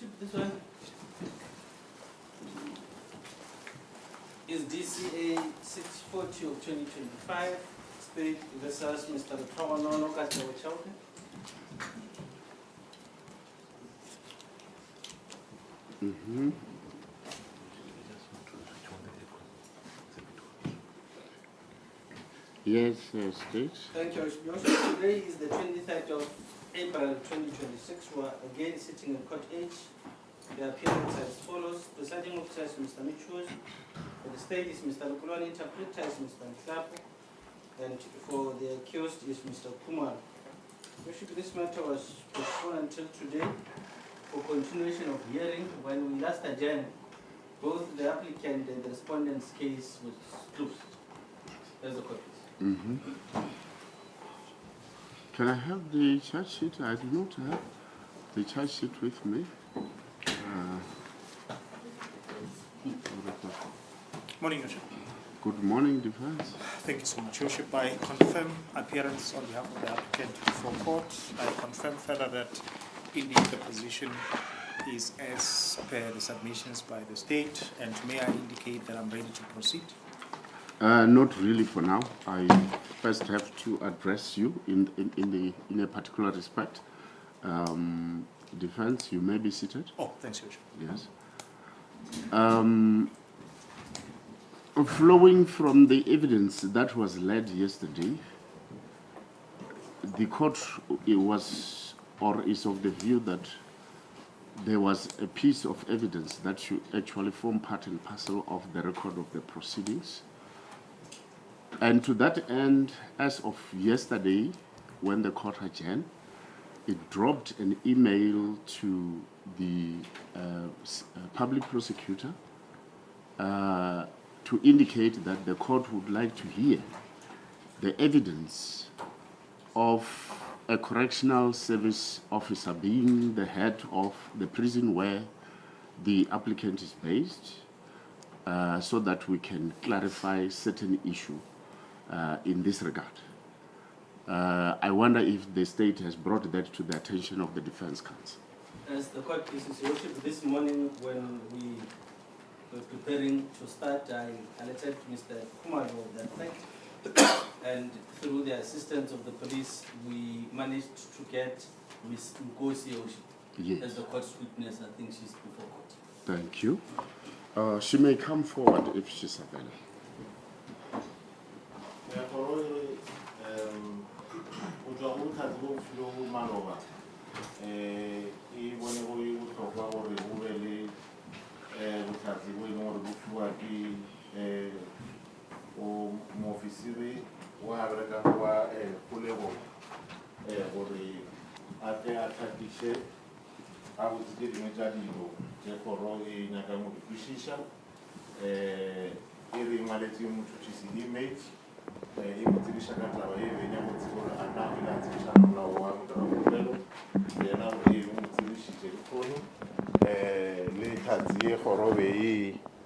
Worship, this one is DCA 640 of 2025, Spirit versus Mr. Lehlogonolo Chauke. Yes, state. Thank you, Your Worship. Today is the 23rd of April 2026. We are again sitting in Court H. The appearance as follows. Presiding officer is Mr. Michus. For the state is Mr. Polokwane. Interpreter is Mr. Mhlapo. And for the accused is Mr. Kumar. Worship, this matter was postponed until today for continuation of hearing. When we last adjourned, both the applicant and the respondent's case was closed. That's the court. Can I have the charge sheet? I do not have the charge sheet with me. Morning, Your Worship. Good morning, defense. Thank you so much, Your Worship. I confirm appearance on behalf of the applicant before court. I confirm further that indeed the position is as per the submissions by the state, and may I indicate that I'm ready to proceed? Not really for now. I first have to address you in a particular respect. Defense, you may be seated. Oh, thanks, Your Worship. Yes. Flowing from the evidence that was led yesterday, the court was or is of the view that there was a piece of evidence that should actually form part and parcel of the record of the proceedings. And to that end, as of yesterday, when the court adjourned, it dropped an email to the public prosecutor to indicate that the court would like to hear the evidence of a correctional service officer being the head of the prison where the applicant is based, so that we can clarify certain issue in this regard. I wonder if the state has brought that to the attention of the defense counsel. As the court cases, Your Worship, this morning when we were preparing to start, I alerted Mr. Kumar of that fact, and through the assistance of the police, we managed to get Ms. Nkosi as the court's witness. I think she's before court. Thank you. She may come forward if she's available.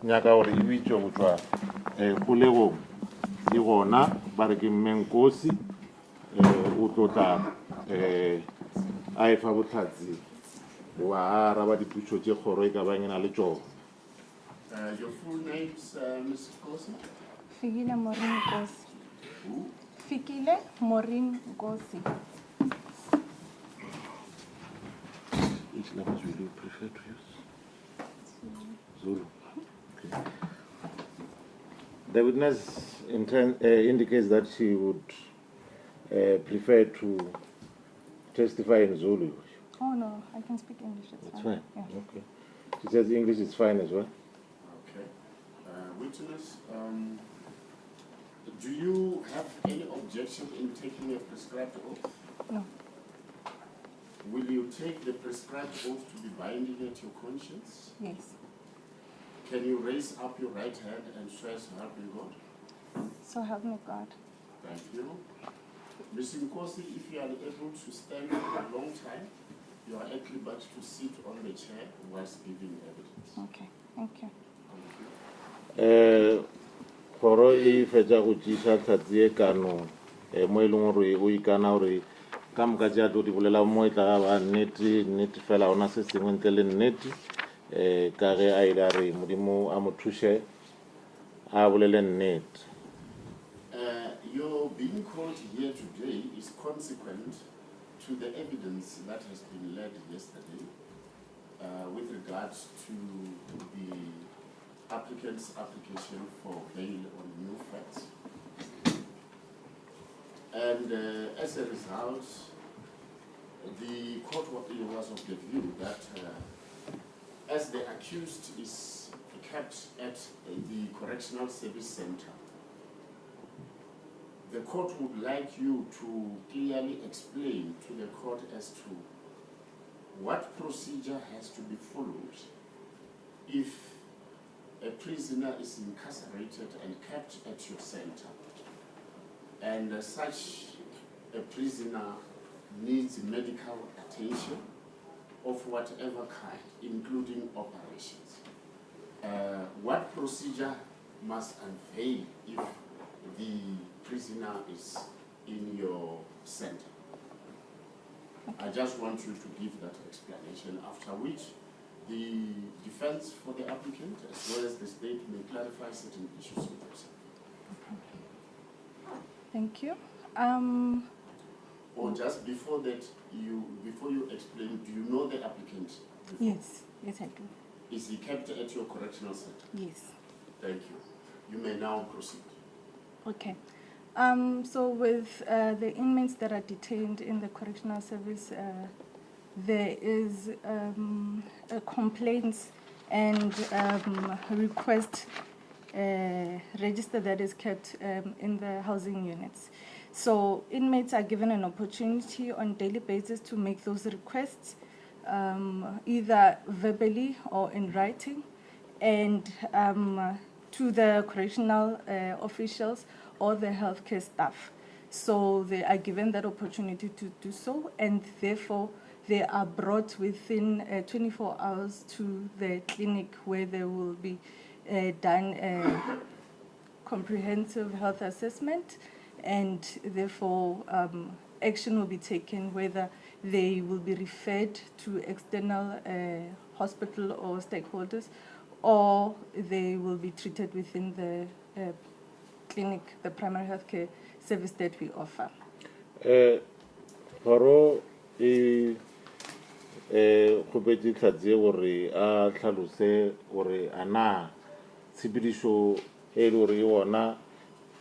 nyaka ore e bitšwe go tšwa kgolegong ke gona ba re ke mmenkosi o tlotla a efa botlhatsi wa araba diputšo tše kgoro e ka bang e na le tšona. Your full names, Mrs. Kosi? Fikile Morin Kosi. Who? Fikile Morin Kosi. Which language will you prefer to use? Zulu. Okay. The witness indicates that she would prefer to testify in Zulu. Oh no, I can speak English. That's fine. Yeah. Okay. She says English is fine as well. Okay. Witness, do you have any objection in taking a prescribed oath? No. Will you take the prescribed oath to be binding at your conscience? Yes. Can you raise up your right hand and swear to help you God? So help me God. Thank you. Ms. Nkosi, if you are able to stand for a long time, you are at liberty to sit on the chair whilst giving evidence. Okay. Thank you. Thank you. Kgoro e fetša go tšiša tlhatsi e kano mo e leng gore o ikana gore ka moka tša tlo di bolela mo e tla ba nnete fela ona se sengwe ntle le nnete ka ge a ile a re modimo a mo thuše a bolele nnete. Your being called here today is consequent to the evidence that has been led yesterday with regards to the applicant's application for bail on new facts. And as a result, the court was of the view that as the accused is kept at the Correctional Service Center, the court would like you to clearly explain to the court as to what procedure has to be followed if a prisoner is incarcerated and kept at your center, and such a prisoner needs medical attention of whatever kind, including operations. What procedure must unveil if the prisoner is in your center? I just want you to give that explanation, after which the defense for the applicant as well as the state may clarify certain issues with themselves. Thank you. Or just before that, before you explain, do you know the applicant? Yes, yes I do. Is he kept at your correctional center? Yes. Thank you. You may now proceed. Okay. So with the inmates that are detained in the correctional service, there is a complaints and request register that is kept in the housing units. So inmates are given an opportunity on daily basis to make those requests, either verbally or in writing, and to the correctional officials or the healthcare staff. So they are given that opportunity to do so, and therefore they are brought within 24 hours to the clinic where they will be done a comprehensive health assessment, and therefore action will be taken whether they will be referred to external hospital or stakeholders, or they will be treated within the clinic, the primary healthcare service that we offer. Horo khopetsi tlhatse gore a tlhalose gore ana tshepedišo e le gore ona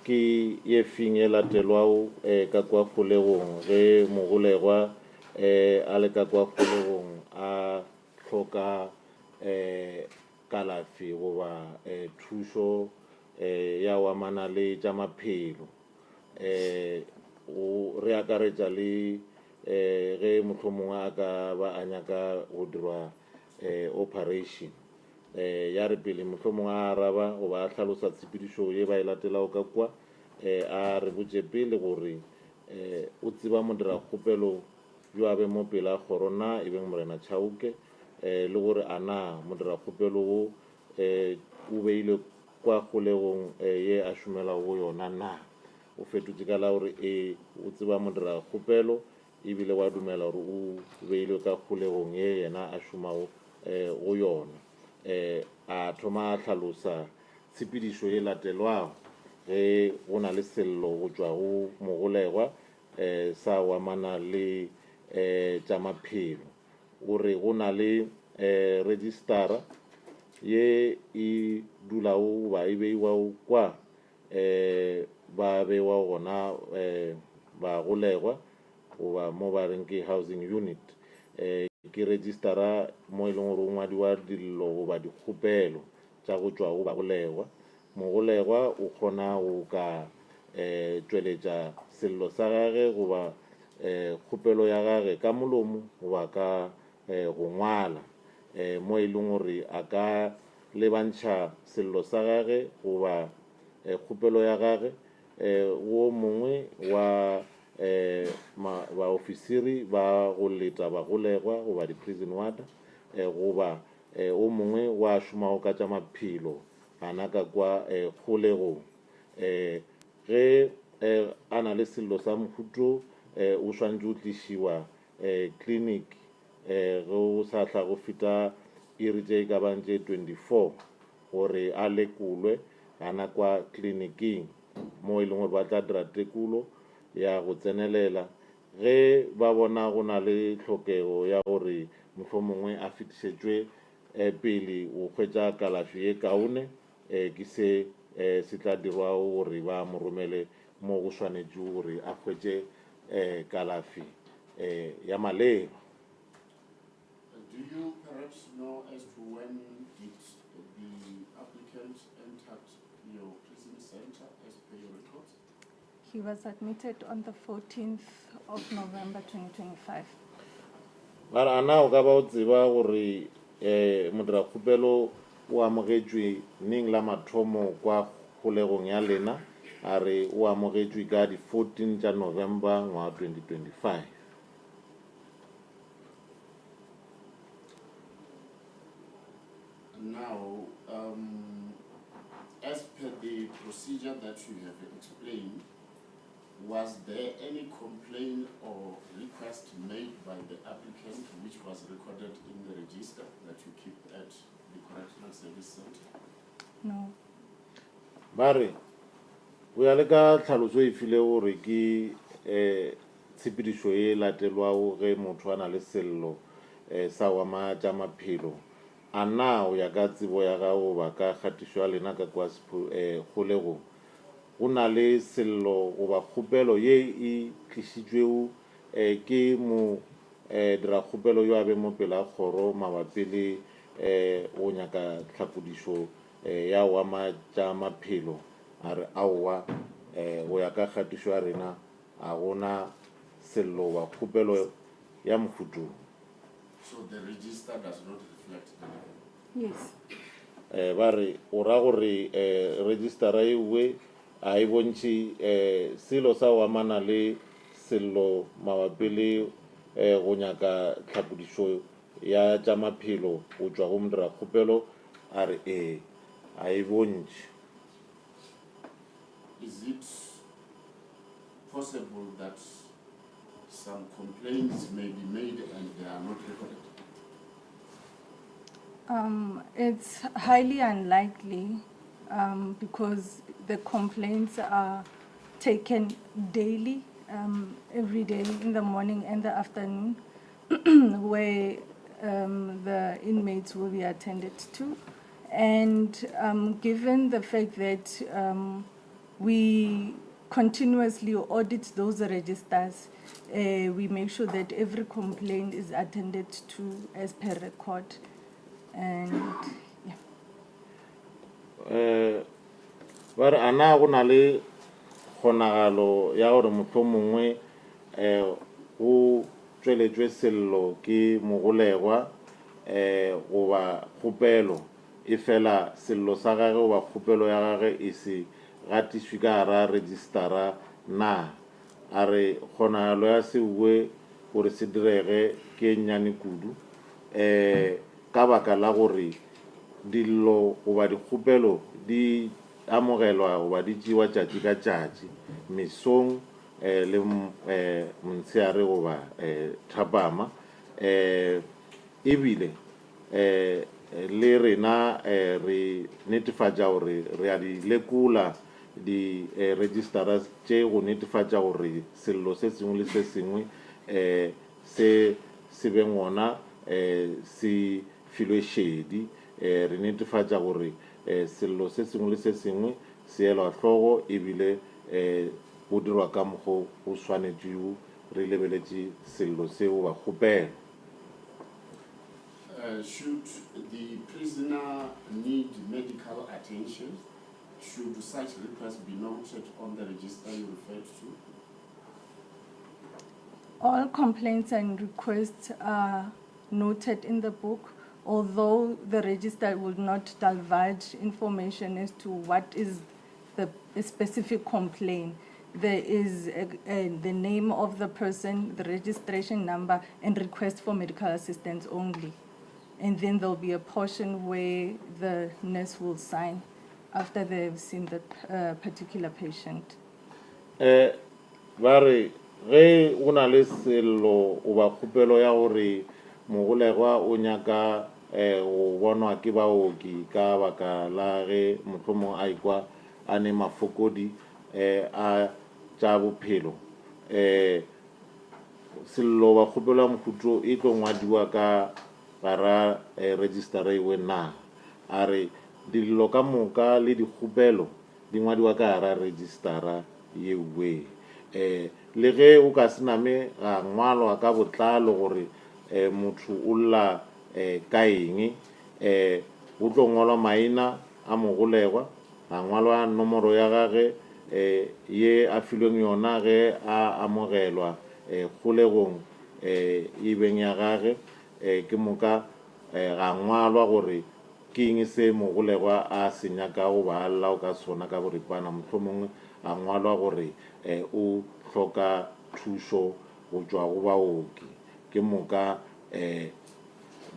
ke ye feng e latelwao ka kwa kgolegong ge mogolegwa a le ka kwa kgolegong a hloka kalafi goba thušo ya wa amana le tša maphelo, re akaretša le ge mohlomongwe a ka ba a nyaka go dirwa operation, ya re pele mohlomongwe a araba goba a hlalosa tshepedišo ye ba e latelago ka kwa, a re botše pele gore o tseba modirakgopelo yo a be mo pele a kgoro na e beng morena Chauke, le gore ana modirakgopelo wo o beile kwa kgolegong ye a šomelago go yona na, o fetotše ka la gore o tseba modirakgopelo ebile wa dumela gore o beilwe ka kgolegong ye yena a šomago go yona. A thoma a hlalosa tshepedišo ye latelwago ge go na le sello go tšwa go mogolegwa sa wa amana le tša maphelo, gore go na le registara ye e dulago ba e beiwago kwa ba beiwa gona ba golegwa goba mo ba reng ke housing unit, ke registara mo e leng gore o ngwadiwa dillo goba dikgopelo tša go tšwa go ba golegwa. Mogolegwa o kgona go ka tšweletša sello sa gage goba kgopelo ya gage ka molomo goba ka go ngwala, mo e leng gore a ka lebantšha sello sa gage goba kgopelo ya gage wo mongwe wa baofisiri ba go leta bagolegwa goba di-prison warder, goba o mongwe wa šomago ka tša maphelo gana ka kwa kgolegong. Ge a na le sello sa mohuto o swantse o tlishiwa clinic go sa tla go feta iri tše ka bang tše 24 gore a lekolwe ana kwa clinicing mo e leng gore ba tla dira tekolo ya go tsenelela ge ba bona go na le tlhokego ya gore mohlomongwe a fetišetšwe pele o hwetša kalafi ye kaone ke se se tla dirwago gore ba mo romele mo go swanetše gore a hwetše kalafi ya maleba. Do you perhaps know as to when did the applicant entered your prison center as per your records? He was admitted on the 14th of November 2025. Mara ana o ka ba o tseba gore modira-kgopelo o amogetšwe neng la mathomo kwa kgolegong ya lena a re o amogetšwe ka di 14 tša November ngwaga 2025. Now, as per the procedure that you have explained, was there any complaint or request made by the applicant which was recorded in the register that you keep at the Correctional Service Center? No. Bare o ya le ka tlhaloso e file gore ke tshepedišo e latelwago ge motho a na le sello sa wa tša maphelo a na o ya ka tsebo ya gago ba ka kgatišo ya lena ka kwa kgolegong go na le sello goba kgopelo ye e tlišitšwego ke mo dira-kgopelo yo a be mo pela kgoro mabapi le go nyaka tlhapodišo ya wa tša maphelo a re aowa go ya ka kgatišo ya rena a gona sello wa kgopelo ya mofuto. So the register does not reflect that? Yes. Ba re o ra gore registera ewe a e bontšhe selo sa go amana le sello mabapi le go nyaka tlhapodišo ya tša maphelo go tšwa go modira-kgopelo a re a e bontšhe. Is it possible that some complaints may be made and they are not recorded? It's highly unlikely because the complaints are taken daily, every day in the morning and the afternoon, where the inmates will be attended to. And given the fact that we continuously audit those registers, we make sure that every complaint is attended to as per record. And ba re ana go na le kgonagalo ya gore mohlomongwe go tšweletšwe sello ke mogolegwa goba kgopelo e fela sello sa gage goba kgopelo ya gage e se gatišwe ka gara registera na a re kgonagalo ya seuwe gore se direge ke nnyane kudu ka baka la gore dillo goba dikgopelo di amogelwa goba di tšewa tšatši ka tšatši mesong le montshegare goba thapama ebile le rena re netefatša gore re a di lekola di registera tše go netefatša gore sello se sengwe le se sengwe se be ngona se filwe šedi re netefatša gore sello se sengwe le se sengwe se elwa hlogo ebile go dirwa ka mokgwa o swanetšego re lebeletše sello seo ba kgopela. Should the prisoner need medical attention, should such requests be noted on the register you referred to? all complaints and requests are noted in the book, although the register will not divulge information as to what is the specific complaint. There is the name of the person, the registration number, and request for medical assistance only. And then there'll be a portion where the nurse will sign after they've seen the particular patient. Bare ge o na le sello o ba kgopelo ya gore mogolegwa o nyaka go bonwa ke baoki ka baka la ge mohlomong a ikwa a ne mafokodi a tša bophelo sello ba kgopelo ya mohuto e tlo ngwadiwa ka gara registera ewe na a re dillo ka moka le dikgopelo di ngwadiwa ka gara registera yewe le ge o ka se name ga ngwalwa ka botlalo gore motho o lla ka eng go tlo ngwalwa maina a mogolegwa ga ngwalwa nomoro ya gage ye a filweng yona ge a amogelwa kgolegong e beng ya gage ke moka ga ngwalwa gore ke eng se mogolegwa a se nyaka go ba alla o ka sona ka boripana mohlomongwe a ngwalwa gore o hloka thušo go tšwa go baoki ke moka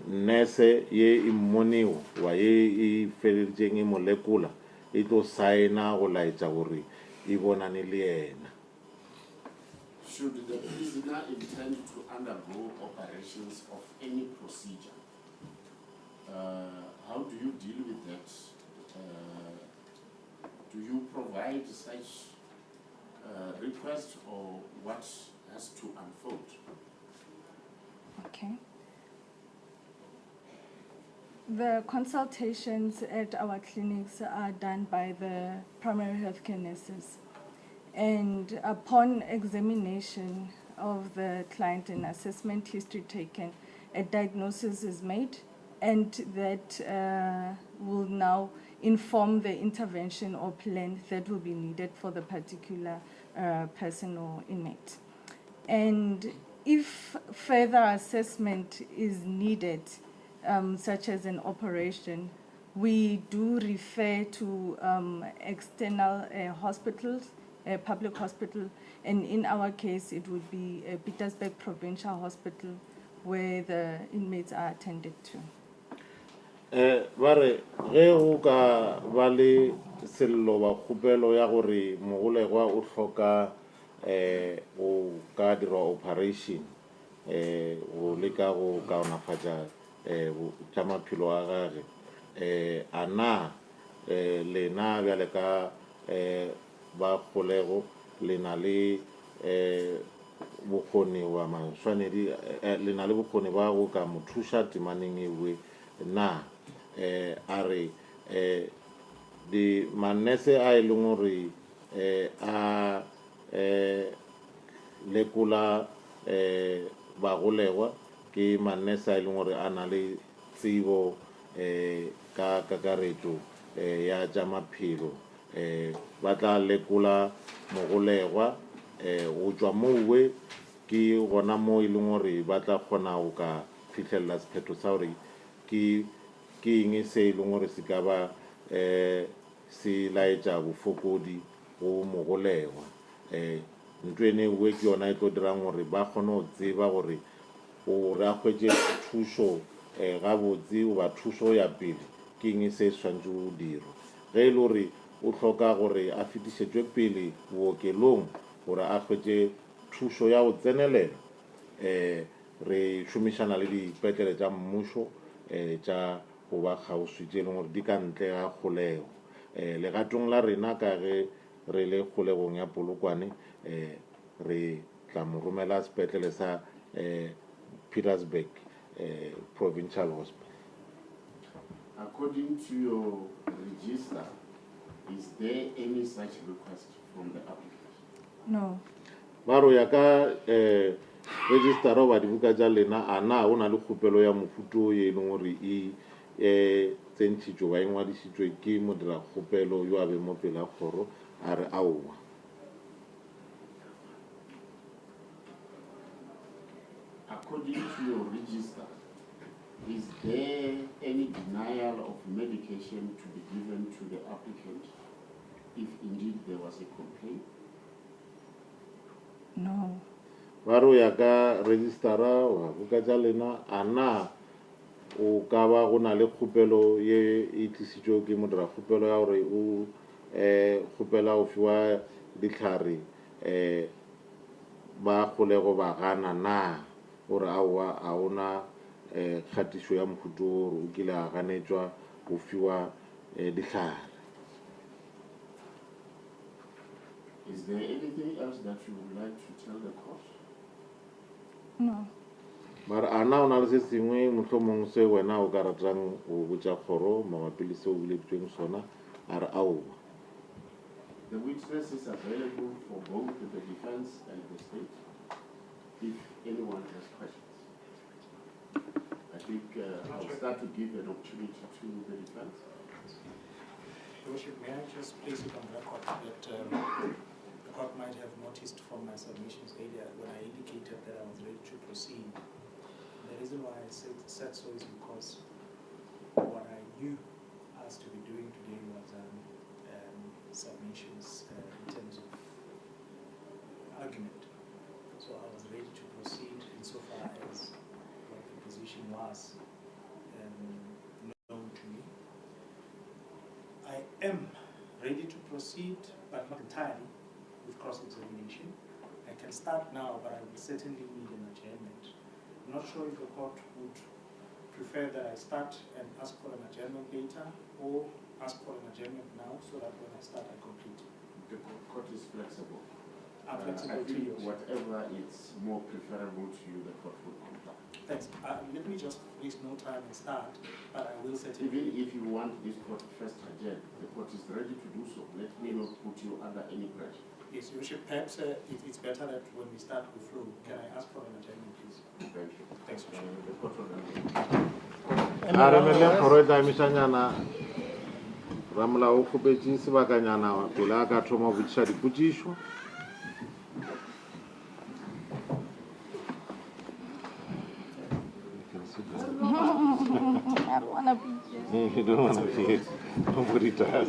nese ye e mmonego wa ye e feleditšeng e molekola e tlo saena go laetša gore e bonane le yena. Should the prisoner intend to undergo operations of any procedure, how do you deal with that? Do you provide such request or what has to unfold? Okay. The consultations at our clinics are done by the primary healthcare nurses. And upon examination of the client and assessment history taken, a diagnosis is made, and that will now inform the intervention or plan that will be needed for the particular person or inmate. And if further assessment is needed, such as an operation, we do refer to external hospitals, a public hospital, and in our case it would be a Petersburg Provincial Hospital where the inmates are attended to. Bare ge o ka ba le sello ba kgopelo ya gore mogolegwa o hloka go ka dira operation go leka go kaonafatša tša maphelo a gage a na lena bjale ka ba kgolego le na le bokgoni wa maswanedi le na le bokgoni ba go ka mo thuša temaneng ewe na a re di manese a e leng gore a lekola bagolegwa ke manese a e leng gore a na le tsebo ka kakaretso ya tša maphelo ba tla lekola mogolegwa go tšwa mowe ke gona mo e leng gore ba tla kgona go ka fitlhelela sephetho sa gore ke eng se e leng gore se ka ba se laetša bofokodi go mogolegwa ntho ene we ke yona e tlo dirang gore ba kgone go tseba gore gore a hwetše thušo gabotse goba thušo ya pele ke eng se swantše go dirwa ge e le gore o hloka gore a fetišetšwe pele bookelong gore a hwetše thušo ya go tsenelela re šomišana le dipetlele tša mmušo tša go ba kgauswi tše e leng gore di ka ntle ga kgolego legatong la rena ka ge re le kgolegong ya Polokwane re tla mo romela sepetlele sa Petersburg Provincial Hospital. According to your register, is there any such request from the applicant? No. Baro ya ka register ba dibuka tša lena a na o na le kgopelo ya mofuto ye e leng gore e tsentšhitšwe ba engwadišitšwe ke modira kgopelo yo a be mo pela kgoro a re aowa. According to your register, is there any denial of medication to be given to the applicant if indeed there was a complaint? No. Baro ya ka registera wa buka tša lena a na o ka ba go na le kgopelo ye e tlisitšwe ke modira kgopelo ya gore o kgopela go fiwa dihlare ba kgolego ba gana na gore aowa a ona kgatišo ya mohuto gore o kile a ganetšwa go fiwa dihlare. Is there anything else that you would like to tell the court? No. mara a na o na le se sengwe mohlomong se wena o ka ratang go botša kgoro mabapi le seo o bileditsweng sona a re aowa? The witness is available for both the defense and the state if anyone has questions. I think I'll start to give an opportunity to the defense. Your Worship, may I just place it on record that the court might have noticed from my submissions earlier when I indicated that I was ready to proceed. The reason why I said so is because what I knew us to be doing today was submissions in terms of argument. So I was ready to proceed insofar as what the position was known to me. I am ready to proceed, but not entirely, with cross-examination. I can start now, but I will certainly need an adjournment. I'm not sure if the court would prefer that I start and ask for an adjournment later, or ask for an adjournment now, so that when I start, I complete. The court is flexible. I'm flexible I to think you. whatever is more preferable to you, the court will comply. Thanks. Let me just waste no time and start, but I will certainly. Even if you want this court first adjourn, the court is ready to do so. Let me not put you under any pressure. Yes, Your Worship, perhaps it's better that when we start with flow, can I ask for an adjournment, please? Thank you. Thanks, Your Worship. The court will adjourn. a re meleng kgoro e taemišanyana ramolao o kgopetše sebakanyana pele a ka thoma go botšiša dipotšišo. I don't want to be here. You don't want to be it. Nobody does.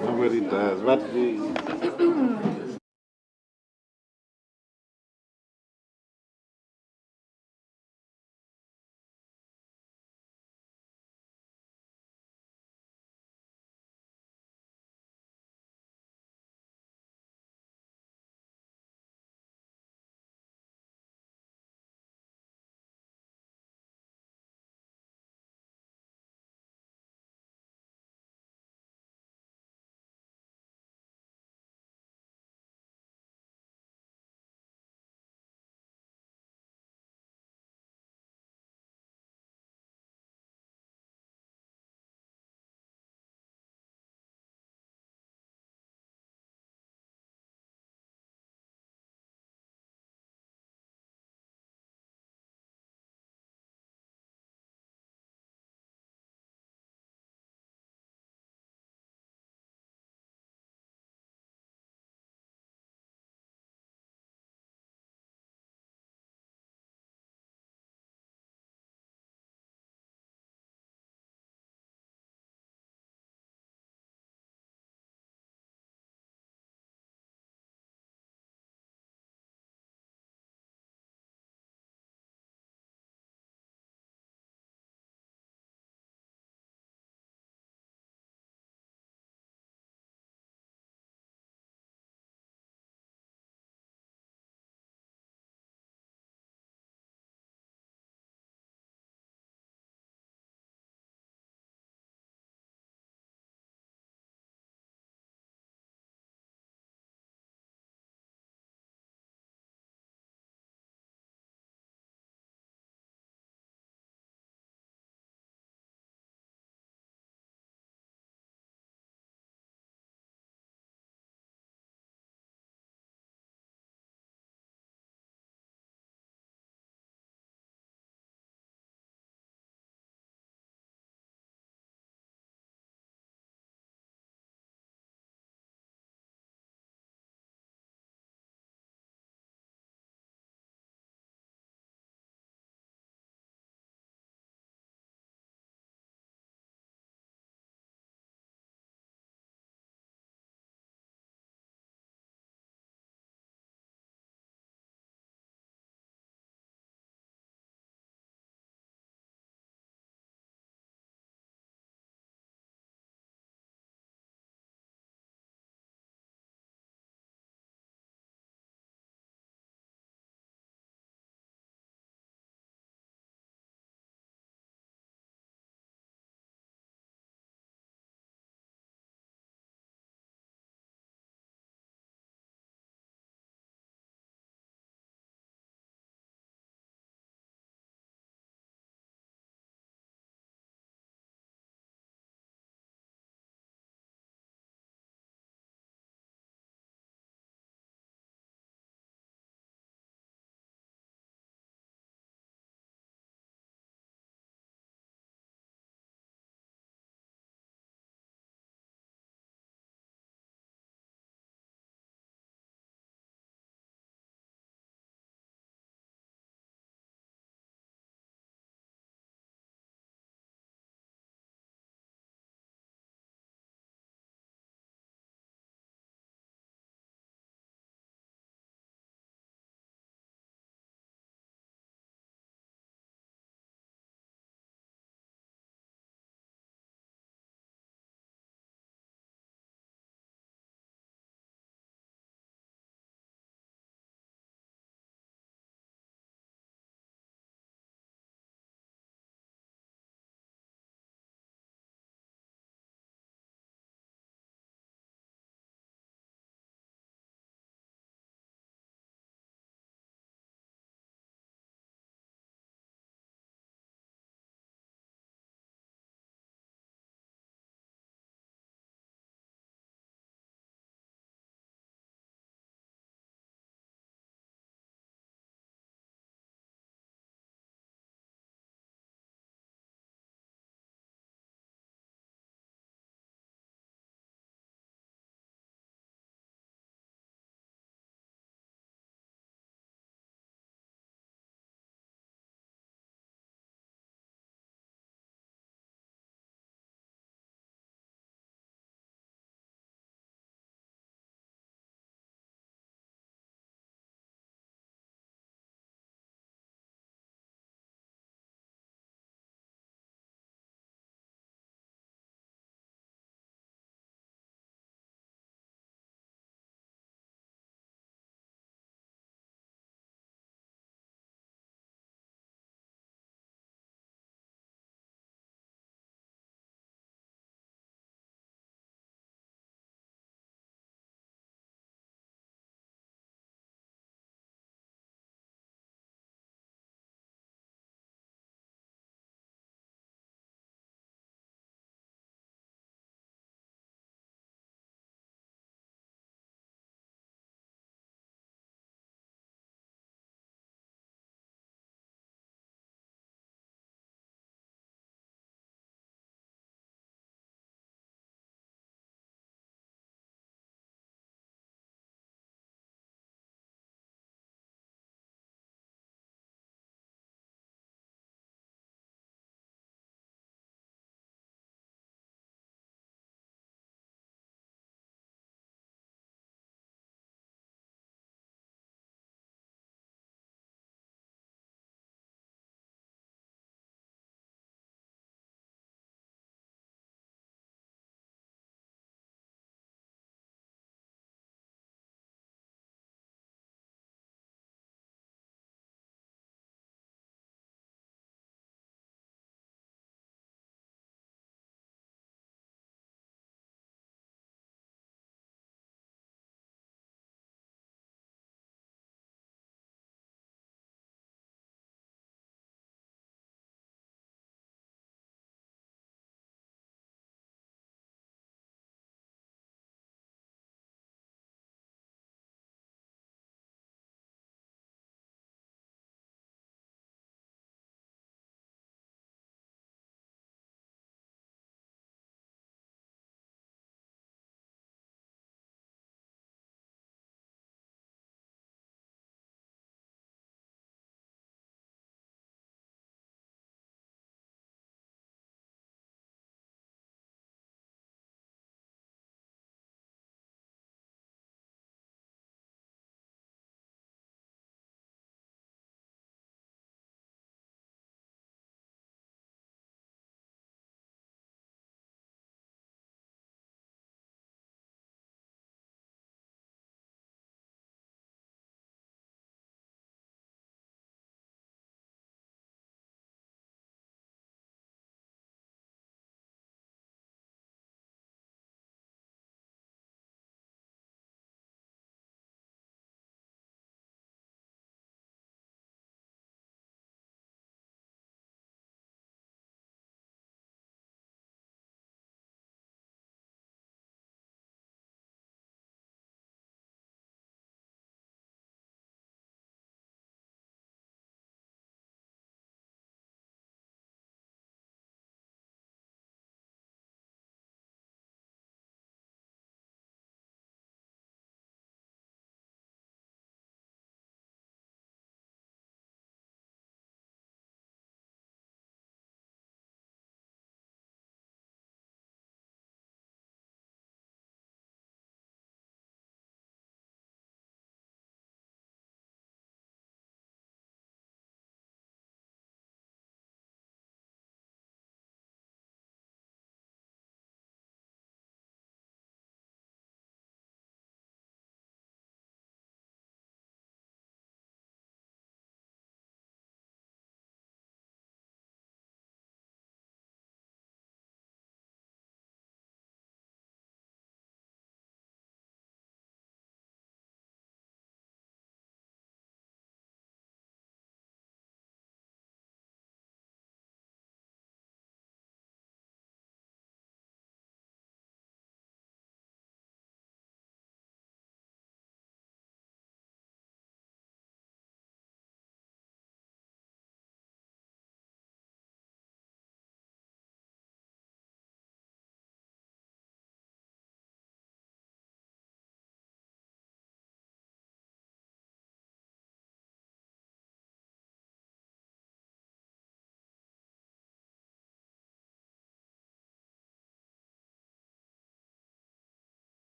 Nobody does. But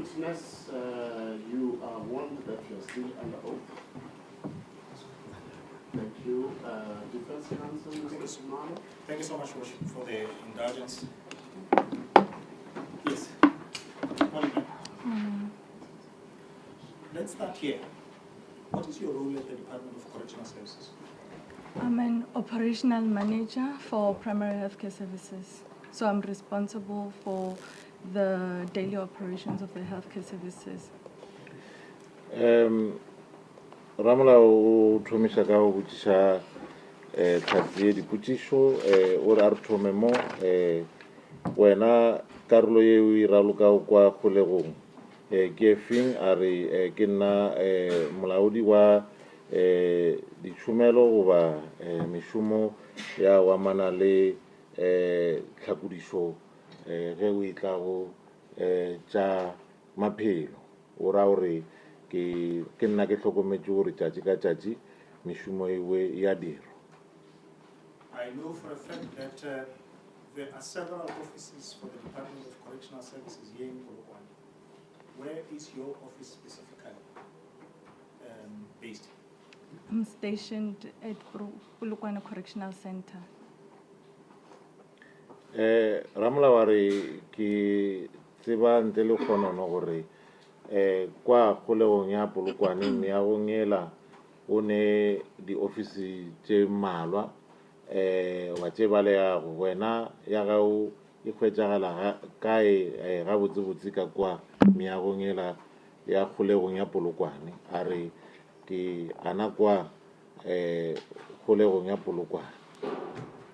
Witness, you are warned that you are still under oath. Thank you. Defense counsel, Mr. Sumano. Thank you so much, Worship, for the indulgence. Yes. Let's start here. What is your role at the Department of Correctional Services? I'm an operational manager for primary healthcare services. So I'm responsible for the daily operations of the healthcare services. Ramla o thomisha ka o botšiša tlhatsi dipotšišo o re a re thome mo wena karolo ye o e ralokago kwa kgolegong ke efeng a re ke nna molaodi wa ditšhomelo goba mešomo ya o amana le tlhakodišo ge o e tlago tša maphelo o ra gore ke nna ke hlokometše gore tšatši ka tšatši mešomo ewe ya dirwa. I know for a fact that there are several offices for the Department of Correctional Services here in Polokwane. Where is your office specifically based? I'm stationed at Polokwane Correctional Center. Ramla wa re ke tseba ntle le kgonono gore kwa kgolegong ya Polokwane meagongela o ne di-office tše mmalwa wa tše baleago wena ya gao e hwetšagala kae gabotsebotse ka kwa meagongela ya kgolegong ya Polokwane a re ke ana kwa kgolegong ya Polokwane.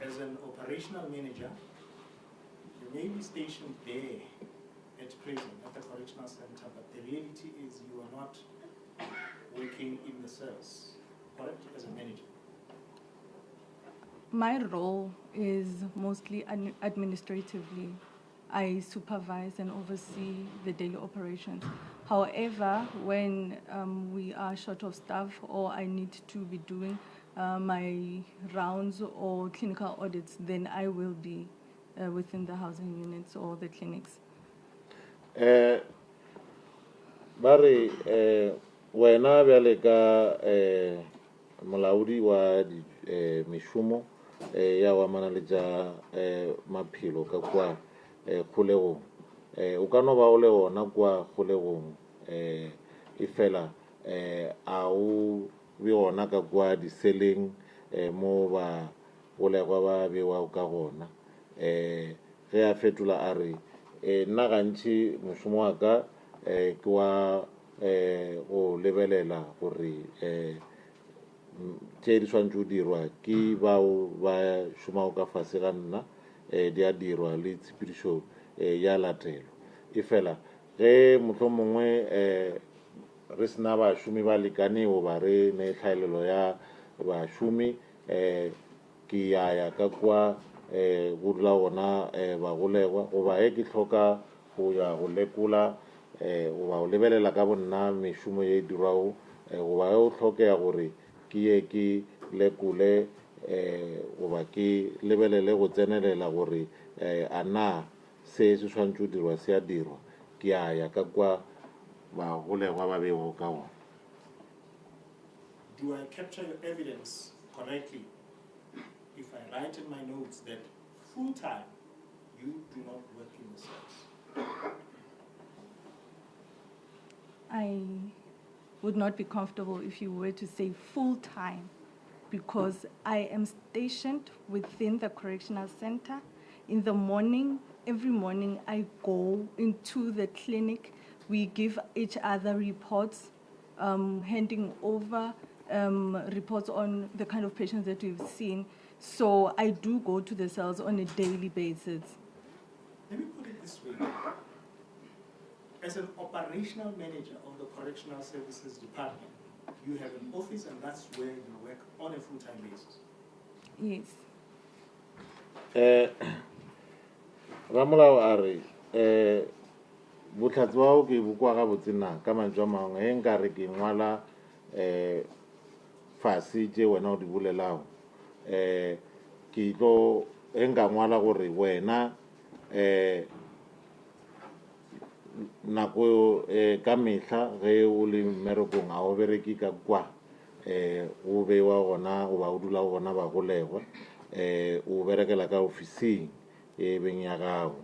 As an operational manager, you may be stationed there at prison, at the correctional center, but the reality is you are not working in the cells, correct, as a manager? My role is mostly administratively. I supervise and oversee the daily operations. However, when we are short of staff or I need to be doing my rounds or clinical audits, then I will be within the housing units or the clinics. Bari wena bjale ka molaodi wa mishumo ya wa mana le ja maphelo ka kwa kgolegong o ka no ba o le ona kwa kgolegong ifela a o be ona ka kwa diseleng mo ba golegwa ba bewa ka gona ge a fetola a re nna gantši mošomo wa ka ke wa go lebelela gore tše di swantše o dirwa ke bao ba šomago ka fase ga nna di a dirwa le tshepedišo ya latelo e fela ge mohlomongwe re sena bašomi ba lekaneo ba re ne tlhaelelo ya bašomi ke ya ka kwa go dula gona bagolegwa goba ge ke hloka go ya go lekola goba go lebelela ka bonna mešomo ye e dirwago goba ge o hlokega gore ke ye ke lekole goba ke lebelele go tsenelela gore a na se se swantše o dirwa se a dirwa ke a ya ka kwa bagolegwa ba bego ka gona. Do I capture your evidence correctly if I write in my notes that full-time you do not work in the cells? I would not be comfortable if you were to say full-time, because I am stationed within the correctional center. In the morning, every morning I go into the clinic. We give each other reports, handing over reports on the kind of patients that we've seen. So I do go to the cells on a daily basis. Let me put it this way. As an operational manager of the Correctional Services Department, you have an office and that's where you work on a full-time basis. Yes. Ramolao a re botlhatsi bao ke bokwa ga botsena ka mantswe a mangwe ge nka re ke ngwala fase tše wena o di bolelago ke tlo ge nka ngwala gore wena nako ka mehla ge o le mmerekong a o bereke ka kwa o bewa gona goba o dula gona bagolegwa o berekela ka ofising e beng ya gago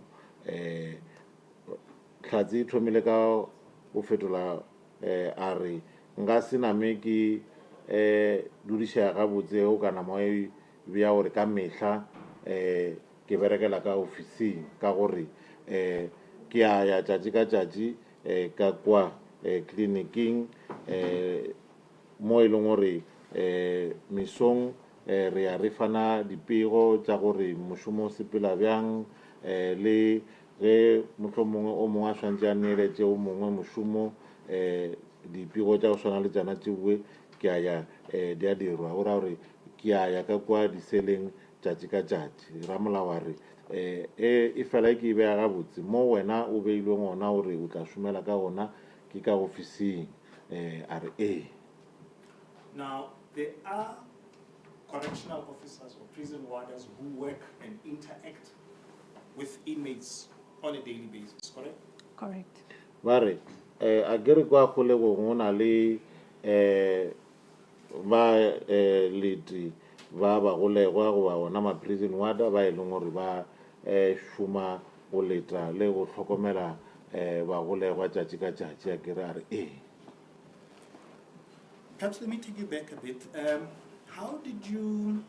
tlhatsi e thomile ka o fetola a re nka se name ke dudišega gabotse o ka nama e bea gore ka mehla ke berekela ka ofising ka gore ke a ya tšatši ka tšatši ka kwa kliniking mo e leng gore mesong re ya re fana dipego tša gore mošomo o sepela bjang le ge mohlomongwe o mongwe a swantše a neeletše o mongwe mošomo dipego tša go swana le tšana tšeue ke a ya di a dirwa o ra gore ke a ya ka kwa diseleng tšatši ka tšatši ramolao a re e fela e ke e bea gabotse mo wena o beilweng gona gore o tla šomela ka gona ke ka ofising a re Now, there are correctional officers or prison warders who work and interact with inmates on a daily basis, correct? Correct. ba re a ke re kwa kgolegong go na le ba leti ba bagolegwa goba gona ma-prison warder ba e leng gore ba šoma go leta le go hlokomela bagolegwa tšatši ka tšatši a ke re a re Perhaps let me take you back a bit. How did you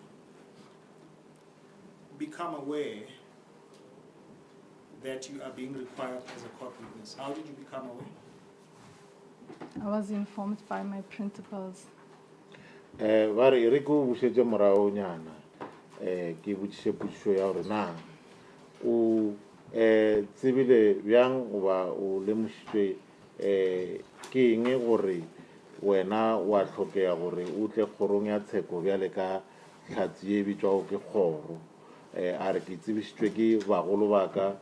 become aware that you are being required as a court witness? How did you become aware? I was informed by my principals. ba re e re ke o bušetše morago nyana ke botšiše potšišo ya gore na o tsebile bjang goba o lemošitšwe ke eng gore wena wa hlokega gore o tle kgorong ya tsheko bjale ka tlhatsi e bitswago ke kgoro a re ke tsebišitšwe ke bagolo ba ka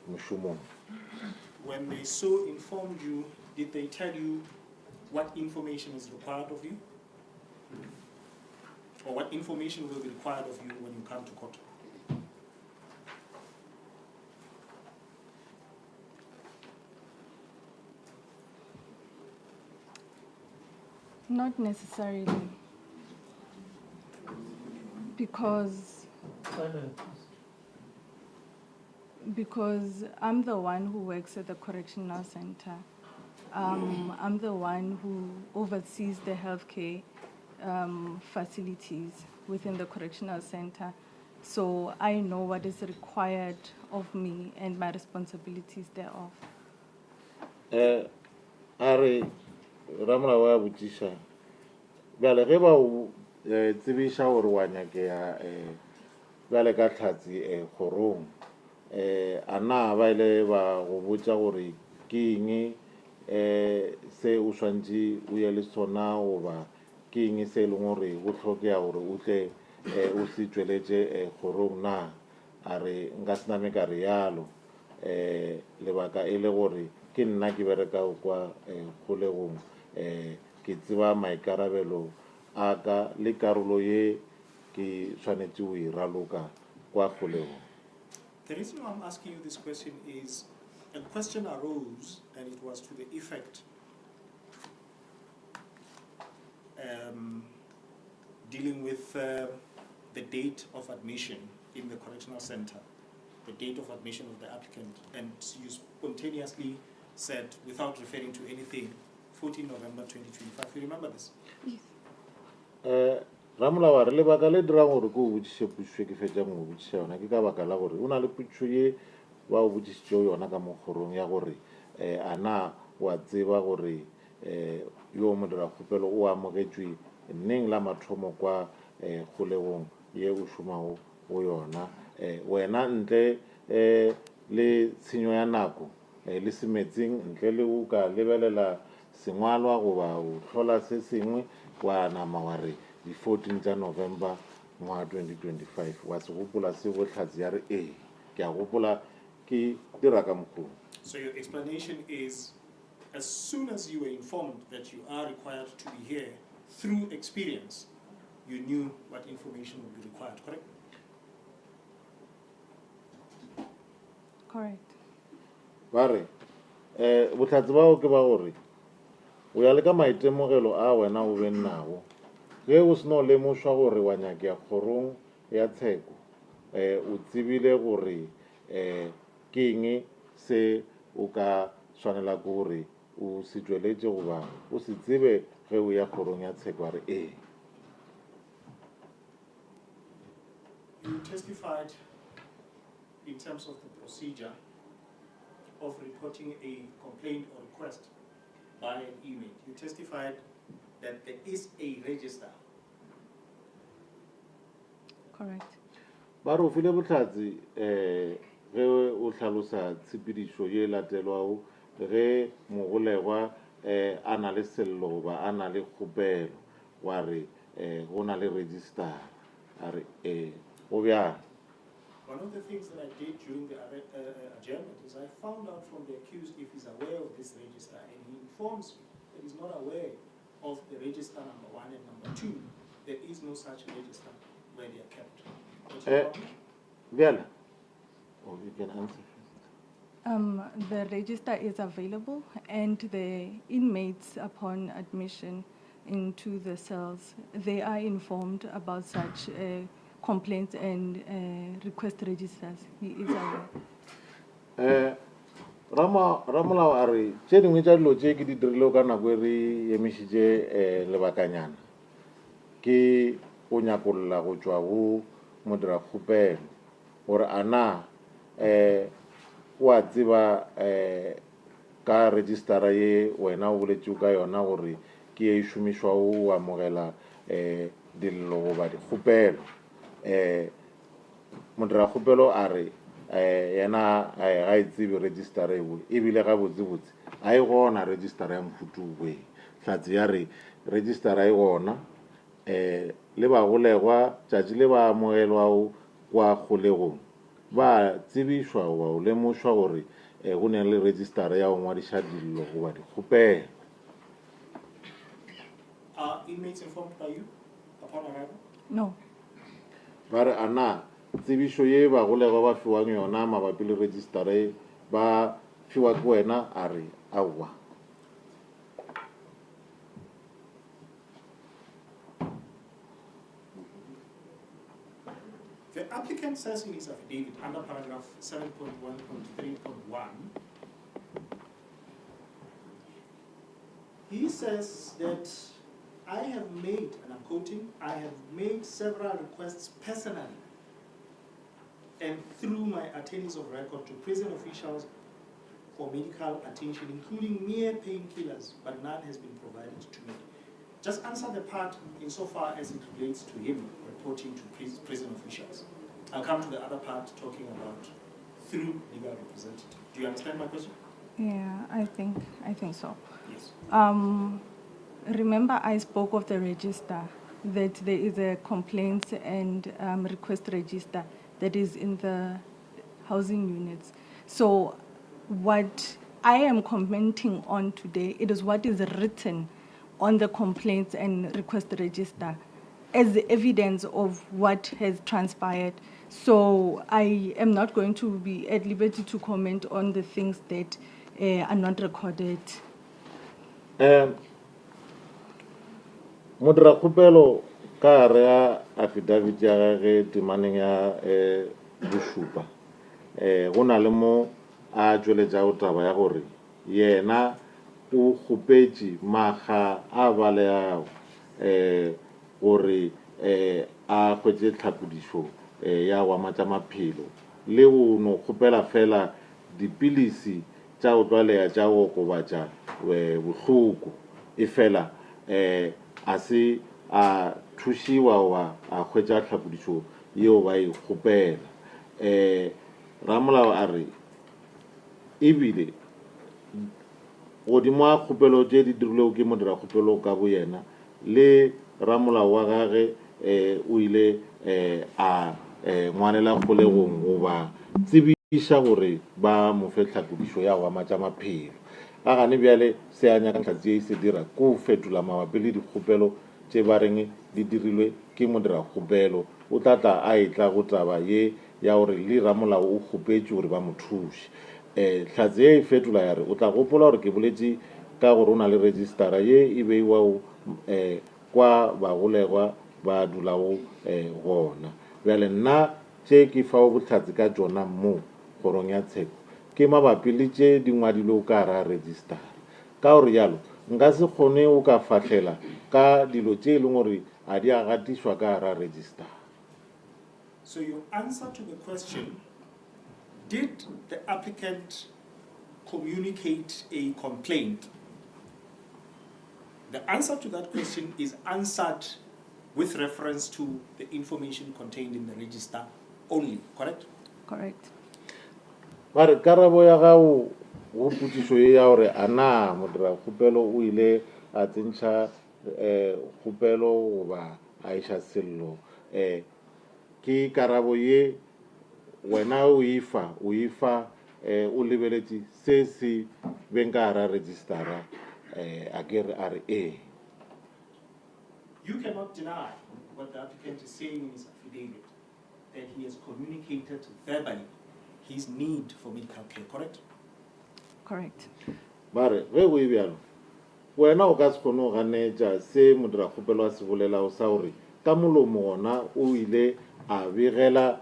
mošomong. When they so informed you, did they tell you what information is required of you? Or what information will be required of you when you come to court? Not necessarily, because I'm the one who works at the Correctional Center. I'm the one who oversees the healthcare facilities within the Correctional Center. So I know what is required of me and my responsibilities thereof. Are Ramla wa botšiša bjale ge ba o tsebiša gore wa nyakea bjale ka tlhatsi kgorong a na ba ile ba go botša gore ke eng se o swantše o ye le sona goba ke eng se e leng gore go hlokega gore o tle o se tšweletše kgorong na a re nka se name ka re yalo lebaka e le gore ke nna ke bereka kwa kgolegong ke tseba maikarabelo a ka le karolo ye ke swanetše o e raloka kwa kgolegong. The reason why I'm asking you this question is a question arose and it was to the effect dealing with the date of admission in the correctional center, the date of admission of the applicant, and you spontaneously said, without referring to anything, 14 November 2025. You remember this? Yes. Ramolawa re lebaka le dirang gore go botšiše pušwe ke fetša mo botšiša yona ke ka baka la gore o na le putšo ye ba o botšišitšego yona ka mokgorong ya gore a na wa tseba gore yo modiragopelo o amogetšwe neng la mathomo kwa kgolegong ye o šomago go yona wena ntle le tshenyo ya nako le semetseng ntle le o ka lebelela sengwalwa goba o hlola se sengwe wa nama wa re di 14 November 2025 wa se gopola se go tlhatsi ya re ke a gopola ke dira ka mokgwa. So your explanation is, as soon as you were informed that you are required to be here through experience, you knew what information would be required, correct? Correct. Bare botlhatsi bao ke ba gore o ya le ka maitemogelo a wena o bennago ge o seno lemošwa gore wa nyakea kgorong ya tsheko o tsebile gore ke eng se o ka swanela ke gore o se tšweletše goba o se tsebe ge o ya kgorong ya tsheko wa re You testified in terms of the procedure of reporting a complaint or request by an inmate. You testified that there is a register. Correct. ba re o file botlhatsi ge o hlalosa tshepedišo ye latelwago ge mogolegwa a na le sello goba a na le kgopelo wa re go na le register a re go bjang. One of the things that I did during the adjournment is I found out from the accused if he's aware of this register, and he informs me that he's not aware of the register number 1 and number 2. There is no such register where they are kept. What's your problem? Bjala, oh, you can answer first. The register is available, and the inmates, upon admission into the cells, they are informed about such complaints and request registers. He is aware. Ramolao a re tše dingwe tša dilo tše ke di dirile ka nako e re emišitše lebakanyana ke go nyakolola go tšwa go modiragopelo gore a na o a tseba ka registera ye wena o boletšego ka yona gore ke ye e šomišwago o amogela dillo goba dikgopelo modiragopelo a re yena ga e tsebe registera eo ebile gabotsebotse a e gona registera ya mofuta oe tlhatsi ya re registera e gona le bagolegwa tšatši le ba amogelwago kwa kgolegong ba tsebišwa wa o lemošwa gore go ne le registara ya go ngwadiša dillo goba dikgopelo. Are inmates informed by you upon arrival? No. Ba re a na tsebišo ye bagolegwa ba fiwang yona mabapi le registara e ba fiwa ke wena? A re aowa. The applicant says in his affidavit under paragraph 7.1.3.1, he says that I have made, and I'm quoting, I have made several requests personally and through my attorneys of record to prison officials for medical attention, including mere painkillers, but none has been provided to me. Just answer the part insofar as it relates to him reporting to prison officials. I'll come to the other part talking about through legal representative. Do you understand my question? Yeah, I think so. Yes. Remember, I spoke of the register, that there is a complaints and request register that is in the housing units. So what I am commenting on today, it is what is written on the complaints and request register as the evidence of what has transpired. So I am not going to be at liberty to comment on the things that are not recorded. Modrakgopelo ka gare ya affidavit ya gage temaneng ya bošupa go na le mo a tšweletšago taba ya gore yena o kgopetše makga a baleago gore a hwetše tlhapodišo ya go amatša maphelo le go no kgopela fela dipilisi tša go tlwalea tša go okobatša bohloko e fela a se a thušiwa goba a hwetša tlhapodišo yeo ba e kgopela. Ramolao a re ebile godimo a kgopelo tše di dirilego ke modira-kgopelo ka bo yena le ramolao wa gage o ile a ngwalela kgolegong goba tsebiša gore ba mo fe tlhapodišo ya go amatša maphelo. Ga gane bjale se a nyaka tlhatsi e se dira ko fetola mabapi le dikgopelo tše ba reng di dirilwe ke modira-kgopelo o tlatla a etla go taba ye ya gore le ramolao o kgopetše gore ba mo thuše. Tlhatsi e fetola ya re o tla gopola gore ke boletše ka gore o na le registara ye e beiwago kwa bagolegwa ba dulago gona. Bjale nna tše ke fao bohlatse ka tšona mo kgorong ya tsheko ke mabapi le tše di ngwadilwego ka gare registara ka gore jalo nka se kgone o ka fahlela ka dilo tše e leng gore a di a gatišwa ka gare registara. So your answer to the question, did the applicant communicate a complaint? The answer to that question is answered with reference to the information contained in the register only, correct? Correct. Mare karabo ya gago go putišo ye ya gore a na modira-kgopelo o ile a tsentšha kgopelo goba a iša sello ke karabo ye wena o ifa o lebeletše se se beng ka gare registara a ke re a re You cannot deny what the applicant is saying in his affidavit, that he has communicated verbally his need for medical care, correct? Correct. mare ge o e bjalo wena o ka se kgone go ganetša se modira-kgopelo a se bolelago sa gore ka molomo gona o ile a begela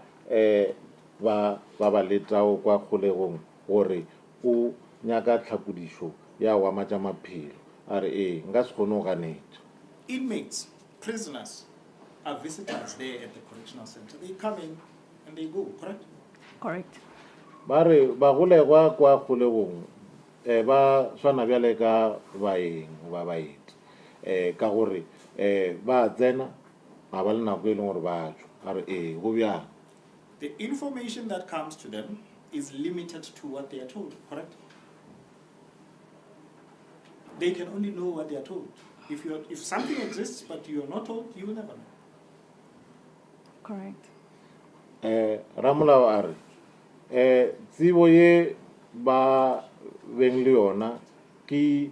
ba letago kwa kgolegong gore o nyaka tlhapodišo ya go amatša maphelo a re nka se kgone go ganetša. Inmates, prisoners, are visitors there at the correctional center. They come in and they go, correct? Correct. ba re bagolegwa kwa kgolegong ba swana bjale ka baeng ba baeti ka gore ba tsena ga ba le nako e leng gore ba tšwa a re go bjang. The information that comes to them is limited to what they are told, correct? They can only know what they are told. If something exists but you are not told, you will never know. Correct. Ramolao a re tsebo ye ba beng le yona ke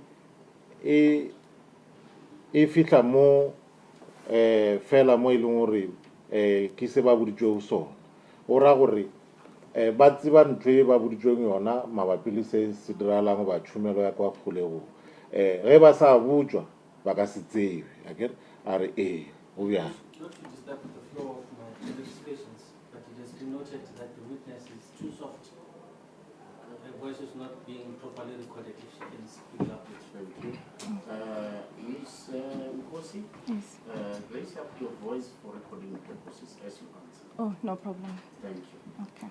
e fihla mo fela mo e leng gore ke se ba boditšwego sona o ra gore ba tseba ntho e ba boditšweng yona mabapi le se se diralang ba tšhumelo ya kwa kgolegong ge ba sa botswa ba ka se tsebe akere a re o bjang. Not to disturb the flow of my investigations, but it has been noted that the witness is too soft. Her voice is not being properly recorded if she can speak up. Thank you. Ms. Nkosi, Yes. raise up your voice for recording purposes as you answer. Oh, no problem. Thank you. Okay.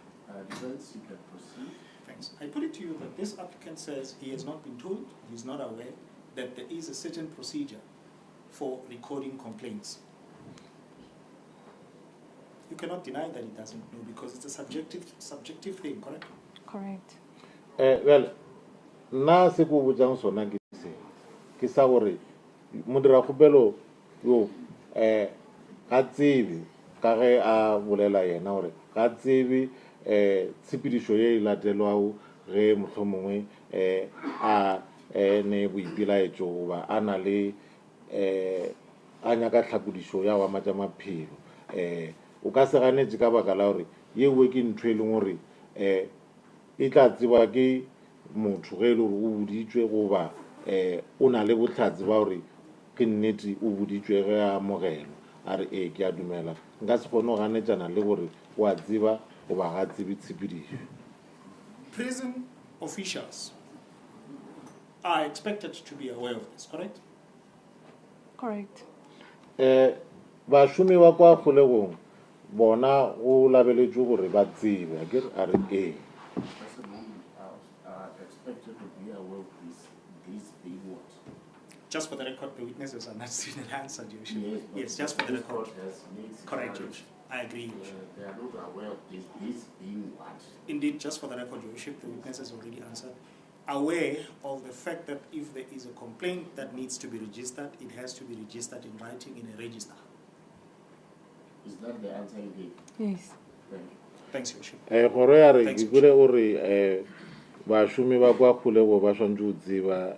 Defense, you can proceed. Thanks. I put it to you that this applicant says he has not been told, he is not aware that there is a certain procedure for recording complaints. You cannot deny that he doesn't know because it's a subjective thing, correct? Correct. Well, na se ko botsang sona ke sa gore modiragopelo yo ga tsebe ka ge a bolela yena gore ga tsebe tshepedišo ye e latelwago ge mohlomongwe a ne boipelaetšo goba a na le a nyaka tlhakodišo ya go amatša maphelo o ka se ganetše ka baka la gore yeo ke ntho e leng gore e tla tseba ke motho ge e le gore o boditšwe goba o na le bohlatse ba gore ke nnete o boditšwe ge a amogelwa a re ke a dumela nka se kgone go ganetšana le gore o a tseba goba ga tsebe tshepedišo. Prison officials are expected to be aware of this, correct? Correct. bašomi ba kwa kgolegong bona go labeletšwe gore ba tsebe a re Just a moment, are expected to be aware of this being what? Just for the record, the witnesses are not seen and answered, Your Worship. Yes, Yes, just for the this record. court has made Correct, clarity. Your Worship. I agree, Your Worship. They are not aware of this being what? Indeed, just for the record, Your Worship, the witnesses already answered. Aware of the fact that if there is a complaint that needs to be registered, it has to be registered in writing in a register. Is that the answer you gave? Yes. Thank you. Thanks, Your Worship. kgoro ya re Thanks, ke kule gore bašomi ba kwa kgolego ba swantse go tseba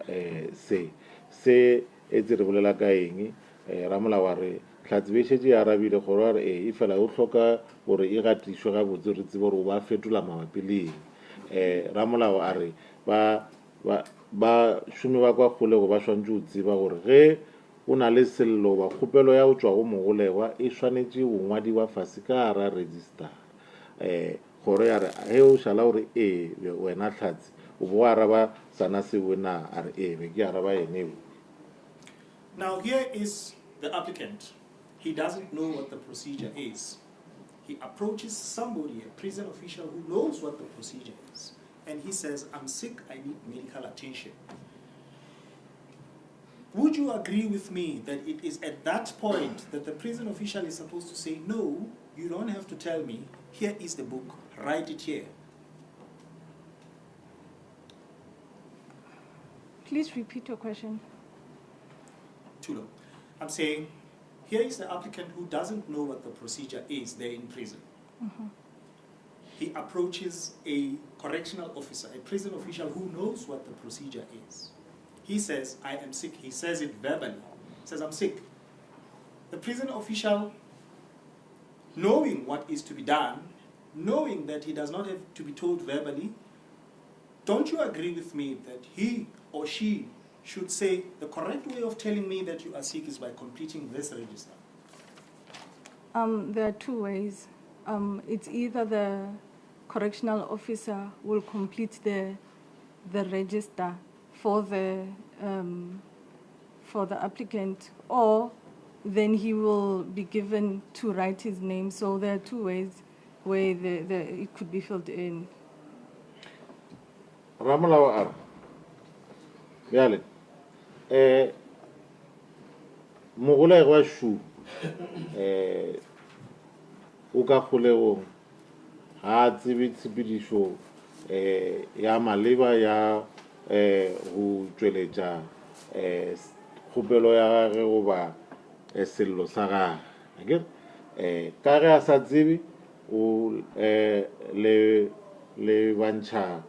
se etse re bolela ka eng ramolao wa re tlhatse be šetse e arabile kgoro ya re e fela o hloka gore e gatišwe gabotse re tsebe gore o ba fetola mabapi le eng ramolao a re bašomi ba kwa kgolego ba swantse go tseba gore ge o na le sello ba kgopelo ya go tšwa go mogolegwa e swanetše go ngwadiwa fase ka gara registera kgoro ya re ge o šala gore wena tlhatse o bo araba sana seo na a re be ke araba eneo. Now, here is the applicant. He doesn't know what the procedure is. He approaches somebody, a prison official who knows what the procedure is, and he says, I'm sick, I need medical attention. Would you agree with me that it is at that point that the prison official is supposed to say, no, you don't have to tell me, here is the book, write it here. Please repeat your question. Too long. I'm saying, here is the applicant who doesn't know what the procedure is there in prison. He approaches a correctional officer, a prison official who knows what the procedure is. He says, I am sick. He says it verbally. He says, I'm sick. The prison official, knowing what is to be done, knowing that he does not have to be told verbally, don't you agree with me that he or she should say, the correct way of telling me that you are sick is by completing this register? There are two ways. It's either the correctional officer will complete the register for the applicant, or then he will be given to write his name. So there are two ways where it could be filled in. Ramolao a re bjale mogolego wa shu o ka kgolegong ga a tsebe tshepedišo ya maleba ya go tšweletša kgopelo ya gage goba sello sa gage ka ge a sa tsebe o le bantšha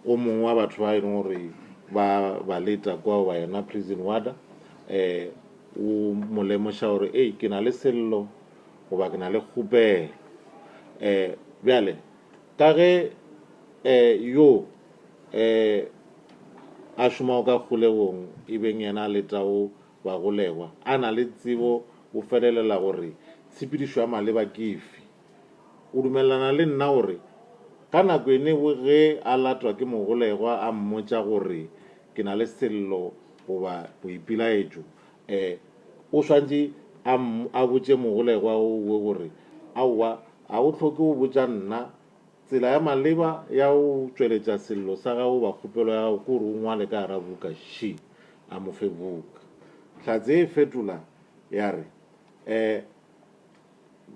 o mongwe wa batho ba e leng gore ba leta kwa ba yona prison warder o mo lemoša gore ei ke na le sello goba ke na le kgopelo bjale ka ge yo a šomago ka kgolegong e beng yena a letago bagolegwa a na le tsebo o felelela gore tshepedišo ya maleba ke efe o dumelana le nna gore ka nako ene ge a latwa ke mogolegwa a mmotša gore ke na le sello goba boipilaetšo o swantše a botše mogolegwa owe gore aowa a o tlhoke go botša nna tsela ya maleba ya go tšweletša sello sa gago ba kgopelo ya gago ke gore o ngwale ka gara buka shi a mo fe buka hlatse e fetola ya re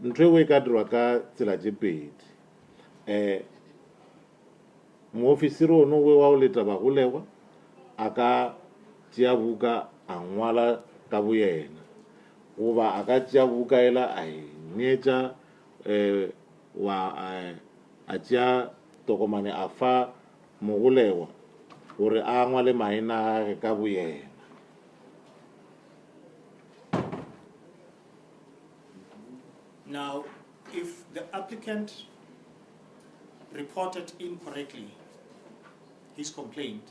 ntho eo e ka dirwa ka tsela tše pedi moofisiri ono we wa go leta bagolegwa a ka tšea buka a ngwala ka boyena goba a ka tšea buka ela a e neetša a tšea tokomane a fa mogolegwa gore a ngwale maina a gage ka boyena. Now, if the applicant reported incorrectly his complaint,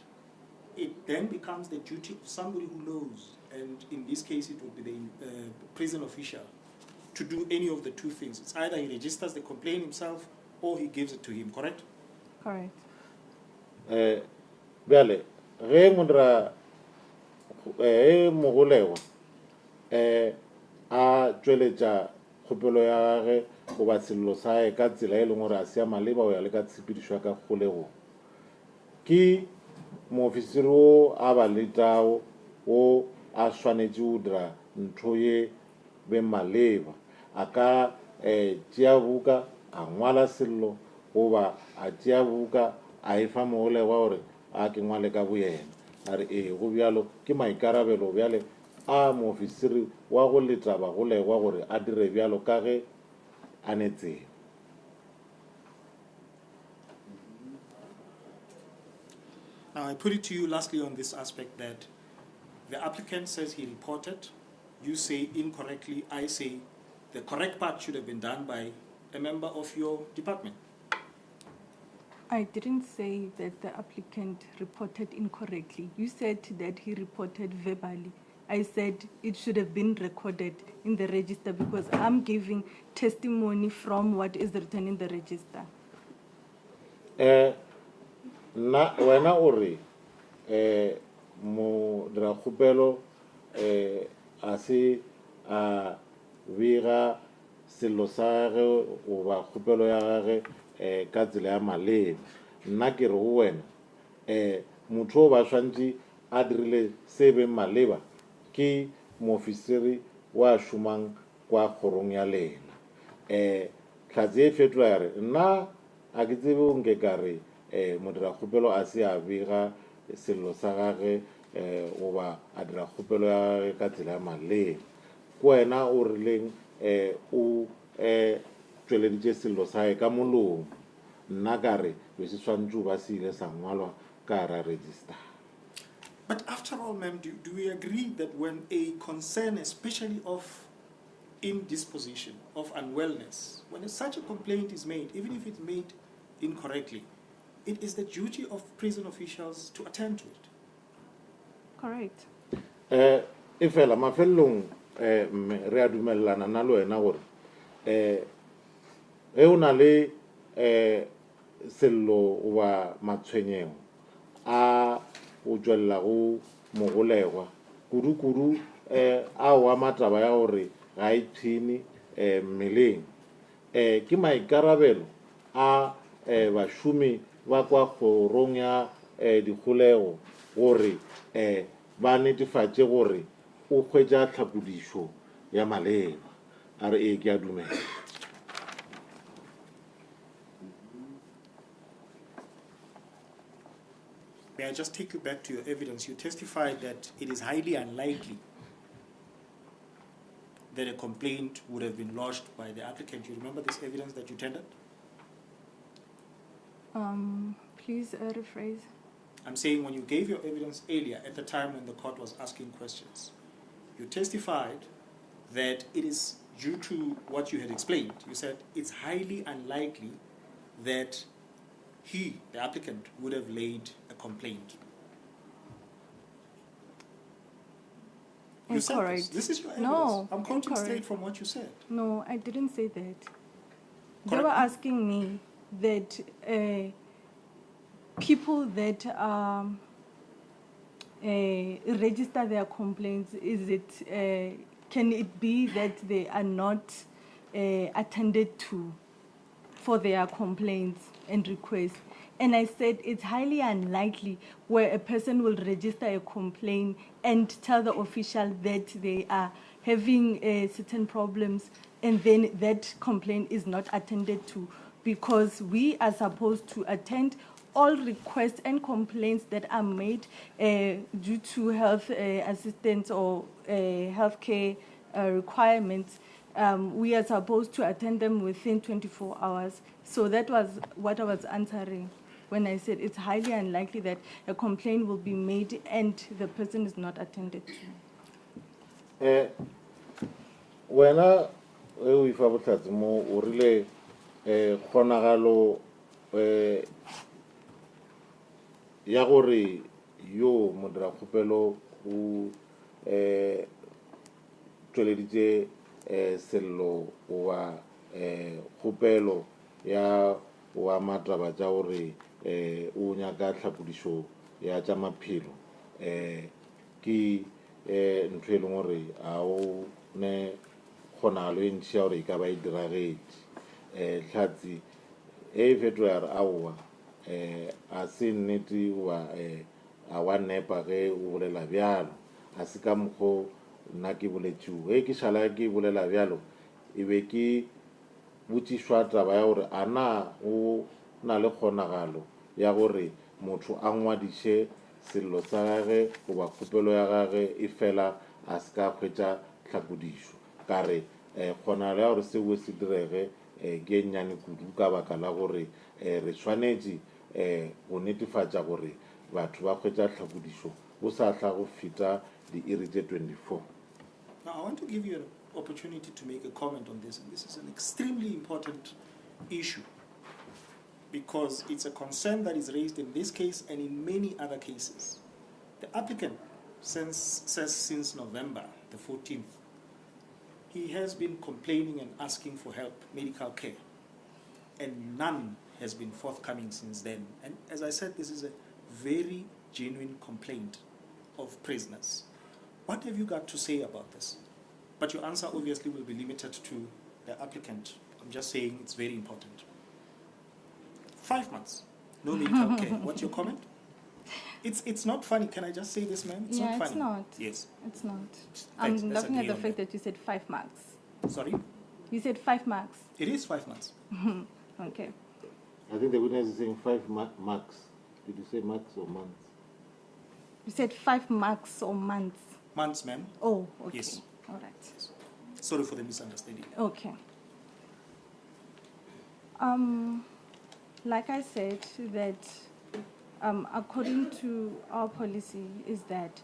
it then becomes the duty of somebody who knows, and in this case it would be the prison official, to do any of the two things. It's either he registers the complaint himself or he gives it to him, correct? Correct. Bjale, ge modra mogolegwa a tšweletša kgopelo ya gage goba sello sa gae ka tsela e leng gore a sea maleba o ya le ka tshepedišo ya ka kgolegong ke moofisiri o a ba letago o a swanetše go dira ntho ye be maleba a ka tšea buka a ngwala sello goba a tšea buka a efa mogolegwa gore a ke ngwale ka boyena a re ee go bjalo ke maikarabelo bjale a moofisiri wa go leta bagolegwa gore a dire bjalo ka ge a netseng. Now, I put it to you lastly on this aspect that the applicant says he reported, you say incorrectly, I say the correct part should have been done by a member of your department. I didn't say that the applicant reported incorrectly. You said that he reported verbally. I said it should have been recorded in the register because I'm giving testimony from what is written in the register. Na wena ore mo dira kgopelo a se a bega sello sa gage goba kgopelo ya gage ka tsela ya maleba nna ke re go wena motho o ba swantše a dirile se beng maleba ke moofisiri wa šomang kwa kgorong ya lena hlatse e fetola ya re nna a ke tsebe o nke ka re modira kgopelo a se a bega sello sa gage goba a dira kgopelo ya gage ka tsela ya maleba ke wena o rileng o tšweleditše sello sa gage ka molomo nna ka re be se swantše ba se ile sa ngwalwa ka gara register. But after all, ma'am, do we agree that when a concern, especially of indisposition, of unwellness, when such a complaint is made, even if it's made incorrectly, it is the duty of prison officials to attend to it? Correct. Efela mafelong re a dumellana na le wena gore ge o na le sello goba matshwenyego a o tšwelela go mogolegwa kudu-kudu ao a mataba ya gore ga e tshwene mmeleng ke maikarabelo a bašomi ba kwa kgorong ya dikgolego gore ba netefatše gore o hwetša tlhapodišo ya maleba a re ke a dumela. May I just take you back to your evidence? You testified that it is highly unlikely that a complaint would have been lodged by the applicant. You remember this evidence that you tendered? Please rephrase. I'm saying when you gave your evidence earlier, at the time when the court was asking questions, you testified that it is due to what you had explained. You said it's highly unlikely that he, the applicant, would have laid a complaint. You said Incorrect. this is your evidence. No, I'm quoting straight incorrect. from what you said. No, I didn't say that. They Correct. were asking me that people that register their complaints, can it be that they are not attended to for their complaints and requests? And I said it's highly unlikely where a person will register a complaint and tell the official that they are having certain problems, and then that complaint is not attended to, because we are supposed to attend all requests and complaints that are made due to health assistance or healthcare requirements. We are supposed to attend them within 24 hours. So that was what I was answering when I said it's highly unlikely that a complaint will be made and the person is not attended to. Wena o ifa botlhatsi mo o rile kgonagalo ya gore yo modira kgopelo o tsweleditse sello wa kgopelo ya wa mataba tša gore o nyaka tlhapodišo ya tša maphelo ke ntho e leng gore a o ne kgonagalo e ntši ya gore e ka ba e diragetše hlatsi e fetola ya re aowa a se nnete a wa nepa ge o bolela bjalo a se ka mokgwa nna ke boletšego ge ke šala ke bolela bjalo e be ke botšišwa taba ya gore a na o na le kgonagalo ya gore motho a ngwadiše sello sa gage goba kgopelo ya gage e fela a se ka hwetša tlhapodišo ka re kgonagalo ya gore seo se direge ke nnyane kudu ka baka la gore re tshwanetše go netefatša gore batho ba hwetša tlhapodišo bo sa tla go feta di-iri tše 24. Now, I want to give you an opportunity to make a comment on this, and this is an extremely important issue because it's a concern that is raised in this case and in many other cases. The applicant says since November the 14th, he has been complaining and asking for help, medical care, and none has been forthcoming since then. And as I said, this is a very genuine complaint of prisoners. What have you got to say about this? But your answer obviously will be limited to the applicant. I'm just saying it's very important. 5 months, no medical care. What's your comment? It's not funny. Can I just say this, ma'am? It's not funny. It's not. Yes. It's not. Let's I'm laughing at agree the on fact that. that you said 5 marks. Sorry? You said 5 marks. It is 5 months. Okay. I think the witness is saying 5 marks. Did you say marks or months? You said 5 marks or months. Months, ma'am. Oh, okay. Yes. All right. Sorry for the misunderstanding. Okay. Like I said, that according to our policy is that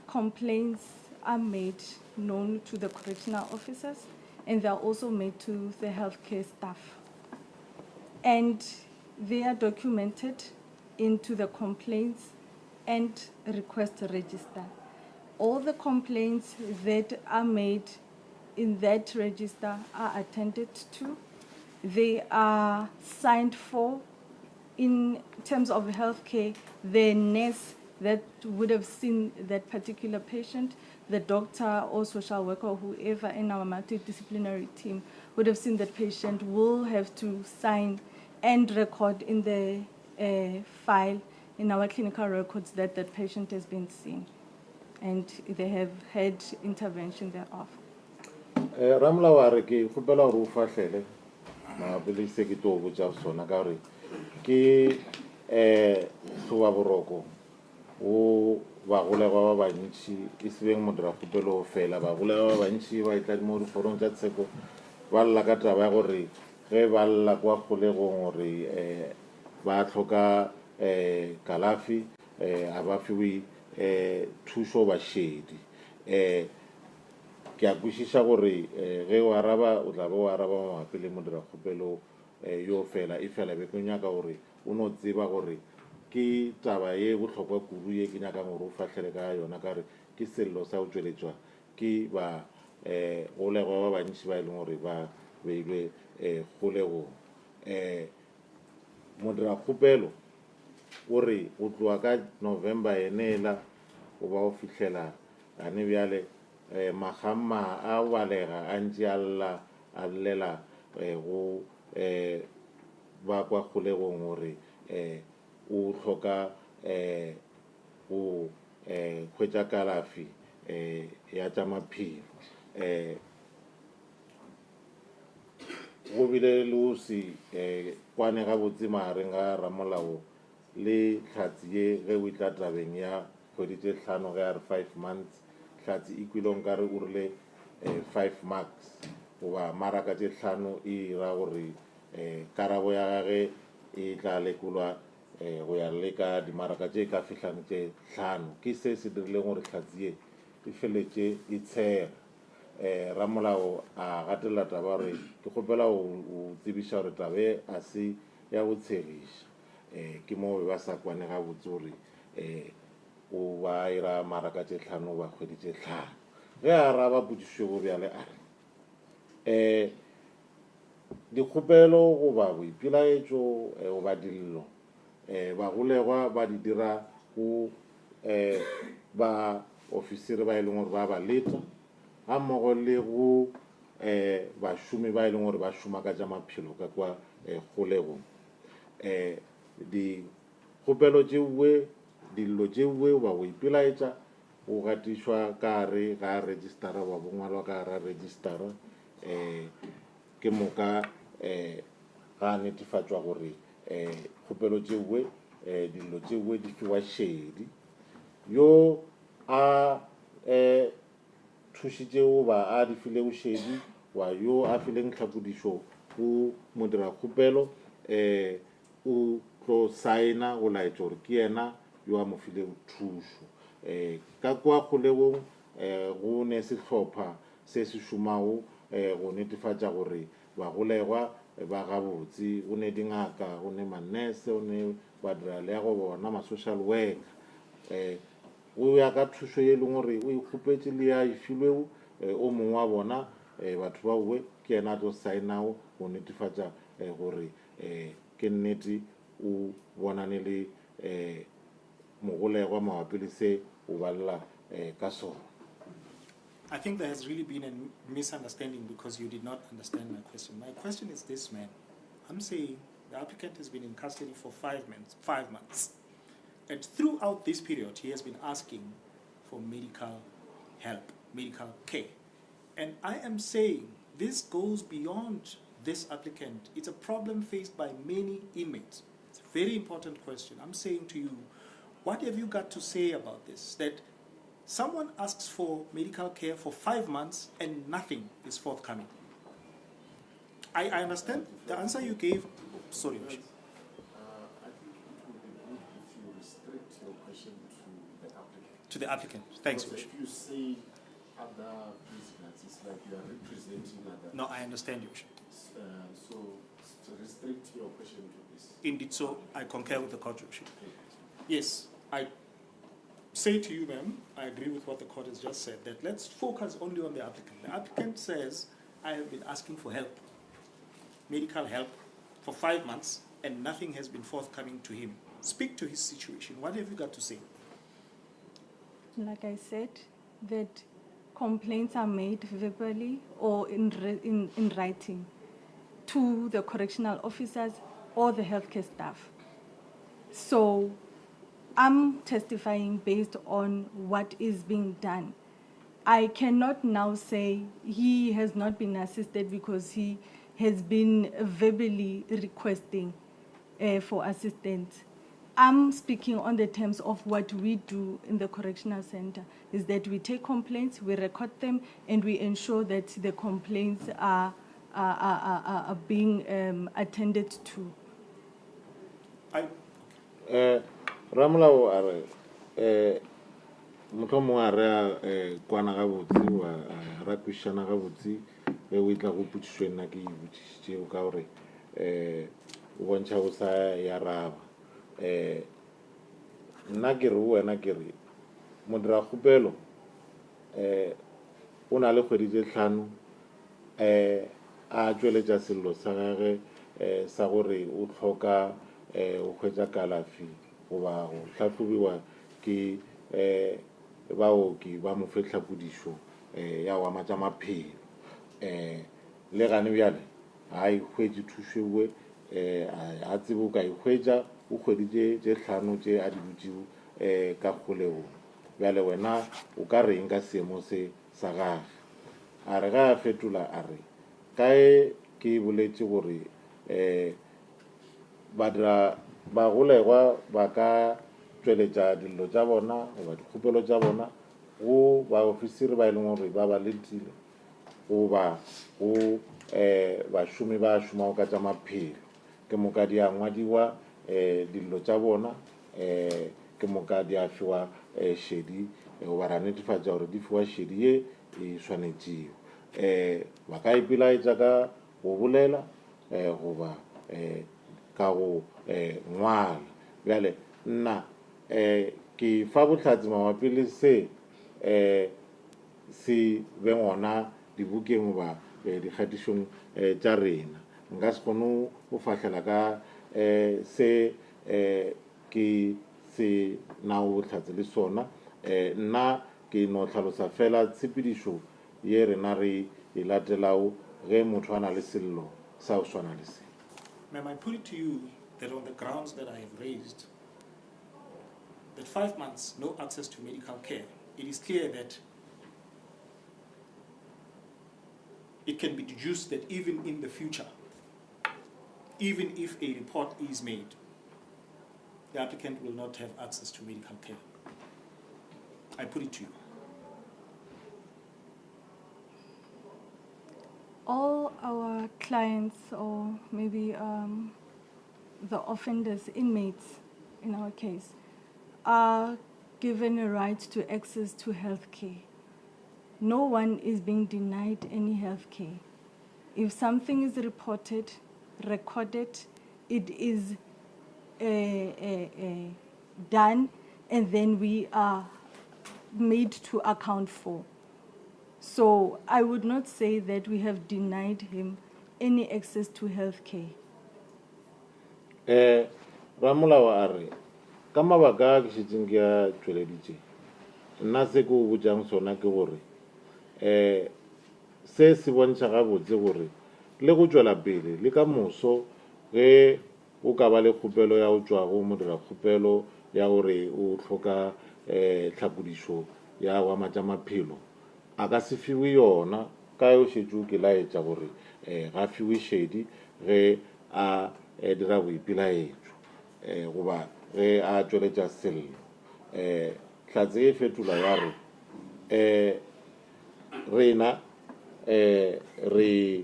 complaints are made known to the correctional officers and they are also made to the healthcare staff. And they are documented into the complaints and request register. All the complaints that are made in that register are attended to. They are signed for. In terms of healthcare, the nurse that would have seen that particular patient, the doctor or social worker or whoever in our multidisciplinary team would have seen that patient will have to sign and record in the file in our clinical records that that patient has been seen and they have had intervention thereof. Ramla wa re ke kgopela gore o fahlele maabele se ke to botša sona ka gore ke hloba boroko o bagolegwa ba bantši e se beng modiragopelo fela bagolegwa ba bantši ba itla mo diforong tša tsheko ba lla ka taba ya gore ge ba lla kwa kgolegong gore ba tlhoka kalafi a ba fiwe thušo bašedi ke a kwešiša gore ge o araba o tla be o araba mabapi le modiragopelo yo fela e fela be ke nyaka gore o no tseba gore ke taba ye bohlokwa kudu ye ke nyakang gore o fahlele ka yona ka re ke sello sa go tšweletšwa ke ba golegwa ba bantši ba e leng gore ba beilwe kgolegong modiragopelo o re o tloa ka November enela o ba o fihlela ane bjale magamma a balega a ntše a lla a llela go ba kwa kgolegong gore o hloka go hwetša kalafi ya tša maphelo go bile le o se kwane gabotse magareng ga ramolao le hlatse ye ge o itla tabeng ya kgwedi tše 5 ge a re 5 months hlatse e kwilong ka re o rile 5 marks goba maraka tše 5 e ra gore karabo ya gage e tla lekolwa go ya le ka dimaraka tše ka fihlang tše 5 ke se se dirileng gore hlatse ye e feletše e tshega ramolao a gatelela taba gore ke kgopela go tsebiša gore tabe a se ya go tshegiša ke mo ba sa kwane gabotse gore o ba ira maraka tše 5 ba kgwedi tše 5 ge a ra ba potšišo go bjale a re dikgopelo goba boipelaetšo goba dillo bagolegwa ba di dira go ba ofisiri ba e leng gore ba ba leta ga mmogo le go bašomi ba e leng gore ba šoma ka tša maphelo ka kwa kgolegong dikgopelo tšeuwe dillo tšeuwe ba go ipelaetša go gatišwa ka gare ga registara ba bongwalwa ka gare registara ke moka ga netefatšwa gore kgopelo tšeuwe dillo tšeuwe di fiwa šedi yo a thušitšego ba a di filego šedi wa yo a fileng tlhapodišo go modiragopelo o tlo saena go laetša gore ke yena yo a mo filego thušo ka kwa kgolegong go ne sehlopha se se šomago go netefatša gore bagolegwa ba gabotse o ne dingaka o ne manese o ne badira le ya go bona ma-social work o ya ka thušo ye leng gore o ikgopetše le ya ifilwego o mongwe wa bona batho ba bongwe ke yena a tlo saenago go netefatša gore ke nnete o bonane le mogolegwa mabapi le se o balela ka sona. I think there has really been a misunderstanding because you did not understand my question. My question is this, man. I'm saying the applicant has been in custody for 5 months. And throughout this period, he has been asking for medical help, medical care. And I am saying this goes beyond this applicant. It's a problem faced by many inmates. It's a very important question. I'm saying to you, what have you got to say about this? That someone asks for medical care for 5 months and nothing is forthcoming. I understand the answer you gave. Sorry, Yoshi. I think it would be good if you restrict your question to the applicant. To the applicant. Thanks, Because Yoshi. if you say other prisoners, it's like you are representing other. No, I understand, Yoshi. So to restrict your question to this. Indeed, so I concur with the court, Yoshi. Yes, I say to you, ma'am, I agree with what the court has just said, that let's focus only on the applicant. The applicant says, I have been asking for help, medical help, for 5 months, and nothing has been forthcoming to him. Speak to his situation. What have you got to say? Like I said, that complaints are made verbally or in writing to the correctional officers or the healthcare staff. So I'm testifying based on what is being done. I cannot now say he has not been assisted because he has been verbally requesting for assistance. I'm speaking on the terms of what we do in the correctional center, is that we take complaints, we record them, and we ensure that the complaints are being attended to. Ramolao a re mohlomong a re kwana gabotse wa ra kwišana gabotse ge o itla go potšišo nna ke ipotšišitšego ka gore o bontšha go sa ya raba nna ke re o wena ke re modiragopelo o na le kgwedi tše 5 a tšweletša sello sa gage sa gore o hloka o hwetša kalafi goba go hlahlobiwa ke baoki ba mo fe tlhapodišo ya go ama tša maphelo le gane bjale ga ihwetše thušewe a tsebe o ka ihwetša o kgwedi tše 5 tše a di dutšego ka kgolegong bjale wena o ka reng ka seemo se sa gage a re ga a fetola a re kae ke boletše gore ba golegwa ba ka tšweletša dillo tša bona goba dikgopelo tša bona go baofisiri ba e leng gore ba ba letile goba go bašomi ba šomago ka tša maphelo ke moka di a ngwadiwa dillo tša bona ke moka di a fiwa šedi goba ra netefatša gore di fiwa šedi ye e swanetšego ba ka ipelaetša ka go bolela goba ka go ngwala bjale nna ke fa bohlatse mabapi le se se be gona dibukeng goba dikgatišong tša rena nka se kgone go fahlela ka se ke se nao bohlatse le sona nna ke no hlalosa fela tshepedišo ye rena re e latelago ge motho a na le sello sa go swana le se. Ma'am, I put it to you that on the grounds that I have raised, that 5 months, no access to medical care, it is clear that it can be deduced that even in the future, even if a report is made, the applicant will not have access to medical care. I put it to you. All our clients, or maybe the offenders, inmates in our case, are given a right to access to health care. No one is being denied any health care. If something is reported, recorded, it is done, and then we are made to account for. So I would not say that we have denied him any access to health care. Ramolao a re ka mabaka a ke šetseng ke a tšweleditše nna se ke o botšang sona ke gore se se bontšha gabotse gore le go tšwela pele le ka moso ge o ka ba le kgopelo ya go tšwa go modira kgopelo ya gore o hloka tlhapodišo ya go ama tša maphelo a ka se fiwe yona ka yo šetše o ke laetša gore ga fiwe šedi ge a dira boipelaetšo goba ge a tšweletša sello hlatse e fetola ya re rena re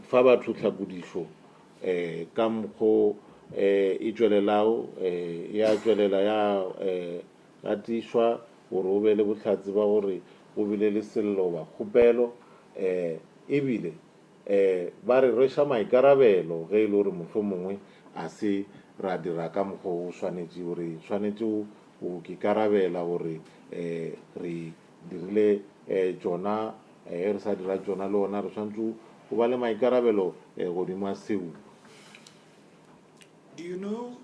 fa batho tlhapodišo ka mokgwa e tšwelelago ya tšwelela ya gatišwa gore o be le bohlatse ba gore o bile le sello ba kgopelo ebile ba re rweša maikarabelo ge e le gore mohlomongwe a se ra dira ka mokgwa o swanetše gore swanetše o ke karabela gore re dirile tšona re sa dira tšona le ona re swanetše go ba le maikarabelo godimo a seo. Do you know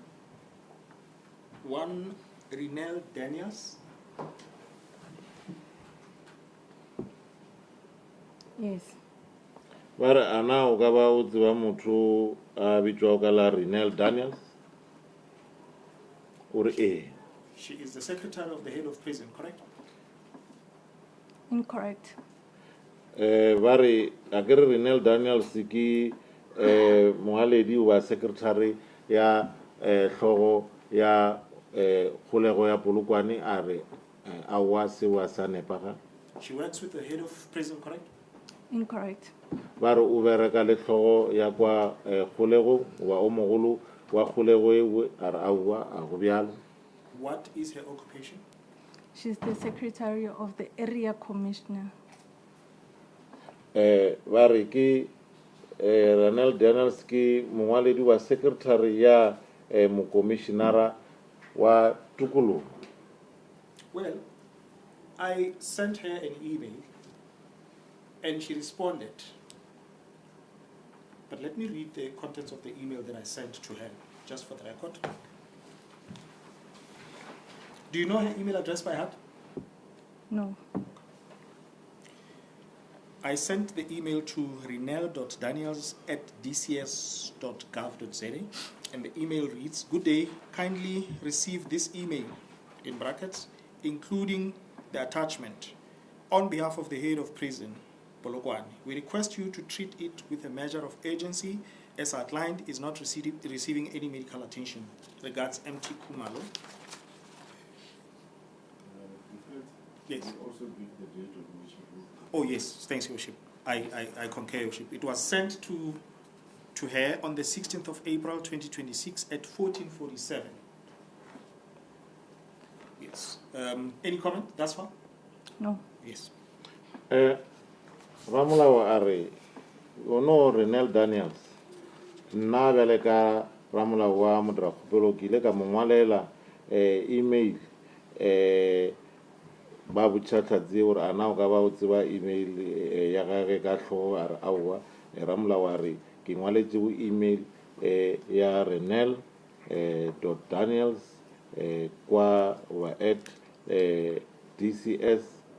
one Renel Daniels? Yes. Ba re a na o ka ba o tseba motho a bitšwago ka la Renel Daniels o re She is the secretary of the head of prison, correct? Incorrect. ba re a ke re Renel Daniels ke moaledi wa secretary ya hlogo ya kgolego ya Polokwane a re a wa se wa sa nepaga. She works with the head of prison, correct? Incorrect. Ba re o bereka le hlogo ya kwa kgolego wa o mogolo wa kgolego e a re a wa a go bjalo. What is her occupation? She's the secretary of the area commissioner. Ba re ke Ranel Daniels ke mongwaledi wa secretary ya mokomishinara wa Tukulu. Well, I sent her an email and she responded. But let me read the contents of the email that I sent to her, just for the record. Do you know her email address by heart? No. I sent the email to renel.daniels@dcs.gov.za, and the email reads, "Good day, kindly receive this email, in brackets, including the attachment. On behalf of the head of prison, Polokwane, we request you to treat it with a measure of urgency as our client is not receiving any medical attention. Regards, MT Kumalo." Yes. Also give the date of which Oh yes, thanks, Your Worship. I concur, Your Worship. It was sent to her on the 16th of April 2026 at 14:47. Yes. Any comment thus far? No. Yes. Ramolao a re ono Renel Daniels nna bjale ka ramolao wa modragopelo ke ile ka mo ngwalela email ba botšhatlatse gore a na o ka ba o tseba email ya gage ka hlogo a re aowa ramolao a re ke ngwaletše go email ya Renel .daniels kwa wa at dcs.gov.za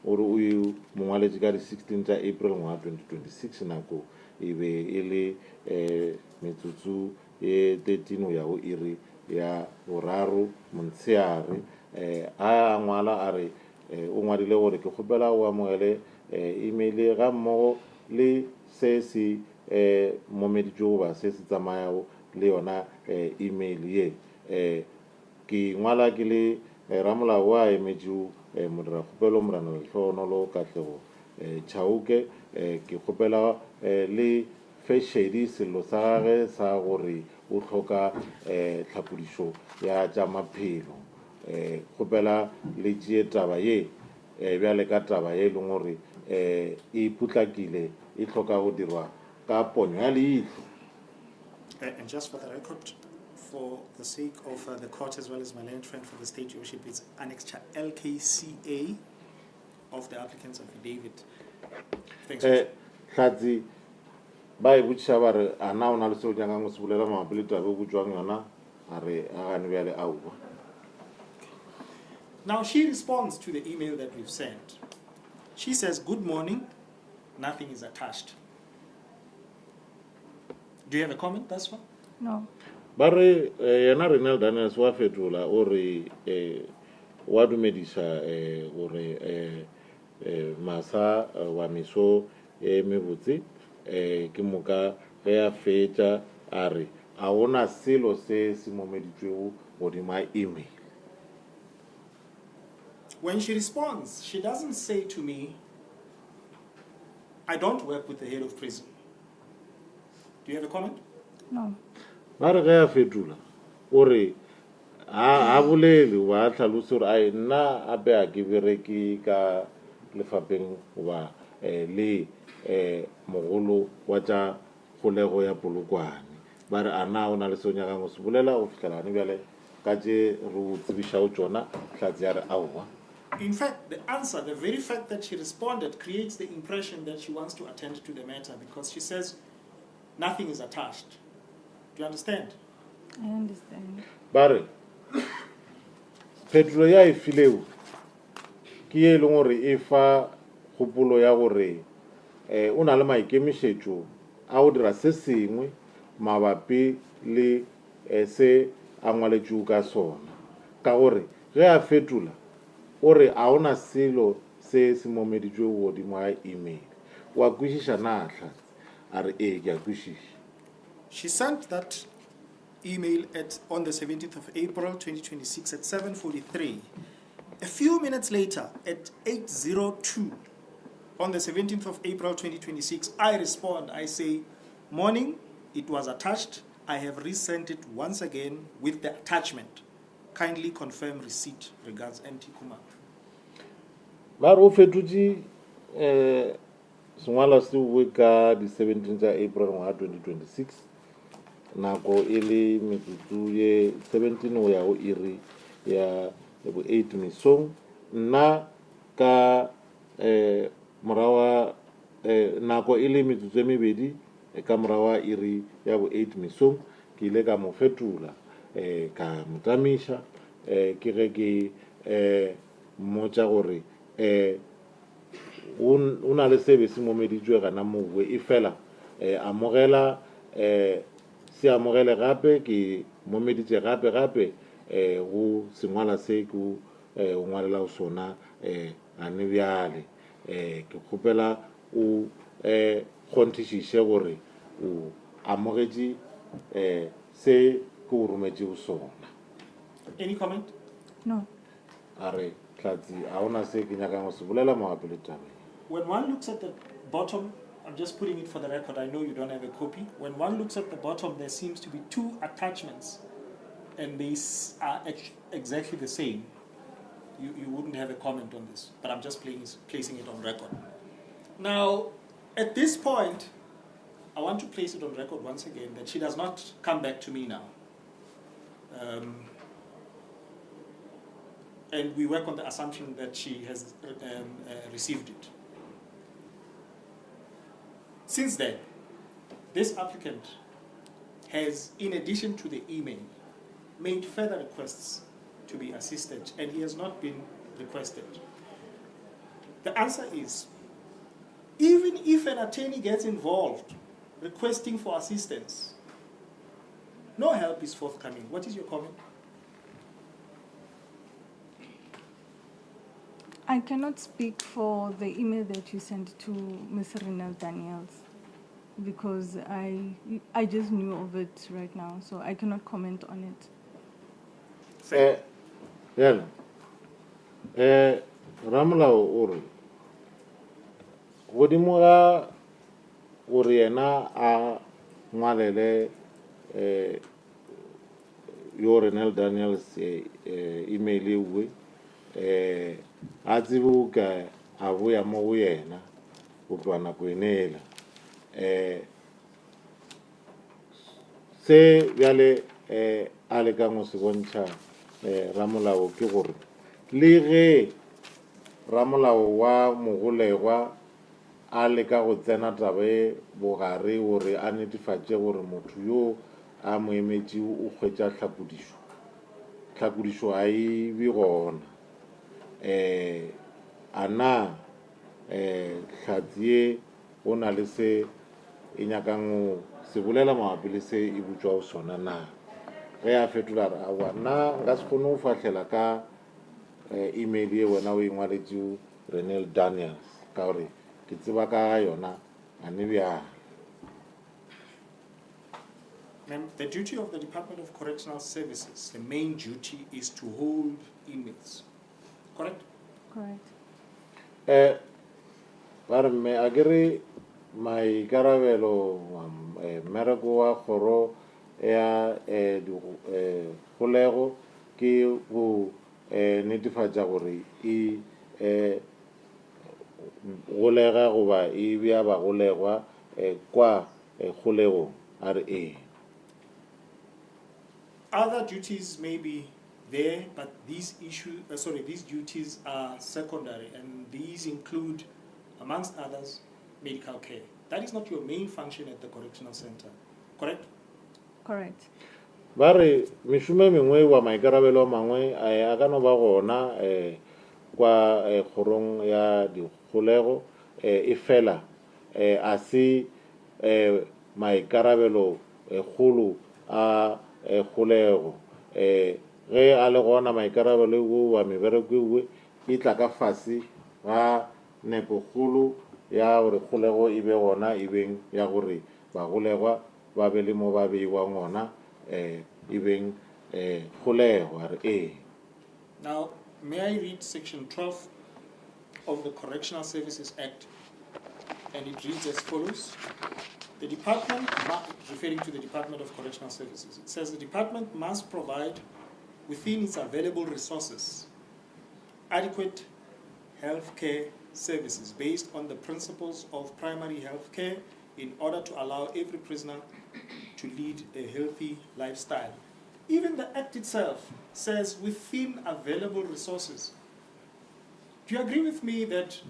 ore o yo mongwaletše ka di 16 tša April ngwaga 2026 nako e be e le metsotso e 13 o ya go iri ya boraro montsheare a ngwala a re o ngwadile gore ke kgopela o amogele email ga mmogo le se se momeditšwe goba se se tsamayago le yona email ye ke ngwala ke le ramolao wa emetšego modiragopelo morana Lehlohonolo Katlego Chauke ke kgopela le fešedi sello sa gage sa gore o hloka tlhapodišo ya tša maphelo kgopela le tšee taba ye bjale ka taba ye e leng gore e putlakile e hloka go dirwa ka ponyo ya leihlo. And just for the record, for the sake of the court as well as my learned friend for the state, Your Worship, it's Annexure LKCA of the applicant's affidavit. Thanks, Your Worship. Hlatsi ba e botšiša ba re a na o na le seo nyakang go se bolela mabapi le tabe o botšwang yona a re a gane bjale aowa. Now she responds to the email that we've sent. She says, "Good morning, nothing is attached." Do you have a comment thus far? No. Ba re yena Renel Daniels wa fetola o re wa dumediša gore masa wa meso e mebotse ke moka ge a fetša a re a gona selo se se momeditšwego godima email. When she responds, she doesn't say to me, "I don't work with the head of prison." Do you have a comment? No. Ba re ge a fetola o re a bolele wa tlhalose gore a nna ape a ke bereke ka lefapheng goba le mogolo wa tša kgolego ya Polokwane. Ba re a na o na le seo nyakang go se bolela go fitlhelane bjale ka tše re o tsebišago tšona hlatse ya re aowa. In fact, the answer, the very fact that she responded, creates the impression that she wants to attend to the matter because she says nothing is attached. Do you understand? I understand. Ba re phetolo ya e fileo ke ye e leng gore e fa kgopolo ya gore o na le maikemišetšo a go dira se sengwe mabapi le se a ngwaletšego ka sona ka gore ge a fetola o re a gona selo se se momeditšwego godimo ga email wa kwešiša na Hlatse a re ee ke a kwešiša. She sent that email on the 17th of April 2026 at 7:43. A few minutes later, at 8:02, on the 17th of April 2026, I respond, I say, morning, it was attached. I have resent it once again with the attachment. Kindly confirm receipt. Regards, MT Kumar. Ba re o fetotše sengwala se uwe ka di 17 tša April ngwaga 2026 nako e le metsotso ye 17 go ya go iri ya bo 8 mesong nna ka morawa nako e le metsotso e mebedi ka morawa iri ya bo 8 mesong ke ile ka mo fetola ka motamiša ke ge ke mmotša gore o na le sebe se momeditšwe gana mowe e fela amogela se amogele gape ke momeditše gape go sengwala se ke o ngwalela o sona gane bjale ke kgopela o kgonthišiše gore o amogetše se ke o rometšego sona. Any comment? No. A re Hlatse a ona se ke nyakang go se bolela mabapi le taba. When one looks at the bottom, I'm just putting it for the record, I know you don't have a copy. When one looks at the bottom, there seems to be 2 attachments, and these are exactly the same. You wouldn't have a comment on this, but I'm just placing it on record. Now, at this point, I want to place it on record once again that she does not come back to me now. And we work on the assumption that she has received it. Since then, this applicant has, in addition to the email, made further requests to be assisted, and he has not been requested. The answer is, even if an attorney gets involved requesting for assistance, no help is forthcoming. What is your comment? I cannot speak for the email that you sent to Ms. Renel Daniels because I just knew of it right now, so I cannot comment on it. Yala Ramolao o re godimo ga gore yena a ngwalele yo Renel Daniels email e uwe a tsebo ka a boya mo go yena go tloa nako enela se bjale a le ka go se bontšha ramolao ke gore le ge ramolao wa mogolegwa a le ka go tsena tabe bogare gore a netefatše gore motho yo a mo emetše o hwetša tlhakodišo a e be gona a na Hlatse ye o na le se e nyakang go se bolela mabapi le se e botšwago sona na ge a fetola re aowa nna nka se kgone go fahlela ka email ye wena o e ngwaletšego Renel Daniels ka gore ke tseba ka ga yona a ne bjang. The duty of the Department of Correctional Services, the main duty is to hold inmates. Correct? Correct. Ba re mme a kere maikarabelo mmereko wa kgoro ya dikgolego ke go netefatša gore e golega goba e bea bagolegwa kwa kgolegong a re ee. Other duties may be there, but these duties are secondary, and these include, amongst others, medical care. That is not your main function at the correctional center, correct? Correct. Ba re mešomo mengwe wa maikarabelo a mangwe a ka no ba gona kwa kgorong ya dikgolego e fela a se maikarabelo kgolo a kgolego ge a le gona maikarabelo go wa mebereko e tla ka fase ga nepo kgolo ya gore kgolego e be gona e beng ya gore bagolegwa ba be le mo ba beiwang gona e beng kgolego a re ee. Now, may I read section 12 of the Correctional Services Act, and it reads as follows. The department, referring to the Department of Correctional Services, it says the department must provide within its available resources adequate health care services based on the principles of primary health care in order to allow every prisoner to lead a healthy lifestyle. Even the Act itself says within available resources. Do you agree with me that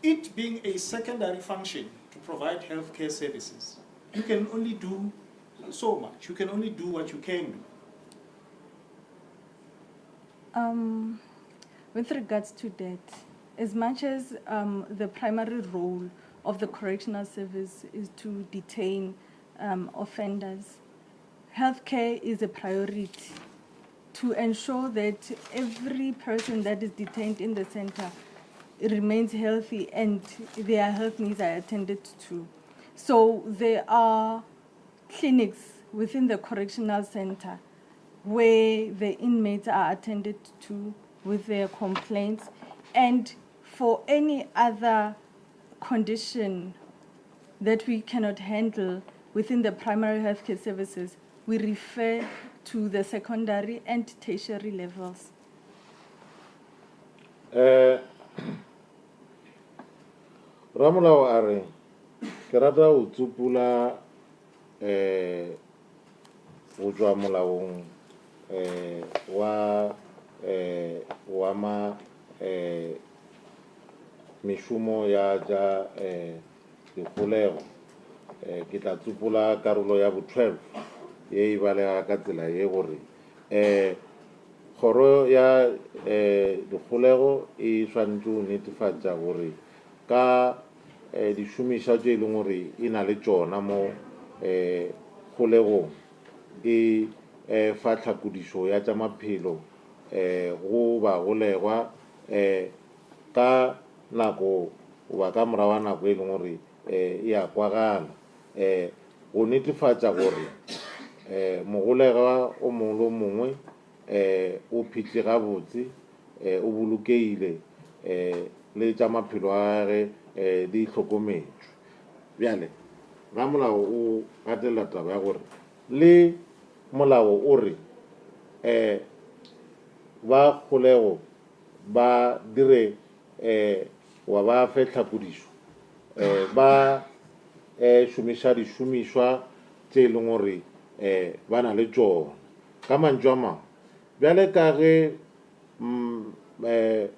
it being a secondary function to provide healthcare services, you can only do so much. You can only do what you can do. With regards to that, as much as the primary role of the correctional service is to detain offenders, healthcare is a priority to ensure that every person that is detained in the center remains healthy and their health needs are attended to. So there are clinics within the correctional center where the inmates are attended to with their complaints, and for any other condition that we cannot handle within the primary healthcare services, we refer to the secondary and tertiary levels. Ramolao a re ke rata go tsupula go tswa molaong wa ma mešomo ya ja dikgolego ke tla tsupula karolo ya bo 12 ye e balega ka tsela ye gore kgoro ya dikgolego e swanetše go netefatša gore ka dišomiša tše e leng gore e na le tšona mo kgolegong e fa tlhakodišo ya tša maphelo go bagolegwa ka nako goba ka morago ga nako e leng gore e a kwagala go netefatša gore mogolegwa o mongwe le mongwe o phihle gabotse o bolokeile le tša maphelo a gage di hlokometšwe. Bjale ramolao o gatelela taba ya gore le molao o re ba kgolego ba dire wa ba fe tlhakodišo ba šomiša dišomišwa tše e leng gore ba na le tšona ka mantšu a mangwe bjale ka ge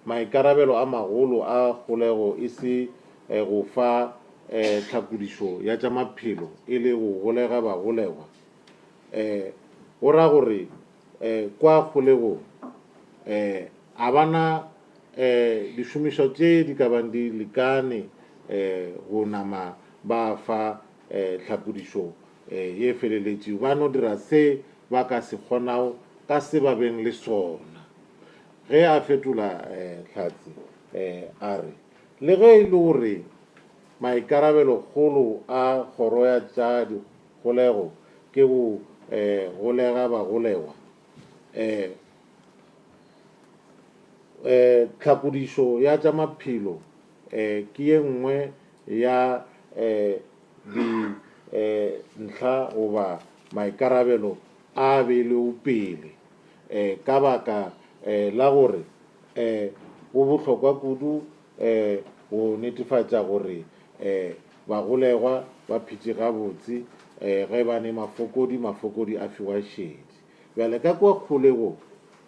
maikarabelo a magolo a kgolego e se go fa tlhakodišo ya tša maphelo e le go golega bagolegwa go ra gore kwa kgolegong a bana dišomišwa tše di ka bang di lekane go nama ba fa tlhakodišo ye feleletše ba no dira se ba ka se kgonago ka se ba beng le sona ge a fetola hlatse a re le ge e le gore maikarabelo kgolo a kgoro ya tša dikgolego ke go golega bagolegwa tlhakodišo ya tša maphelo ke ye nngwe ya di ntlha goba maikarabelo a beilego pele ka baka la gore go bohlokwa kudu go netefatša gore bagolegwa ba phitše gabotse ge ba ne mafokodi a fiwa šedi bjale ka kwa kgolego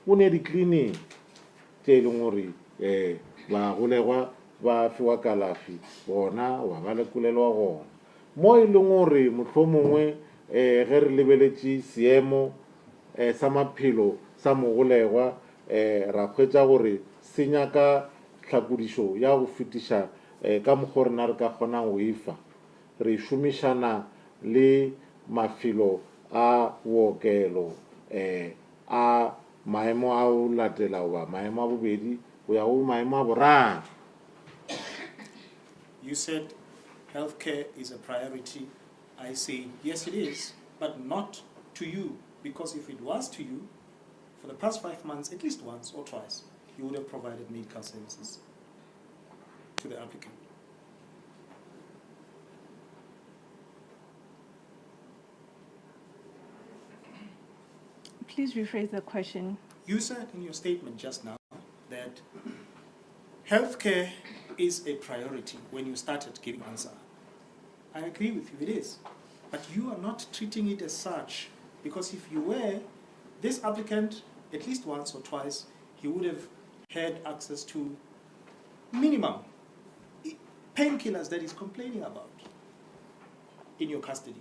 go ne dikliniki tše e leng gore bagolegwa ba fiwa kalafi bona wa ba lekolelwa gona mo e leng gore mohlomongwe ge re lebeletše seemo sa maphelo sa mogolegwa ra hwetša gore se nyaka tlhakodišo ya go fetiša ka mokgwa rena re ka kgonang go efa re šomišana le mafelo a bookelo a maemo a o latela goba maemo a bobedi go ya go maemo a boraro You said healthcare is a priority. I say, yes, it is, but not to you, because if it was to you, for the past 5 months, at least once or twice, you would have provided medical services to the applicant. Please rephrase the question. You said in your statement just now that healthcare is a priority when you started giving answer. I agree with you, it is. But you are not treating it as such, because if you were, this applicant, at least once or twice, he would have had access to minimum painkillers that he's complaining about in your custody.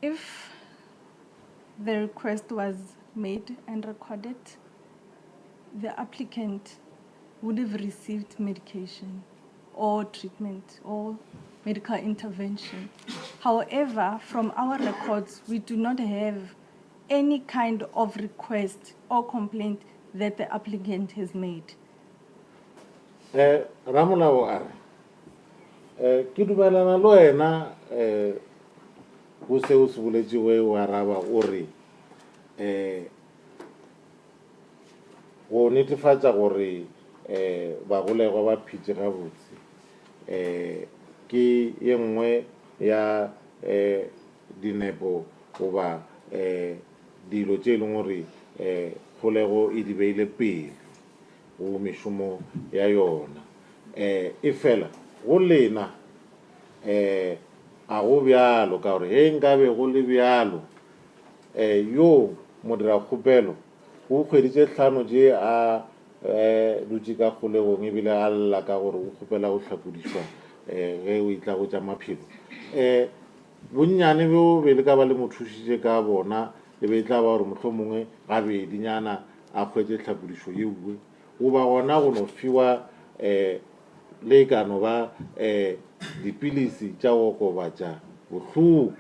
If the request was made and recorded, the applicant would have received medication or treatment or medical intervention. However, from our records, we do not have any kind of request or complaint that the applicant has made. Ramolao are ke dumelana le wena go se o se boletse we wa raba o re go netefatsa gore bagolegwa ba phitse gabotse ke ye nngwe ya dinepo goba dilo tse e leng gore kgolego e di beile pele go mešomo ya yona e fela go lena a go bjalo ka gore he nkabe go le bjalo yo modira-kgopelo go kgweditše hlano tše a dutše ka kgolegong ebile a lla ka gore o kgopela go hlakodišwa ge o itla go tša maphelo bonnyane bjo be le ka ba le mothušitše ka bona le be e tla ba gore mohlomongwe gabedinyana a kgwetše hlakodišo yeue goba gona go no fiwa le ka no ba dipilisi tša go okobatša bohloko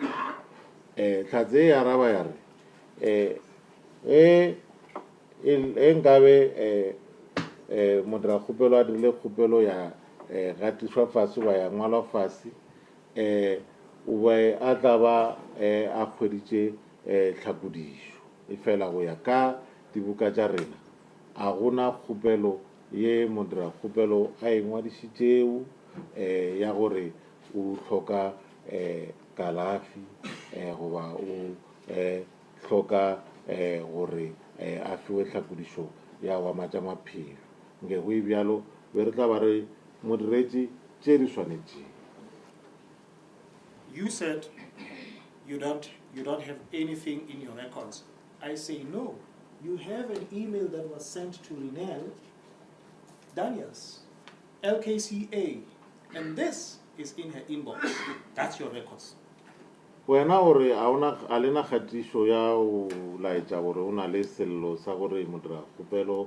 hlatse e araba ya re nkabe modira-kgopelo a dirile kgopelo ya gatišwa fase ba ya ngwalwa fase o be a tla ba a kgweditše tlhakodišo e fela go ya ka dibuka tša rena a gona kgopelo ye modira-kgopelo a engwadišitšeo ya gore o hloka kalafi goba o hloka gore a fiwe tlhakodišo ya wa matša maphelo nke go e bjalo be re tla ba re modiretši tše di swanetšeng. You said you don't have anything in your records. I say no. You have an email that was sent to Renelle Daniels, LKCA, and this is in her inbox. That's your records. Wena gore a lena kgatišo ya o laetša gore o na le sello sa gore modira-kgopelo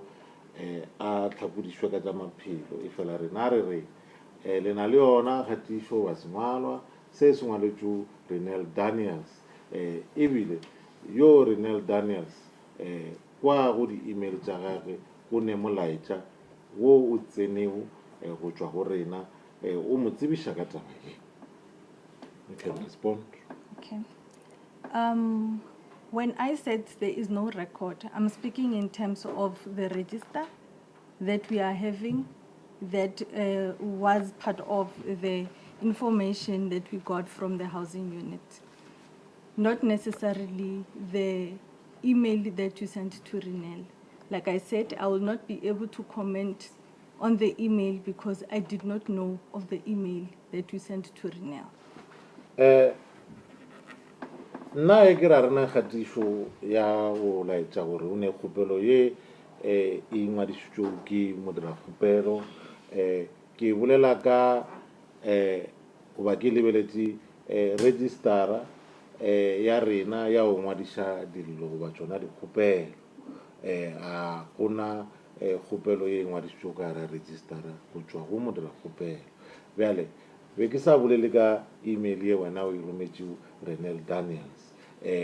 a tlhakodišwe ka tša maphelo e fela rena re re le na le yona kgatišo wa sengwalwa se se ngwaletšo Renelle Daniels ebile yo Renelle Daniels kwa go di-email tša gage go ne molaetša wo o tsenego go tšwa go rena o mo tsebiša ka taba ye. You can respond. Okay. When I said there is no record, I'm speaking in terms of the register that we are having that was part of the information that we got from the housing unit. Not necessarily the email that you sent to Renelle. Like I said, I will not be able to comment on the email because I did not know of the email that you sent to Renelle. Nna e ke ra rena kgatišo ya go laetša gore o ne kgopelo ye e ngwadišitšwego ke modira-kgopelo ke bolela ka goba ke lebeletše registara ya rena ya go ngwadiša dillo goba tšona dikgopelo a gona kgopelo ye ngwadišitšwego ka gare registara go tšwa go modira-kgopelo bjale be ke sa bolele ka email ye wena o e rometšego Renelle Daniels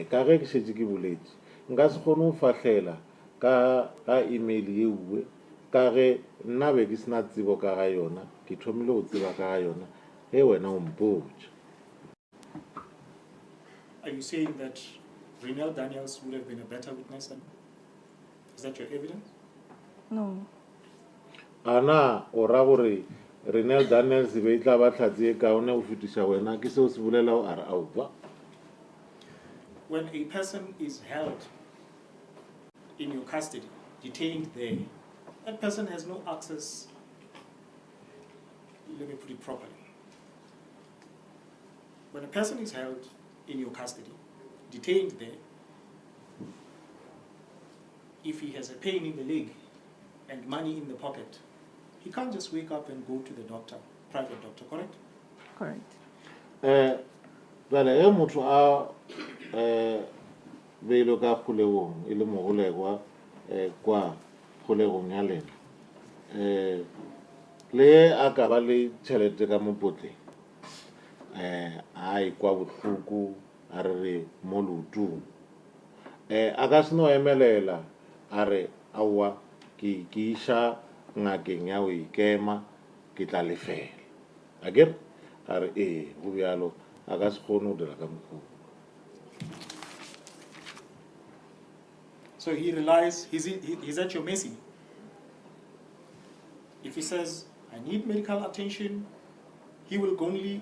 ka ge ke šetše ke boletše nka se kgone go fahlela ka email yeue ka ge nna be ke sena tsebo ka ga yona ke thomile go tseba ka ga yona he wena o mpotša. Are you saying that Renel Daniels would have been a better witness than? Is that your evidence? No. Ana o ra gore Renel Daniels be tla ba tlhatse e kaone go fetiša wena ke seo se bolelago a re aupa. When a person is held in your custody, detained there, that person has no access. Let me put it properly. When a person is held in your custody, detained there, if he has a pain in the leg and money in the pocket, he can't just wake up and go to the doctor, private doctor, correct? Correct. Vale, e motho a beilo ka kgolegong e le mogolegwa kwa kgolegong ya lena le a ka ba le tšhelete ka mopotleng a ekwa bohloko a re mo leotong a ka se no emelela a re aowa ke iša ngakeng ya go ikema ke tla lefela akere a re ee go bjalo a ka se kgone go dira ka mokgwa. So he relies, he's at your mercy. If he says, I need medical attention, he'll only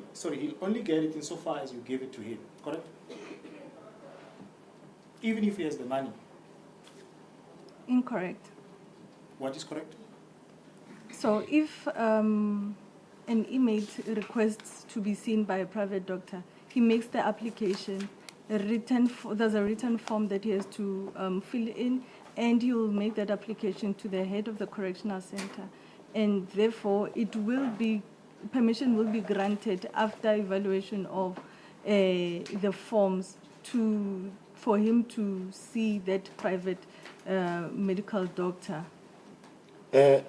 get it insofar as you give it to him, correct? Even if he has the money. Incorrect. What is correct? So if an inmate requests to be seen by a private doctor, he makes the application. There's a written form that he has to fill in, and he will make that application to the head of the correctional center. And therefore, permission will be granted after evaluation of the forms for him to see that private medical doctor. Okay,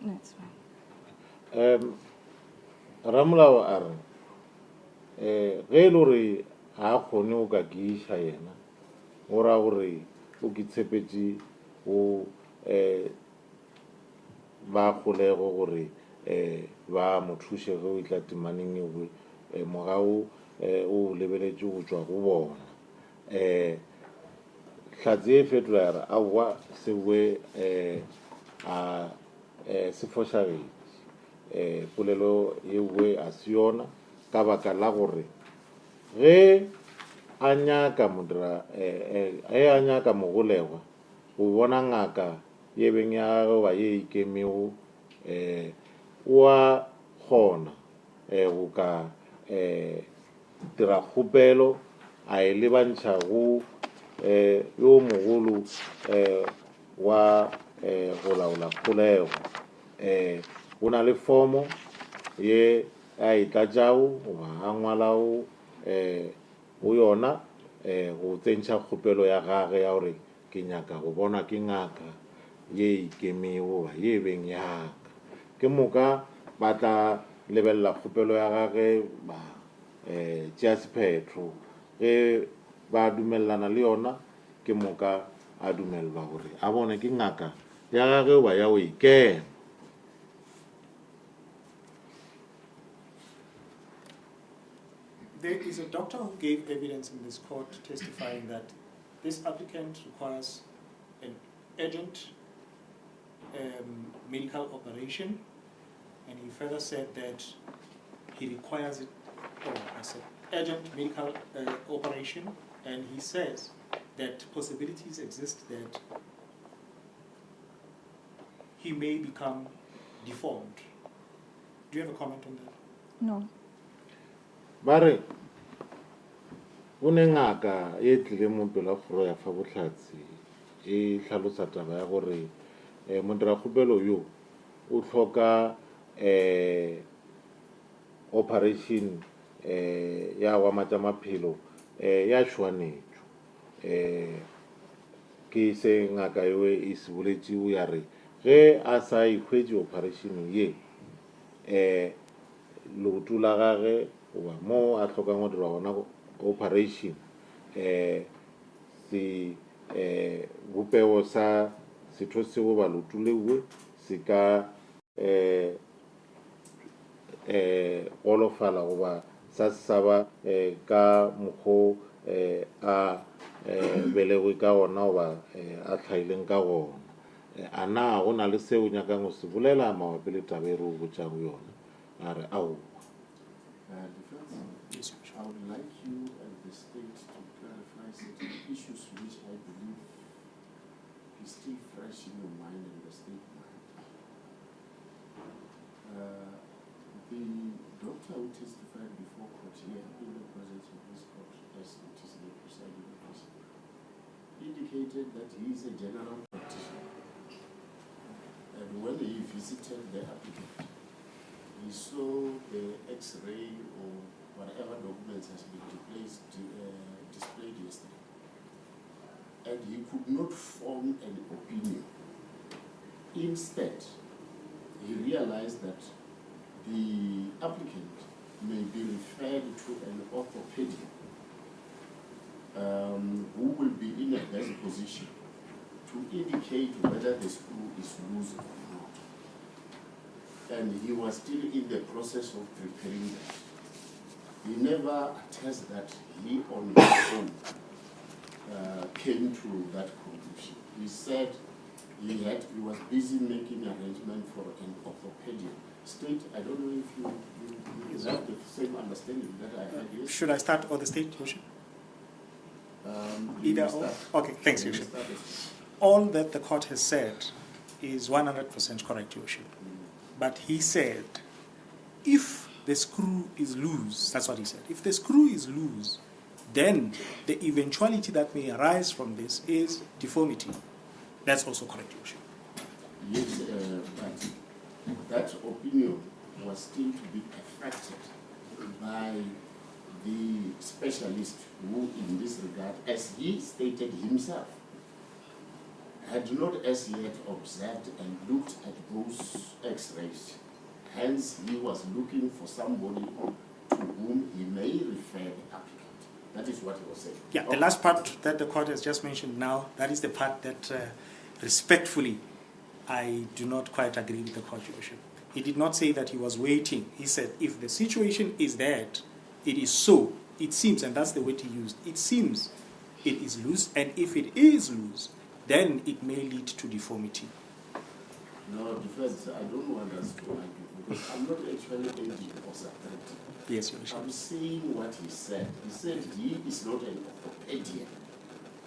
That's fine. Ramolao a re ge e le gore ga a kgone go ka keiša yena go ra gore o ke tshepetše go ba kgolego gore ba mo thuše ge o itla temaneng engwe morago o lebeletše go tšwa go bona hlatse e fetola ya re aowa sewe a se fošagetše polelo yewe a se yona ka baka la gore ge a nyaka mogolegwa go bona ngaka ye beng ya gagwe ba ye ikemego o a kgona go ka dira kgopelo a e lebantšha go yo mogolo wa go laola kgolego go na le fomo ye a e tlatšago goba a ngwalago go yona go tsentšha kgopelo ya gage ya gore ke nyaka go bona ke ngaka ye ikemego ba ye beng yaka ke moka ba tla lebelela kgopelo ya gage ba tšea sephetho ge ba dumelelana le yona ke moka a dumelelwa gore a bone ke ngaka ya gage ba ya go ikema. There is a doctor who gave evidence in this court testifying that this applicant requires an urgent medical operation, and he further said that he requires it, urgent medical operation, and he says that possibilities exist that he may become deformed. Do you have a comment on that? No. Bare o ne ngaka e tlile mo pela kgoro ya fa botlhatsi e tlhalosa taba ya gore modira-kgopelo yo o tlhoka operation ya wa maphelo ya šwanetšo ke se ngaka eo e se boletšego ya re ge a sa ikhwetše operation ye leoto la gage goba mo a tlhokang go dira gona operation se bopego sa setho seo ba lotuleuwe se ka golofala goba sa saba ka mokgo a belegwe ka gona goba a tlhaileng ka gona a na go na le seo nyakang go se bolela mabapi le taba e re o botšago yona a re ao Defense, I would like you and the state to clarify certain issues which I believe is still fresh in your mind and the state mind. The doctor who testified before court here in the presence of this court, as it is the presiding officer, indicated that he is a general practitioner. And when he visited the applicant, he saw the X-ray or whatever documents has been displayed yesterday. And he could not form an opinion. Instead, he realized that the applicant may be referred to an orthopedic who will be in a best position to indicate whether the screw is loose or not. And he was still in the process of preparing that. He never attests that he on his own came to that conclusion. He said he was busy making arrangement for an orthopedic. State, I don't know if you have the same understanding that I had. Yes? Should I start or the state, Your Worship? Either or? Okay, thanks, Your Worship. All that the court has said is 100% correct, Your Worship. But he said, if the screw is loose, that's what he said, if the screw is loose, then the eventuality that may arise from this is deformity. That's also correct, Your Worship. Yes, but that opinion was still to be affected by the specialist who, in this regard, as he stated himself, had not as yet observed and looked at those X-rays. Hence, he was looking for somebody to whom he may refer the applicant. That is what he was saying. Yeah, the last part that the court has just mentioned now, that is the part that respectfully I do not quite agree with the court, Your Worship. He did not say that he was waiting. He said, if the situation is that it is so, it seems, and that's the word he used, it seems it is loose, and if it is loose, then it may lead to deformity. No, defense, I don't want us to argue, because I'm not actually aiding or subtracting. Yes, Your Worship. I'm saying what he said. He said he is not an orthopedic.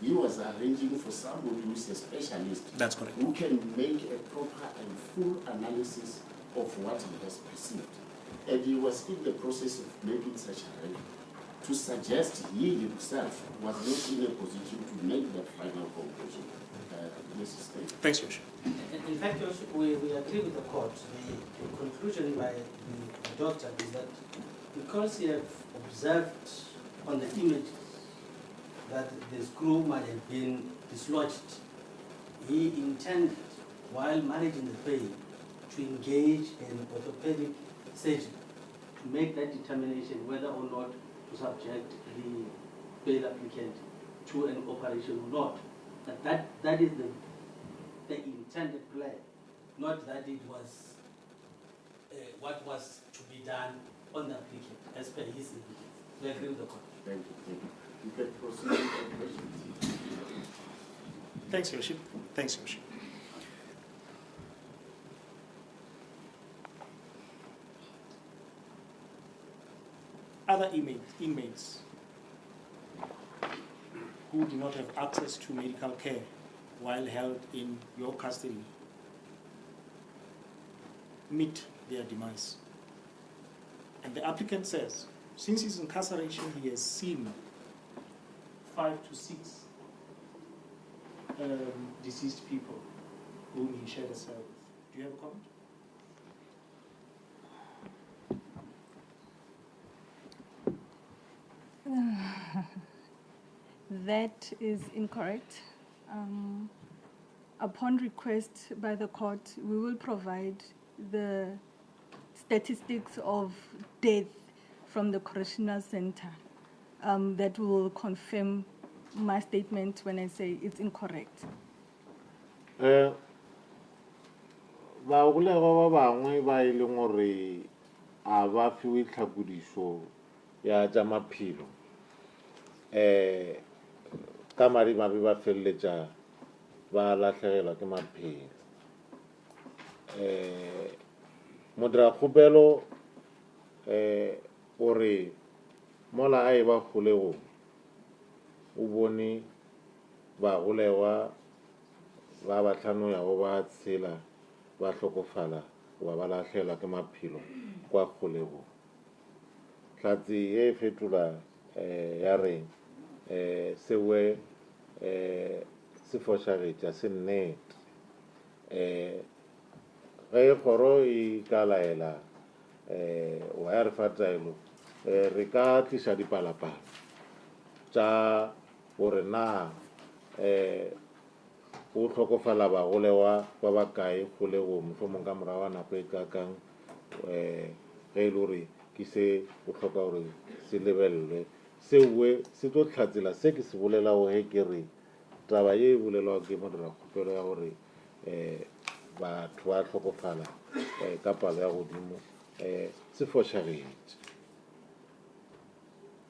He was arranging for somebody who is a specialist. That's correct. Who can make a proper and full analysis of what he has perceived. And he was in the process of making such arrangement to suggest he himself was not in a position to make that final conclusion. Thanks, Your Worship. In fact, Your Worship, we agree with the court. The conclusion by the doctor is that because he has observed on the images that the screw might have been dislodged, he intended, while managing the pain, to engage an orthopedic surgeon to make that determination whether or not to subject the bail applicant to an operation or not. That is the intended plan, not that it was what was to be done on the applicant as per his evidence. We agree with the court. Thank you. Thank you. You can proceed with your questions. Thanks, Your Worship. Thanks, Your Worship. Other inmates who do not have access to medical care while held in your custody meet their demise. And the applicant says, since his incarceration, he has seen 5 to 6 deceased people whom he shared a cell with. Do you have a comment? That is incorrect. Upon request by the court, we will provide the statistics of death from the Correctional Center that will confirm my statement when I say it's incorrect. Bagolego ba bangwe ba e leng gore a ba fiwe tlhapodišo ya tša maphelo ka madimabe ba feleletša ba lahlegelwa ke maphelo. Modira-kgopelo o re mola a e ba kgolegong o bone bagolegwa ba bahlano yago ba tshela ba hlokofala wa ba lahlegelwa ke maphelo kwa kgolegong. Hlatse e fetola ya re sewe se fošagetša se nnete ge kgoro e ka laela wa ya re fa taelo re ka tliša dipalapala tša gore na o hlokofala bagolegwa ba bakae kgolegong mohlomong ka morago ga nako e kakang ge e le gore ke se o hloka gore se lebelelwe sewe se tlo hlatsela se ke se bolelago ge ke re taba ye e bolelwa ke modira-kgopelo ya gore batho ba hlokofala ka palo ya godimo se fošagetše.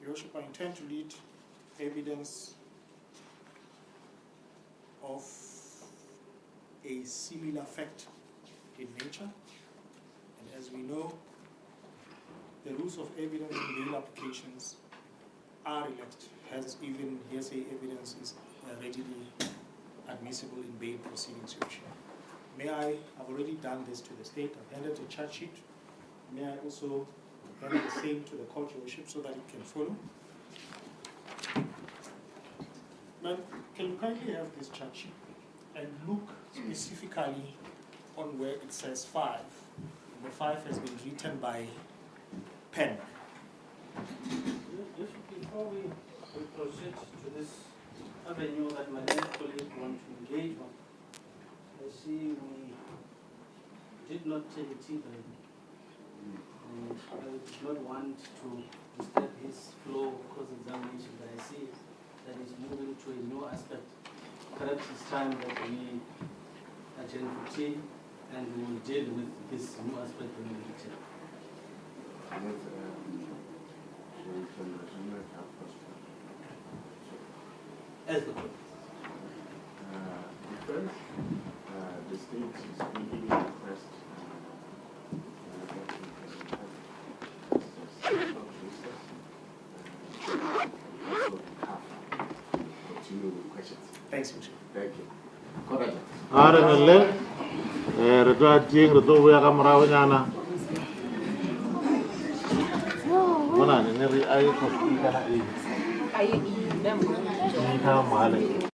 Your Worship, I intend to lead evidence of a similar fact in nature. And as we know, the rules of evidence in bail applications are relaxed, hence even hearsay evidence is readily admissible in bail proceedings. May I have already done this to the state. I've handed a charge sheet. May I also hand the same to the court, Your Worship, so that it can follow? Ma'am, can you kindly have this charge sheet and look specifically on where it says 5. The 5 has been written by pen. Just before we proceed to this avenue that my dear colleague wants to engage on, I see we did not take a tea break. And I did not want to disturb his flow of cross-examination, but I see that he's moving to a new aspect. Perhaps it's time that we adjourn for tea and we will deal with this new aspect when we return. As the court. First, the state is making a request continue with questions. Thanks, Mr. Thank you. Correct. Are ngelle re tla ting re tlo boya ka morago nyana mona ne re a e tlo kana e Are you eating them? ka male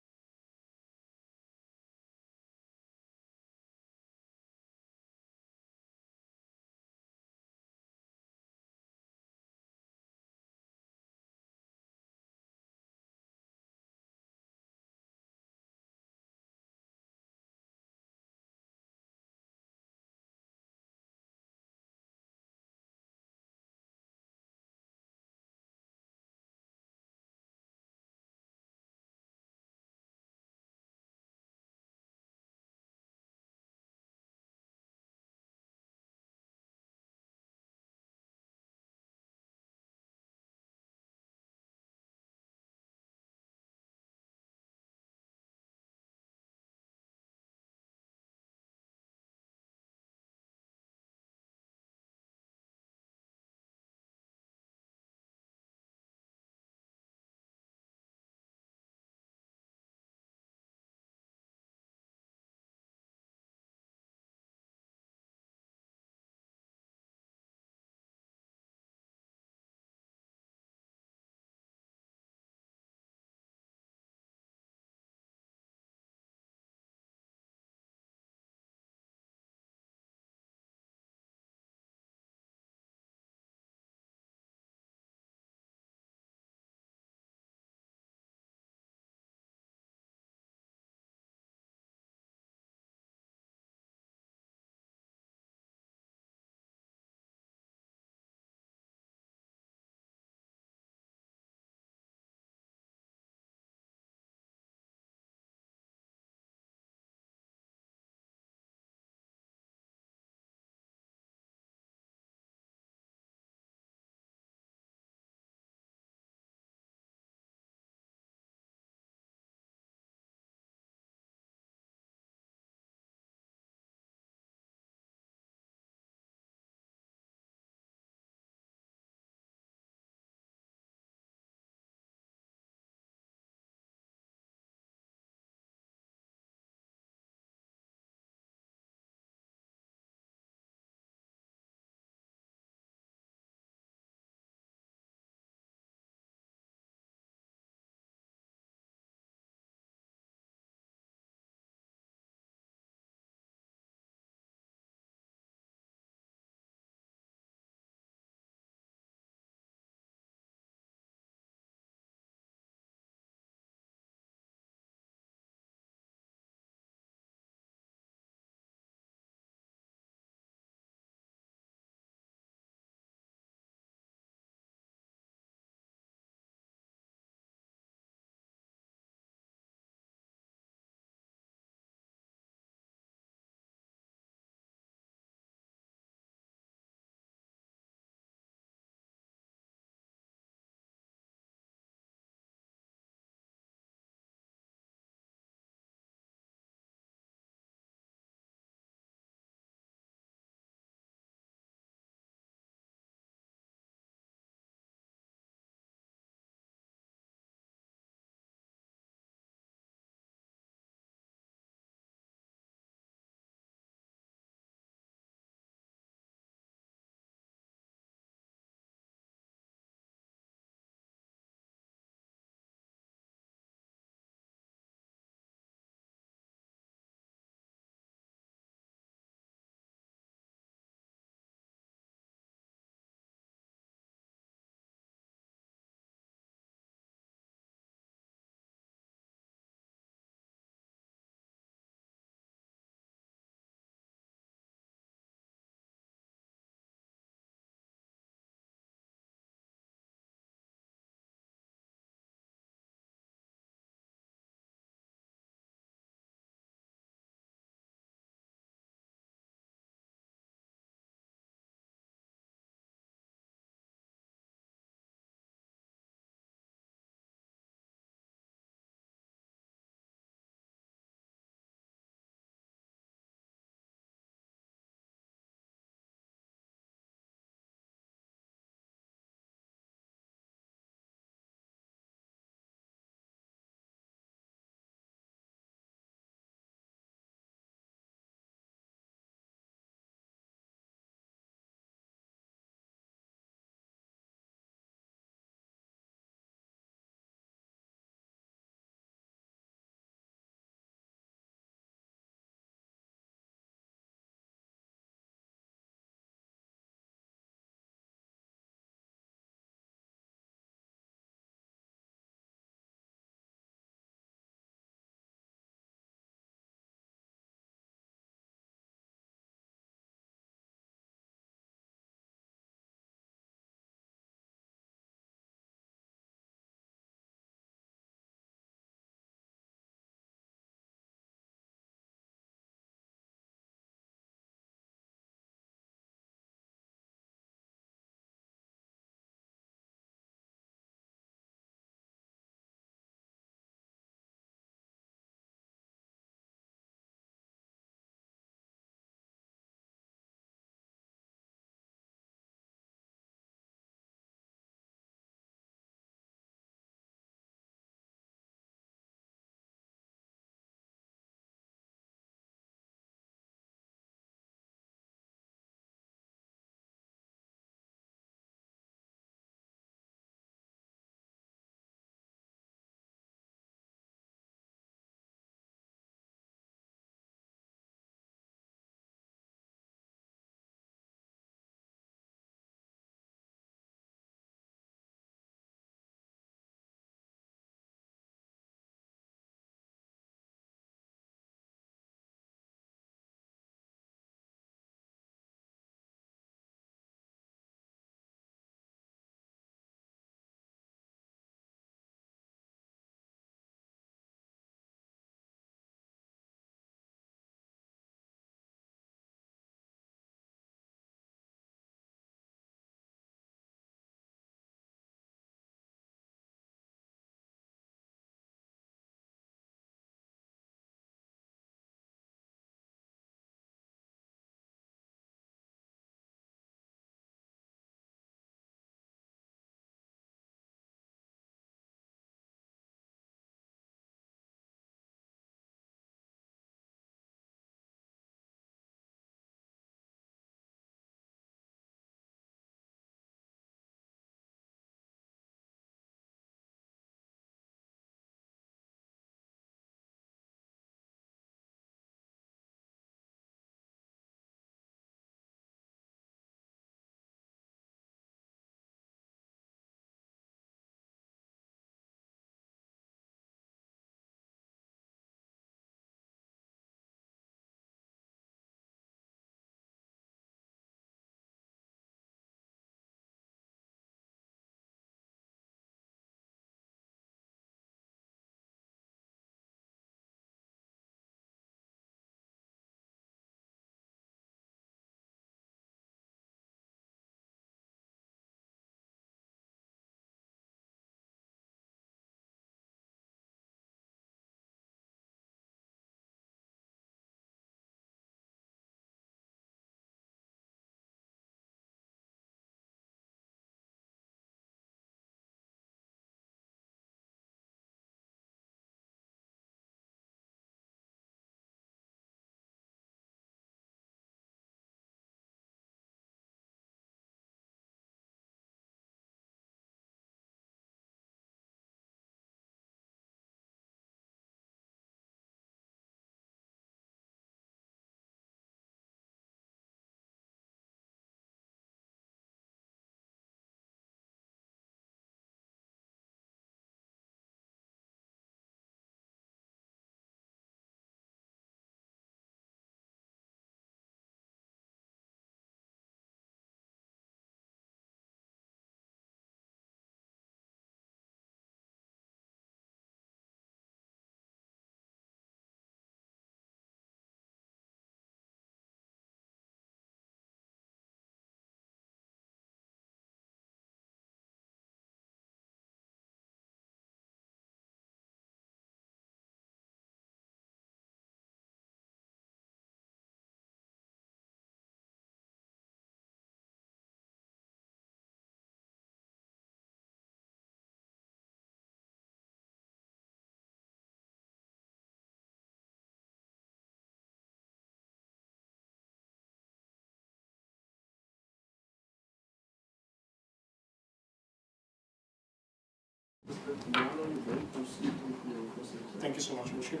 Thank you so much, Worship.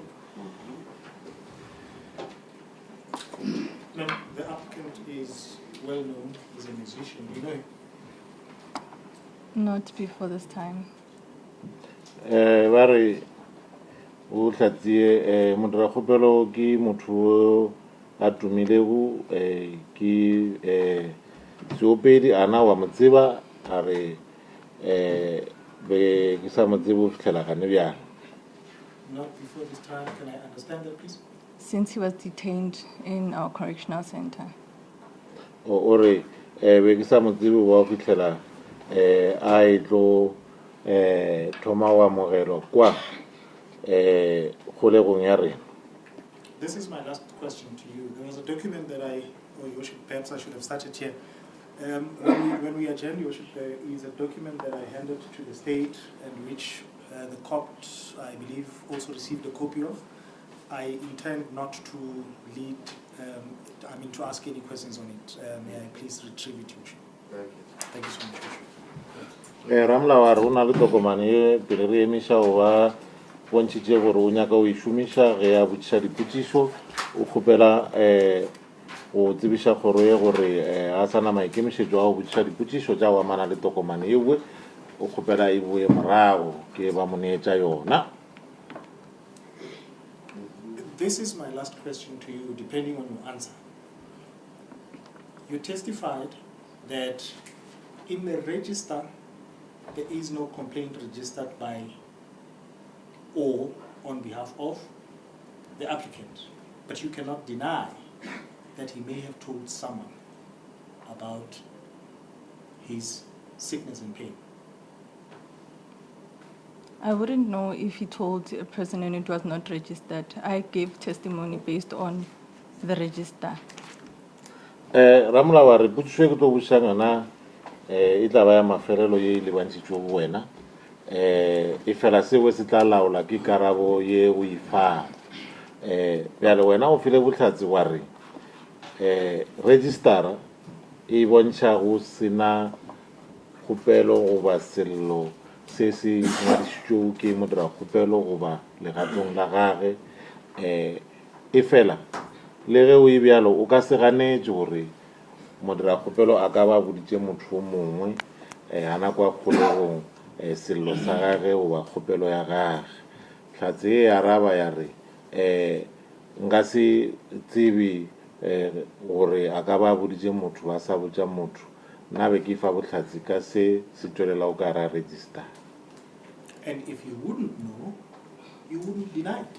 Now, the applicant is well known, he's a musician, you know him? Not before this time. Bare o tlatsie modira kgopelo ke motho o a tumilego ke seopedi ana wa mo tseba a re be ke sa mo tsebe o fitlhela gane bjang. Not before this time, can I understand that, please? Since he was detained in our correctional center. O re be ke sa mo tsebe wa fitlhela a etlo thoma wa mogelo kwa kgolegong ya rena. This is my last question to you. There was a document that perhaps I should have started here. When we adjourned, Your Worship, there is a document that I handed to the state and which the court, I believe, also received a copy of. I intend not to lead, to ask any questions on it. May I please retrieve it, Your Worship? Thank you so much, Your Worship. Ramla wa rona le tokomane pele re emisha o ba bontšitše gore o nyaka o išomiša ge a botšiša dipotšišo o kgopela go tsebiša kgoro ye gore a sa na maikemišetšo a go botšiša dipotšišo tša go amana le tokomane ewe o kgopela e boe morago ke ba mo neetša yona. This is my last question to you, depending on your answer. You testified that in the register there is no complaint registered by or on behalf of the applicant, but you cannot deny that he may have told someone about his sickness and pain. I wouldn't know if he told a person and it was not registered. I gave testimony based on the register. Ramla wa re botšišwe ke tlo bošanga na e tla ba ya mafelelo ye e lebantšitšwe go wena e fela seo se tla laola ke karabo ye o e fang bjale wena o file bohlatse wa re registara e bontšha go sena kgopelo goba sello se se ngwadišitšwego ke modira kgopelo goba legatong la gage e fela le ge o e bjalo o ka se ganetše gore modira kgopelo a ka ba boditše motho o mongwe a nako a kgolegong sello sa gage goba kgopelo ya gage. Hlatse e araba ya re nka se tsebe gore a ka ba boditše motho a sa botša motho nna be ke fa bohlatse ka se se tšwelela o ka ra register. And if you wouldn't know, you wouldn't deny it.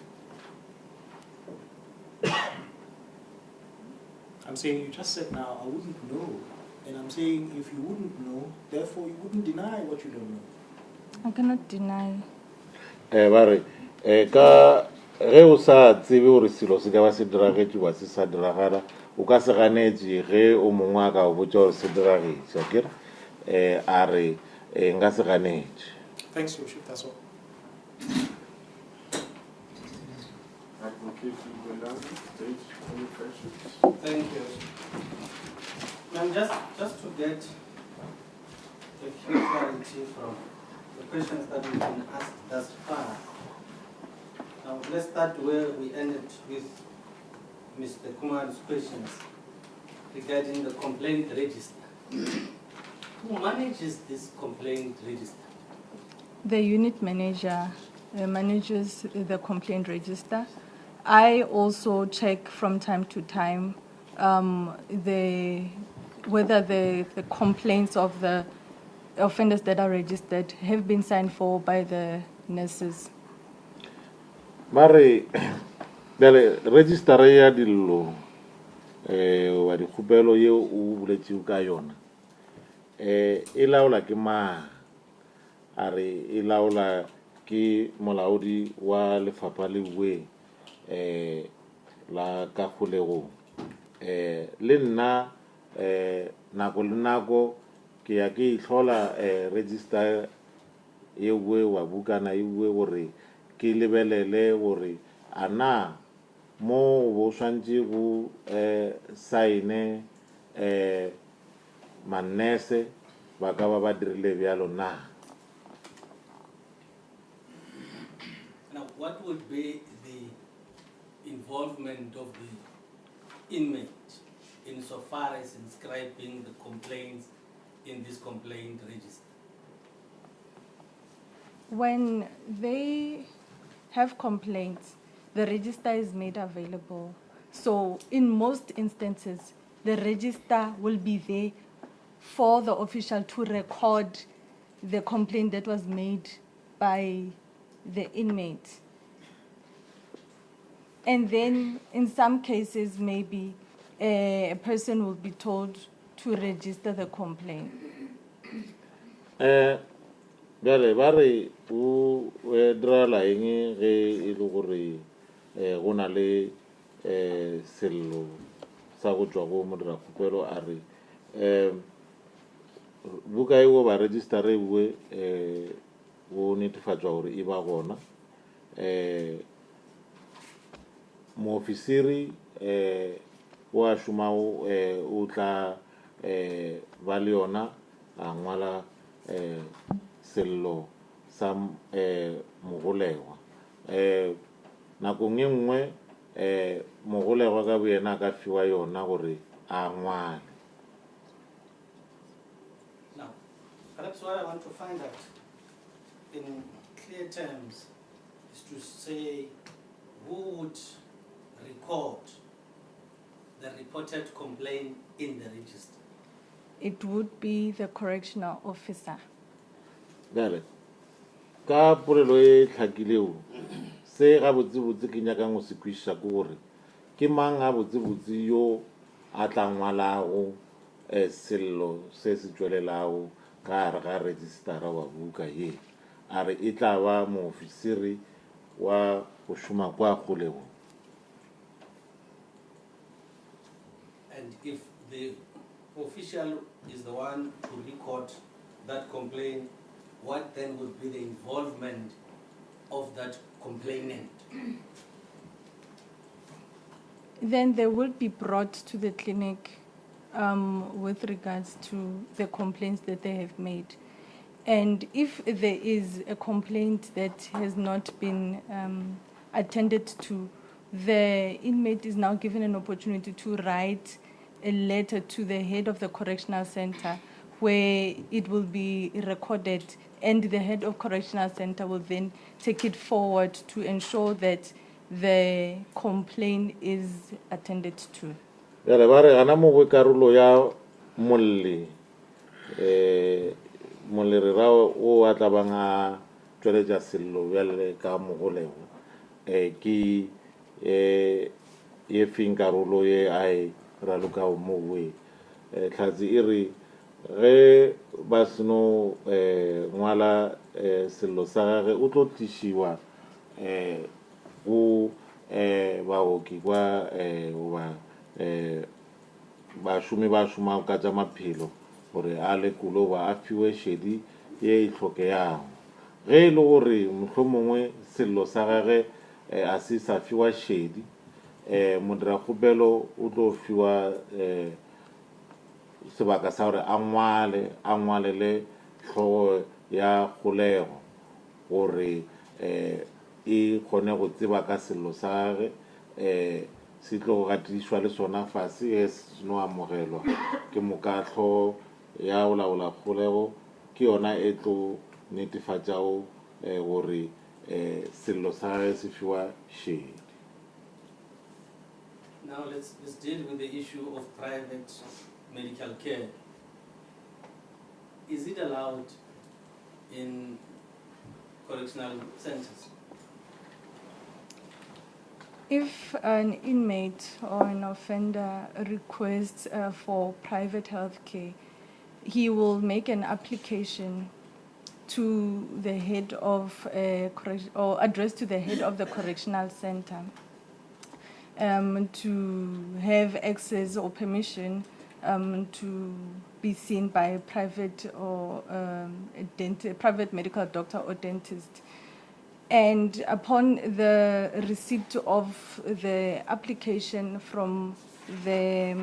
I'm saying you just said now, I wouldn't know. And I'm saying if you wouldn't know, therefore you wouldn't deny what you don't know. I cannot deny. Bare ka ge o sa tsebe gore selo se ka ba se diragetše wa se sa diragala o ka se ganetše ge o mongwe a ka o botša gore se diragetše akere a re nka se ganetše. Thanks, Your Worship, that's all. Thank you. Ma'am, just to get a few clarity from the questions that we've been asked thus far. Now, let's start where we ended with Mr. Kumar's questions regarding the complaint register. Who manages this complaint register? The unit manager manages the complaint register. I also check from time to time whether the complaints of the offenders that are registered have been signed for by the nurses. Mare bele register ya dillo wa di khupelo ye o buletšego ka yona e laola ke ma are e laola ke molaodi wa lefapha le we la ka kgolego le nna nako le nako ke ya ke ihlola register ye we wa bukana ye we gore ke lebelele gore ana mo bo swantse go saene manese ba ka ba dirile bjalo na what would be the involvement of the inmate insofar as inscribing the complaints in this complaint register? When they have complaints, the register is made available. So in most instances, the register will be there for the official to record the complaint that was made by the inmate. And then in some cases, maybe a person will be told to register the complaint. Bale ba re o dirala eng ge e le gore go na le sello sa go tswa go modirakhupelo a re buka eo ba register e bue go netefatsa gore e ba gona moofisiri o a šoma o tla ba le yona a ngwala sello sa mogolegwa nakong e nngwe mogolegwa ka boyena a ka fiwa yona gore a ngwale. Now, perhaps what I want to find out in clear terms is to say who would record the reported complaint in the register. It would be the correctional officer. Bale ka polelo e tlhakileo se ga botsebotse ke nyakang go se kwišiša ke gore ke mang a botsebotse yo a tla ngwalago sello se se tšwelelago ka gare ga registara wa buka ye a re e tla ba moofisiri wa go šoma kwa kgolego. And if the official is the one to record that complaint, what then would be the involvement of that complainant? Then they will be brought to the clinic with regards to the complaints that they have made. And if there is a complaint that has not been attended to, the inmate is now given an opportunity to write a letter to the head of the correctional center where it will be recorded, and the head of correctional center will then take it forward to ensure that the complaint is attended to. Bale ba re gana mo go karolo ya molli molli re ra o a tla bang a tšweletša sello bjale ka mogolego ke ye feng karolo ye a e ralokago mo we tlhatsi e re ge ba seno ngwala sello sa gage o tlo tlišiwa go baoki kwa goba bašomi ba šomago ka tša maphelo gore a lekolo ba a fiwe šedi ye e tlhokeyago ge e le gore mohlomongwe sello sa gage a se sa fiwa šedi modirakhupelo o tlo fiwa sebaka sa gore a ngwalele tlhogo ya kgolego gore e kgone go tseba ka sello sa gage se tlo go gatišwa le sona fase e seno amogelwa ke mokatlho ya go laola kgolego ke yona e tlo netefatšago gore sello sa gage se fiwa šedi. Now let's deal with the issue of private medical care. Is it allowed in correctional centers? If an inmate or an offender requests for private health care, he will make an application to the head of or address to the head of the correctional center to have access or permission to be seen by a private or private medical doctor or dentist. And upon the receipt of the application from the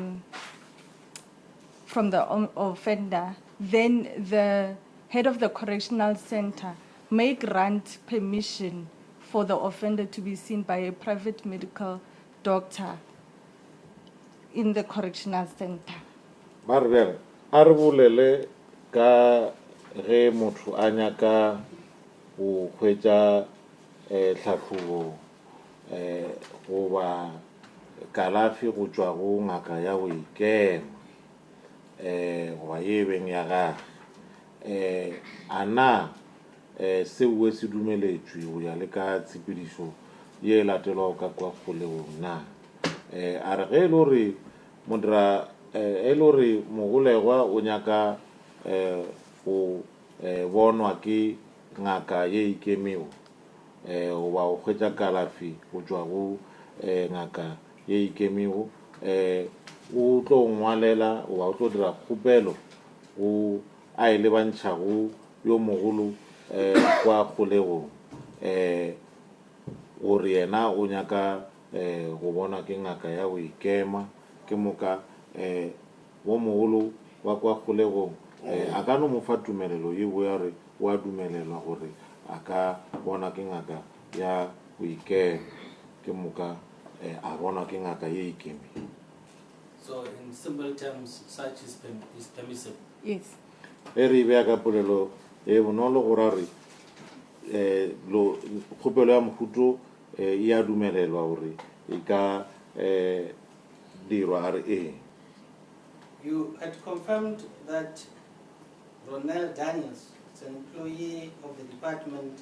offender, then the head of the correctional center may grant permission for the offender to be seen by a private medical doctor in the correctional center. Marvel, arbulele ka ge motho a nyaka go hwetša tlhahlobo goba kalafi go tšwa go ngaka ya go ikema goba ye beng ya gage a na seo se dumeletšwe go ya le ka tshepedišo ye latelwago ka kwa kgolegong na a re ge e le gore modira e le gore mogolegwa o nyaka go bonwa ke ngaka ye ikemego goba go hwetša kalafi go tšwa go ngaka ye ikemego o tlo ngwalela goba o tlo dira kgopelo go a e lebantšhago yo mogolo kwa kgolegong gore yena o nyaka go bona ke ngaka ya go ikema ke moka wo mogolo wa kwa kgolegong a ka no mo fa tumelelo ye bo ya re o a dumelelwa gore a ka bona ke ngaka ya go ikema ke moka a bona ke ngaka ye ikemeng. So in simple terms, such is permissible. Yes. e re bea ka polelo e bonolo go ra re kgopelo ya mohuto e a dumelelwa gore e ka dirwa a re You had confirmed that Ronel Daniels is an employee of the department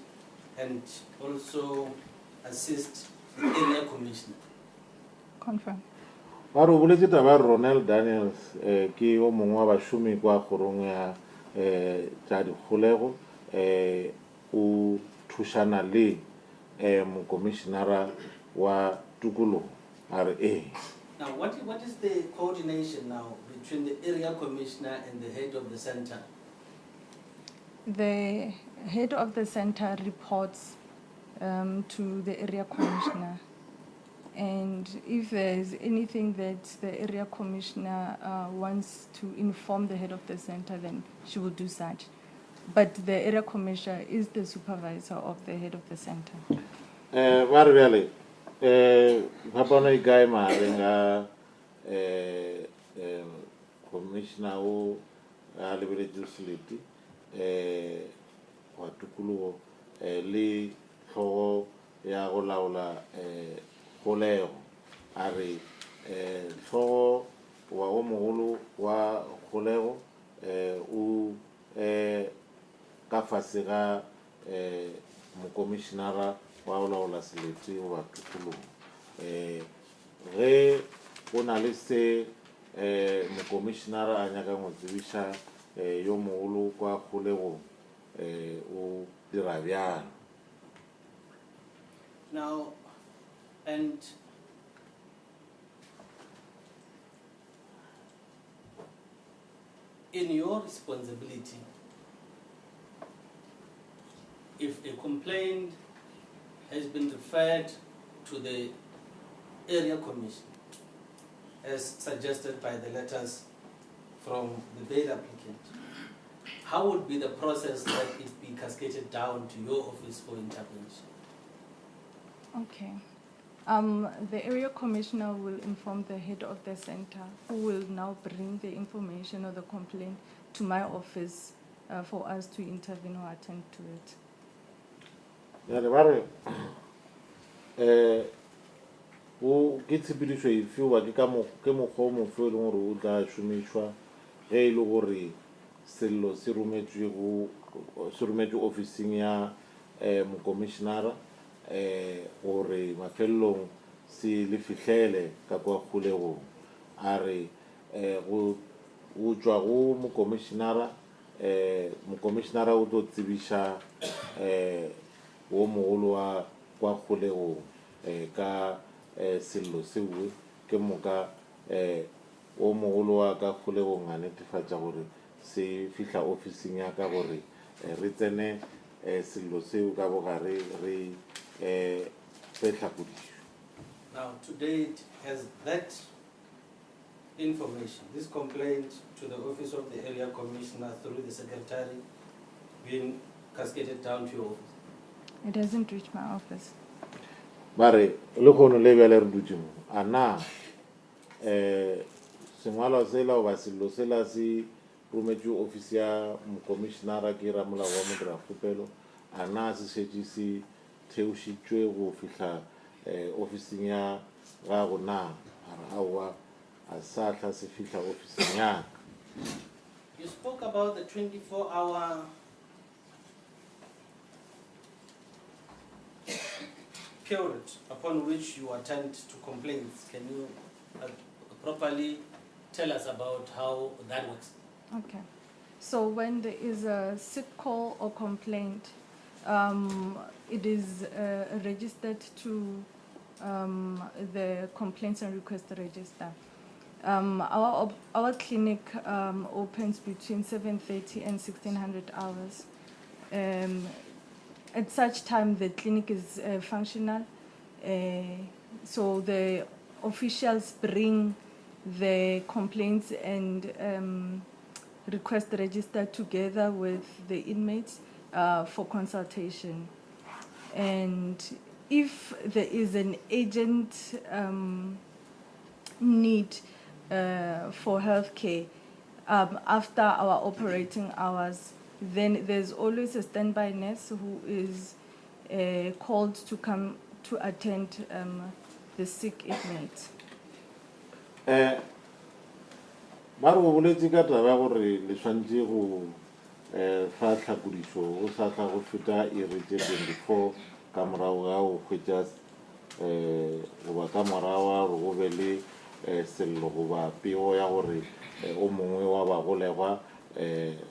and also assists the area commissioner. Confirm. ba re o boletse taba Ronel Daniels ke o mongwe wa bašomi kwa kgorong ya tša dikgolego o thušana le mokomišenara wa tukologo a re Now, what is the coordination now between the area commissioner and the head of the center? The head of the center reports to the area commissioner. And if there's anything that the area commissioner wants to inform the head of the center, then she will do such. But the area commissioner is the supervisor of the head of the center. ba re bjale phapano e kae magareng ga commissioner o a lebeletše selete wa tukologo le tlhogo ya go laola kgolego a re tlhogo wa o mogolo wa kgolego o ka fase ga mokomišenara wa go laola selete goba tukologo ge go na le se mokomišenara a nyaka go tsebiša yo mogolo kwa kgolegong o dira bjalo. Now, and in your responsibility, if a complaint has been referred to the area commission, as suggested by the letters from the bail applicant, how would be the process that it be cascaded down to your office for intervention? Okay. The area commissioner will inform the head of the center, who will now bring the information or the complaint to my office for us to intervene or attend to it. Ya le ba re o ke tshepedišo e fiwa ke mokgwa o mofe e leng gore o tla šomišwa ge e le gore sello se rometšwe ofising ya mokomišenara gore mafelelong se le fihlele ka kwa kgolegong a re go tšwa go mokomišenara o tlo tsebiša wo mogolo wa kwa kgolegong ka sello seo ke moka wo mogolo wa ka kgolegong a netefatša gore se fihla ofising ya ka gore re tsene sello seo ka bogare re fe tlhapodišo. Now, to date, has that information, this complaint to the office of the area commissioner through the secretary, been cascaded down to your office? It hasn't reached my office. Bare Lehlohonolo le bjale re dutse mo a na sengwalwa sela o ba sello sela se rometšwe ofisi ya mokomišenara ke ramolao wa modirafopelo a na se šetše se theošitšwe go fihla ofising ya gago na a re aowa a sa tla se fihla ofising yaka. You spoke about the 24-hour period upon which you attend to complaints. Can you properly tell us about how that works? Okay. So when there is a sick call or complaint, it is registered to the complaints and request register. Our clinic opens between 7:30 and 1600 hours. At such time, the clinic is functional, so the officials bring the complaints and request register together with the inmates for consultation. And if there is an urgent need for healthcare after our operating hours, then there's always a standby nurse who is called to come to attend the sick inmate. Ba re go boletše ka taba gore le tshwanetse go fa tlhakodišo go sa tla go feta iri tše 24 ka morago ga go hwetša goba ka morago ga gore go be le sello goba pego ya gore o mongwe wa bagolegwa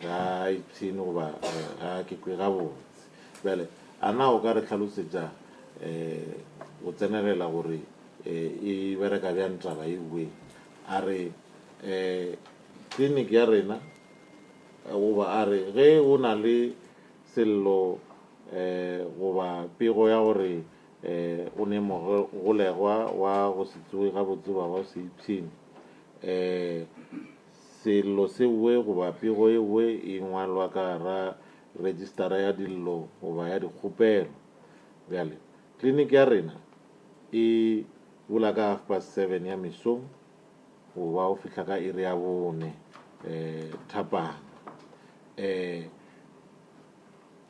ga ipshine goba ga kekwe ga botse. Bjale a na o ka re tlhalosetša go tsenelela gore e bereka bjang taba e bue a re clinic ya rena goba a re ge o na le sello goba pego ya gore o ne mogolegwa wa go se tsoge gabotse ba go se ipshine sello sewe goba pego ewe e ngwalwa ka gara registera ya dillo goba ya dikgopelo. Bjale clinic ya rena e bula ka 7:30 ya mesong goba o fihla ka iri ya 4 thapana.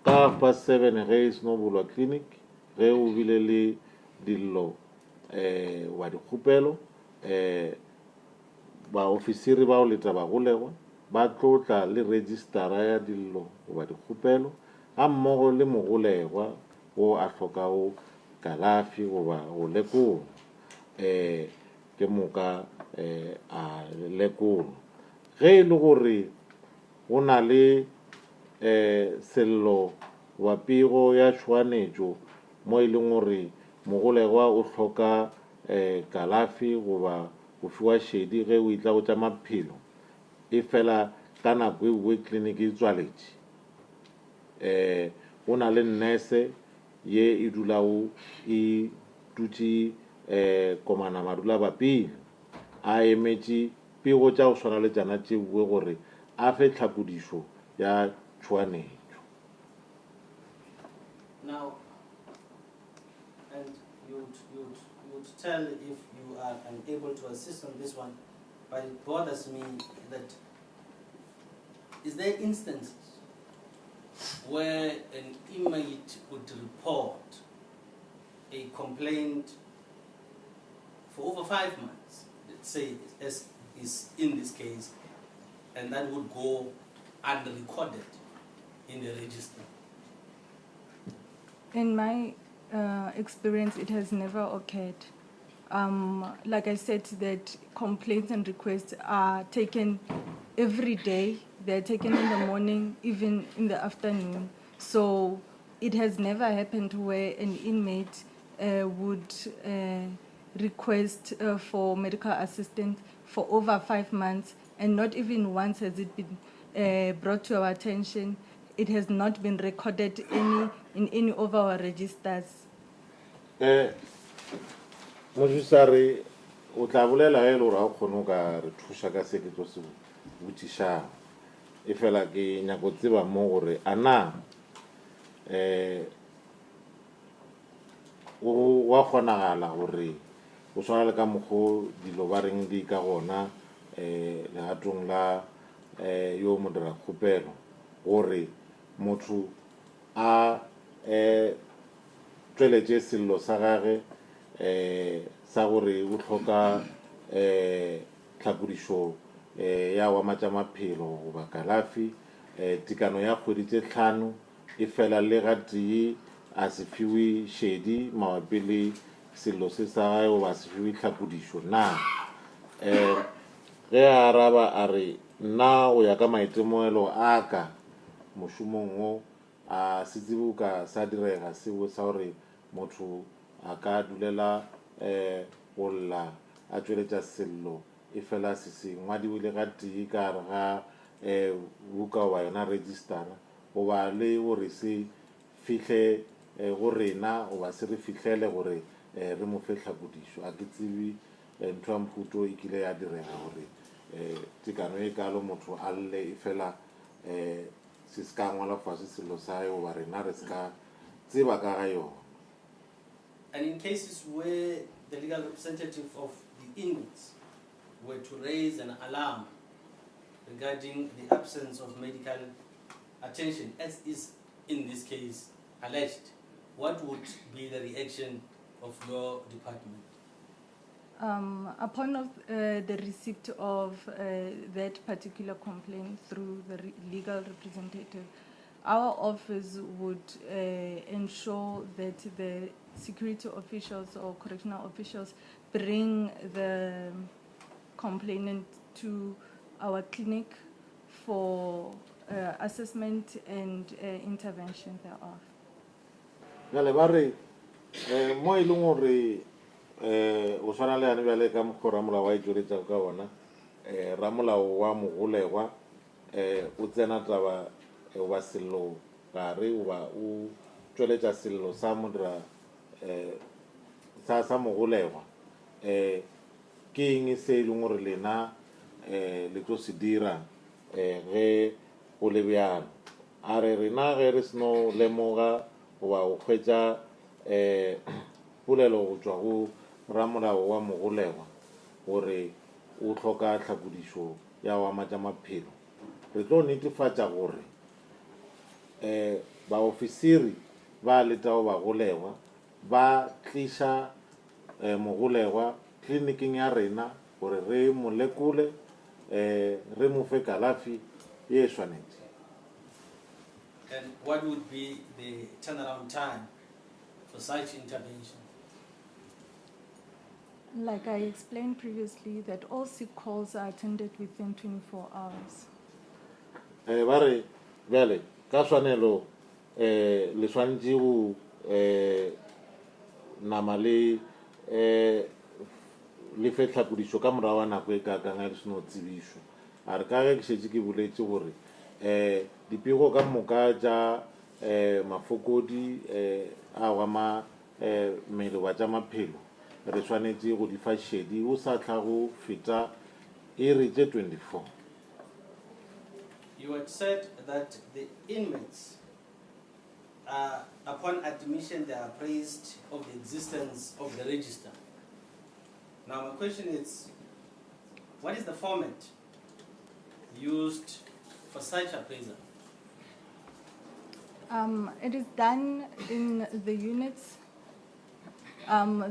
Ka 7:30 ge e seno bulwa clinic, ge o bile le dillo wa dikgopelo baofisiri ba o leta bagolegwa ba tlotla le registera ya dillo goba dikgopelo ga mmogo le mogolegwa o a hlokago kalafi goba go lekola ke moka a lekola. Ge e le gore go na le sello wa pego ya tšhoganetšo mo e leng gore mogolegwa o hloka kalafi goba go fiwa šedi ge o itla go tša maphelo e fela ka nako e bue clinic e tswaletše go na le nurse ye e dulago e dutše komana madula bapile a emetše pego tša go swana le tšana tše bue gore a fe tlhakodišo ya tšhoganetšo. Now, and you would tell if you are unable to assist on this one, but it bothers me that is there instances where an inmate would report a complaint for over 5 months, let's say, as is in this case, and that would go unrecorded in the register? In my experience, it has never occurred. Like I said, that complaints and requests are taken every day. They're taken in the morning, even in the afternoon. So it has never happened where an inmate would request for medical assistance for over 5 months, and not even once has it been brought to our attention. It has not been recorded in any of our registers. Mojussari, o tla bolela ge e le gore ga o kgone ka re thuša ka se ke tlo se botšišago e fela ke nyako tseba mo gore a na wa kgonagala gore o tshwana le ka mokgwa dilo ba reng di ka gona legatong la yo modira kgopelo gore motho a tsweletše sello sa gage sa gore o tlhoka tlhapodišo ya wa maphelo goba kalafi tekano ya kgwedi tše 5 e fela le ga tee a se fiwe šedi mabapi le sello se sa gae goba se fiwe tlhapodišo na ge a araba a re nna o ya ka maitemogelo a ka mošomong o a se tsebe ka sa direga seo sa gore motho a ka dulela go lla a tšweletša sello e fela se se ngwadiwile ga tee ka re ga buka goba yona registera goba le gore se fihle go rena goba se re fihlele gore re mo fe tlhapodišo a ke tsebe ntho ya mputo e kile ya direga gore tekano e kalo motho a lle e fela se se ka ngwala fase sello sa gae goba rena re se ka tseba ka ga yona. And in cases where the legal representative of the inmates were to raise an alarm regarding the absence of medical attention, as is in this case alleged, what would be the reaction of your department? Upon the receipt of that particular complaint through the legal representative, our office would ensure that the security officials or correctional officials bring the complainant to our clinic for assessment and intervention thereof. Jale ba re mo e leng gore o tshwana le ane bjale ka mokgwa ramolao wa itšweletša ka ona ramolao wa mogolegwa o tsena taba goba sello gare goba o tšweletša sello sa modira sa mogolegwa ke eng se e leng gore lena le tlo se dira ge go le bjalo a re rena ge re seno lemoga goba go hwetša polelo go tšwa go ramolao wa mogolegwa gore o hloka tlhapodišo ya wa maphelo re tlo netefatša gore baofisiri ba letao ba golegwa ba tliša mogolegwa kliniking ya rena gore re mo lekole re mo fe kalafi ye swanetše. And what would be the turnaround time for such intervention? Like I explained previously, that all sick calls are attended within 24 hours. Ba re bjale ka swanelo le swanetše go nama le fe tlhapodišo ka morago wa nako e kakang a le seno tsebišo a re ka ge ke šetše ke boletše gore dipego ka moka tša mafokodi a wa mmele wa tša maphelo re swanetše go di fa šedi o sa tla go feta iri tše 24. You had said that the inmates, upon admission, they are apprised of the existence of the register. Now my question is, what is the format used for such appraisal? It is done in the units.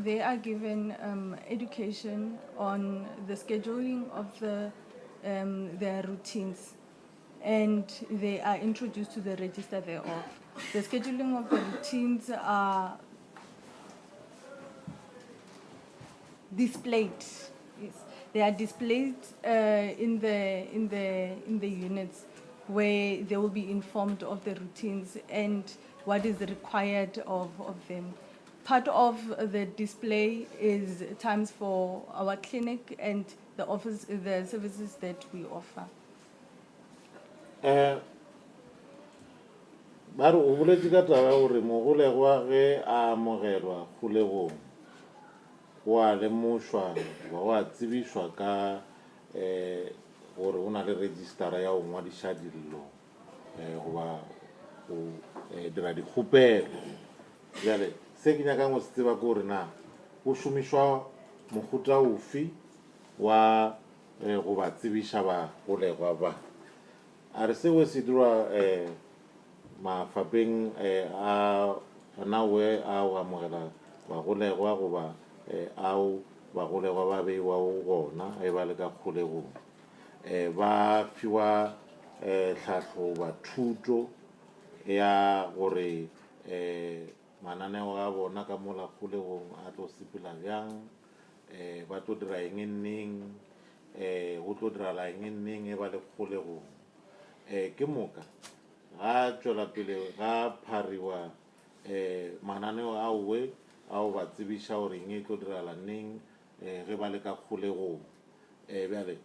They are given education on the scheduling of their routines, and they are introduced to the register thereof. The scheduling of the routines are displayed. Yes, they are displayed in the units, where they will be informed of the routines and what is required of them. Part of the display is times for our clinic and the services that we offer. Ba re o boletše ka taba gore mogolegwa ge a amogelwa kgolegong go a lemošwa goba go a tsebišwa ka gore o na le registera ya go ngwadiša dillo goba go dira dikgopelo. Jale se ke nyakang go se tseba ke gore na go šomišwa mohuta ofe wa go ba tsebiša bagolegwa ba. A re seo se dirwa mafapeng a nawe a go amogela bagolegwa goba ao bagolegwa ba beiwa gona e ba le ka kgolegong. Ba fiwa tlhahloba thuto ya gore mananeo a bona ka mola kgolegong a tlo sepela bjang, ba tlo dira eng neng, go tlo dirala eng neng e ba le kgolegong. Ke moka ga tšwela pele ga phariwa mananeo aowe ao ba tsebiša gore eng e tlo dirala neng ge ba le ka kgolegong. Bjale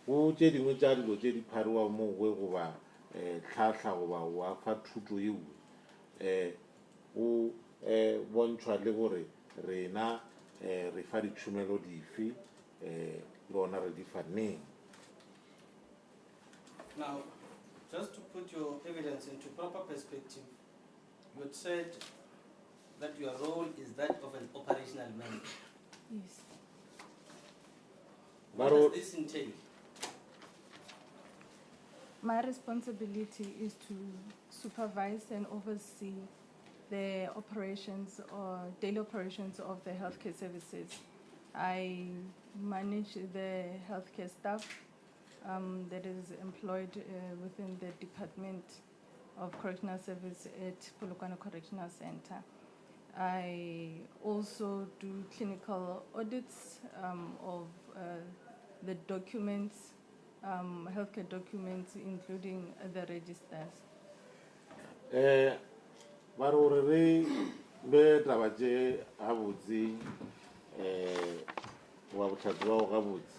go tše dingwe tša dilo tše di phariwa mowe goba tlhahla goba wa fa thuto yeo go bontšhwa le gore rena re fa ditšhomelo dife le gona re di fa neng. Now, just to put your evidence into proper perspective, you had said that your role is that of an operational manager. Yes. What does this entail? My responsibility is to supervise and oversee the operations or daily operations of the healthcare services. I manage the healthcare staff that is employed within the Department of Correctional Service at Polokwane Correctional Center. I also do clinical audits of the documents, healthcare documents, including the registers. Ba re gore re be taba tše gabotse wa botlhatsi ba go gabotse,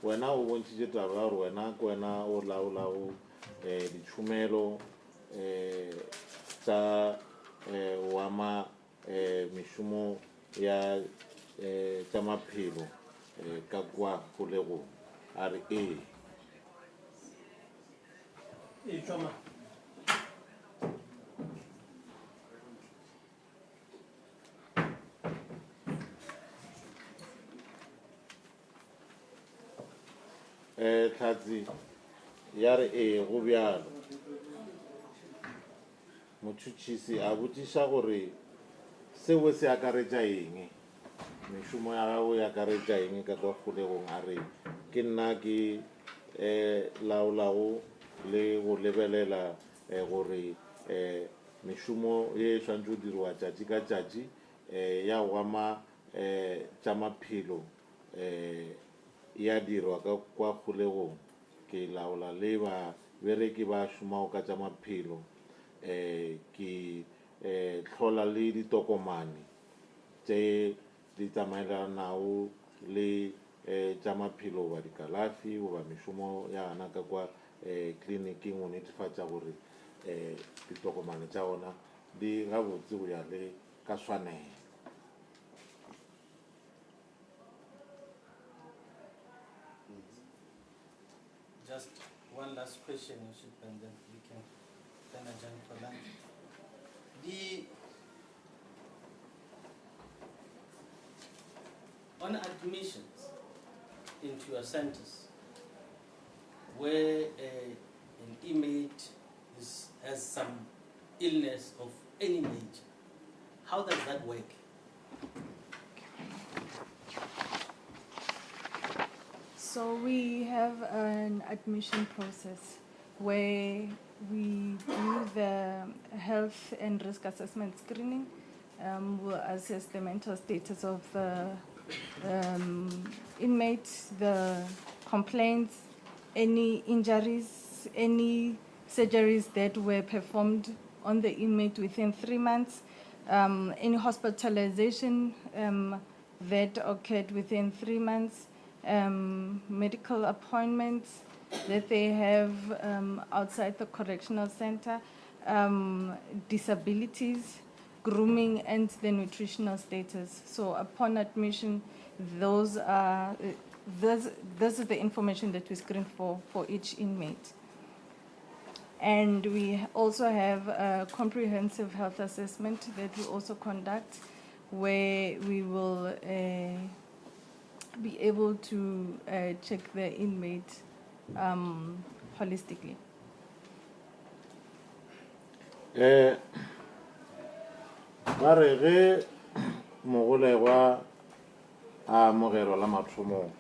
wena o bontšhitše taba ya gore wena ke wena o laolago ditšhomelo tša go ama mešomo ya tša maphelo ka kwa kgolegong. A re ee. Tlhatsi ya re ee go bjalo. Motšhotšhisi a botšiša gore seo se akaretša eng, mešomo ya gago e akaretša eng ka kwa kgolegong. A re ke nna ke laolago le go lebelela gore mešomo ye e swantše go diriwa tšatši ka tšatši ya go ama tša maphelo ya dirwa ka kwa kgolegong. Ke laola le babereki ba šomago ka tša maphelo, ke hlola le ditokomane tše di tsamaelanago le tša maphelo goba dikalafi goba mešomo ya gana ka kwa kliniking go netefatša gore ditokomane tša gona di gabotse go ya le ka swanelo. Just one last question, and then we can then adjourn for lunch. On admissions into your centers, where an inmate has some illness of any nature, how does that work? So we have an admission process where we do the health and risk assessment screening. We'll assess the mental status of the inmate, the complaints, any injuries, any surgeries that were performed on the inmate within 3 months, any hospitalization that occurred within 3 months, medical appointments that they have outside the correctional center, disabilities, grooming, and the nutritional status. So upon admission, this is the information that we screen for each inmate. And we also have a comprehensive health assessment that we also conduct, where we will be able to check the inmate holistically. Ba re ge mogolegwa a amogelo la mathomo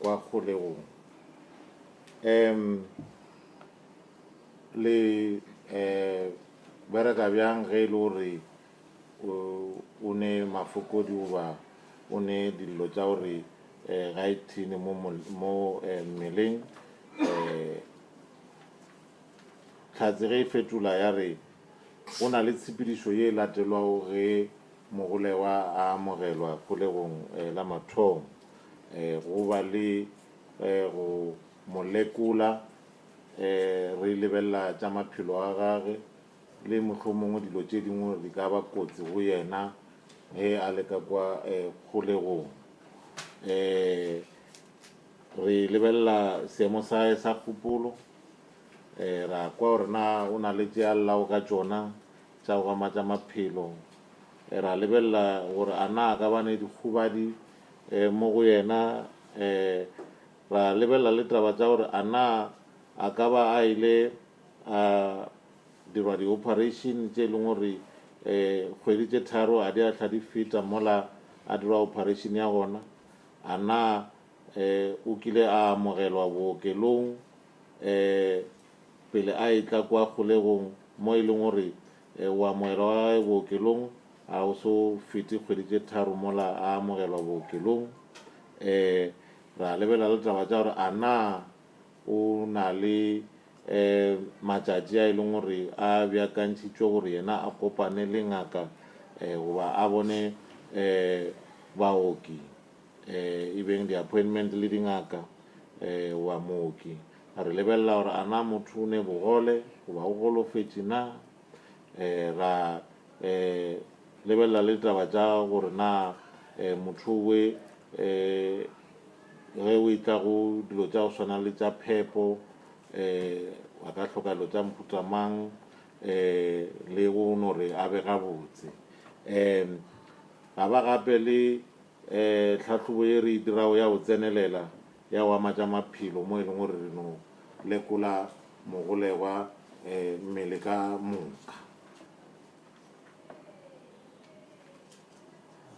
kwa kgolegong le bereka bjang ge e le gore o ne mafokodi goba o ne dillo tša gore ga ithine mo mmeleng tlhatse ge e fetola ya re go na le tshepedišo ye latelwago ge mogolegwa a amogelwa kgolegong la mathomo go ba le go molekola re lebelela tša maphelo a gage le mohlomongwe dilo tše dingwe di ka ba kotsi go yena ge a leka kwa kgolegong re lebelela seemo sa hae sa kgopolo ra kwa gore na o na le tše a llago ka tšona tša go ama tša maphelo ra lebelela gore a na ka bane dikgobadi mo go yena ra lebelela le taba tša gore a na a ka ba a ile a dirwa di-operation tše e leng gore kgwedi tše tharo a di a hladi feta mola a dirwa operation ya gona a na o kile a amogelwa bookelong pele a etla kwa kgolegong mo e leng gore o amogelwa wa bookelong a o so fete kgwedi tše tharo mola a amogelwa bookelong ra lebela le taba tša gore a na o na le matšatši a e leng gore a beakantšhitšwe gore yena a kopane le ngaka goba a bone baoki e beng di-appointment le dingaka wa mooki re lebelela gore a na motho o ne bogole goba o golofetše na ra lebelela le taba tša gore na motho we ge o itla go dilo tša go swana le tša phepo a ka hloka dilo tša mputamang le go nore a be gabotse ga ba gape le tlhatlhobo ye re dirago ya go tsenelela ya go ama tša maphelo mo e leng gore re no lekola mogolegwa mmele ka moka.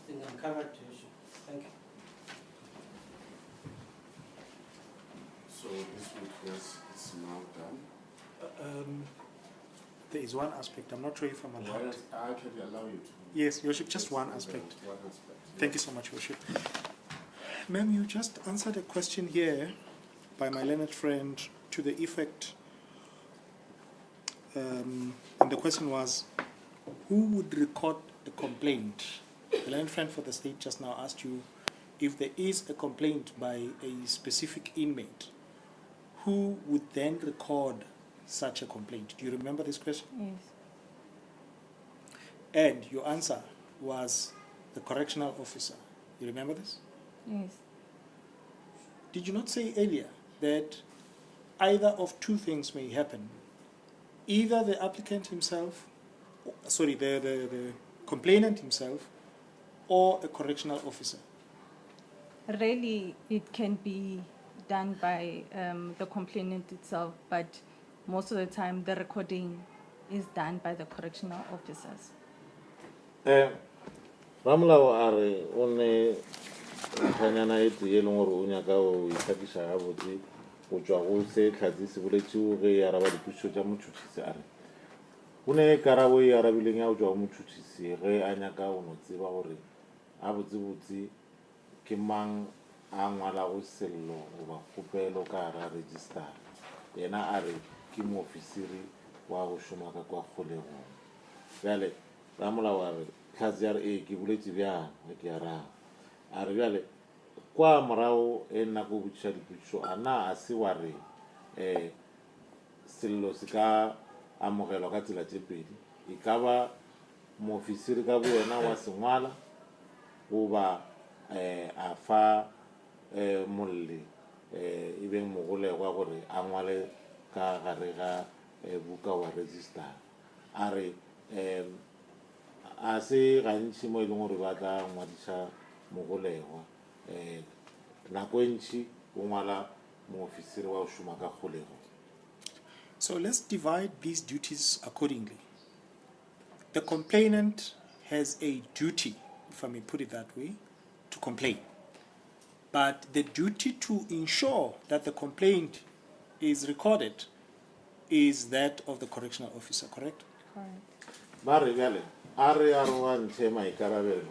I think I'm covered. Thank you. So this witness is now done. There is one aspect. I'm not sure if I'm allowed. I actually allow you to. Yes, Your Worship, just one aspect. One aspect. Thank you so much, Your Worship. Ma'am, you just answered a question here by my learned friend to the effect, and the question was, who would record the complaint? The learned friend for the state just now asked you if there is a complaint by a specific inmate, who would then record such a complaint? Do you remember this question? Yes. And your answer was the correctional officer. You remember this? Yes. Did you not say earlier that either of two things may happen? Either the applicant himself, sorry, the complainant himself, or a correctional officer? Really, it can be done by the complainant itself, but most of the time the recording is done by the correctional officers. Ramolao a re o ne ntlhanyana e tee e leng gore o nyaka go itlhakiša gabotse go tšwa go se tlhatse se boletšego ge e araba dipušišo tša motšhotšhisi a re o ne karabo e arabileng ya go tšwa go motšhotšhisi ge a nyaka go no tseba gore a botsebotse ke mang a ngwalago sello goba kgopelo ka gara registara yena a re ke moofisiri wa go šoma ka kwa kgolegong bjale ramolao a re tlhatse ya re ee ke boletše bjang ge ke a rang a re bjale kwa morago e nna ko botšiša dipotšišo a na a se wa re sello se ka amogelwa ka tsela tše pedi e ka ba moofisiri ka bo wena wa sengwala goba a fa molle e beng mogolegwa gore a ngwale ka gare ga buka wa register a re a se gantši mo e leng gore ba tla ngwadiša mogolegwa nako e ntši o ngwala moofisiri wa go šoma ka kgolego. So let's divide these duties accordingly. The complainant has a duty, if I may put it that way, to complain. But the duty to ensure that the complaint is recorded is that of the correctional officer, correct? Correct. Ba re bjale a re wa ntshe maikarabelo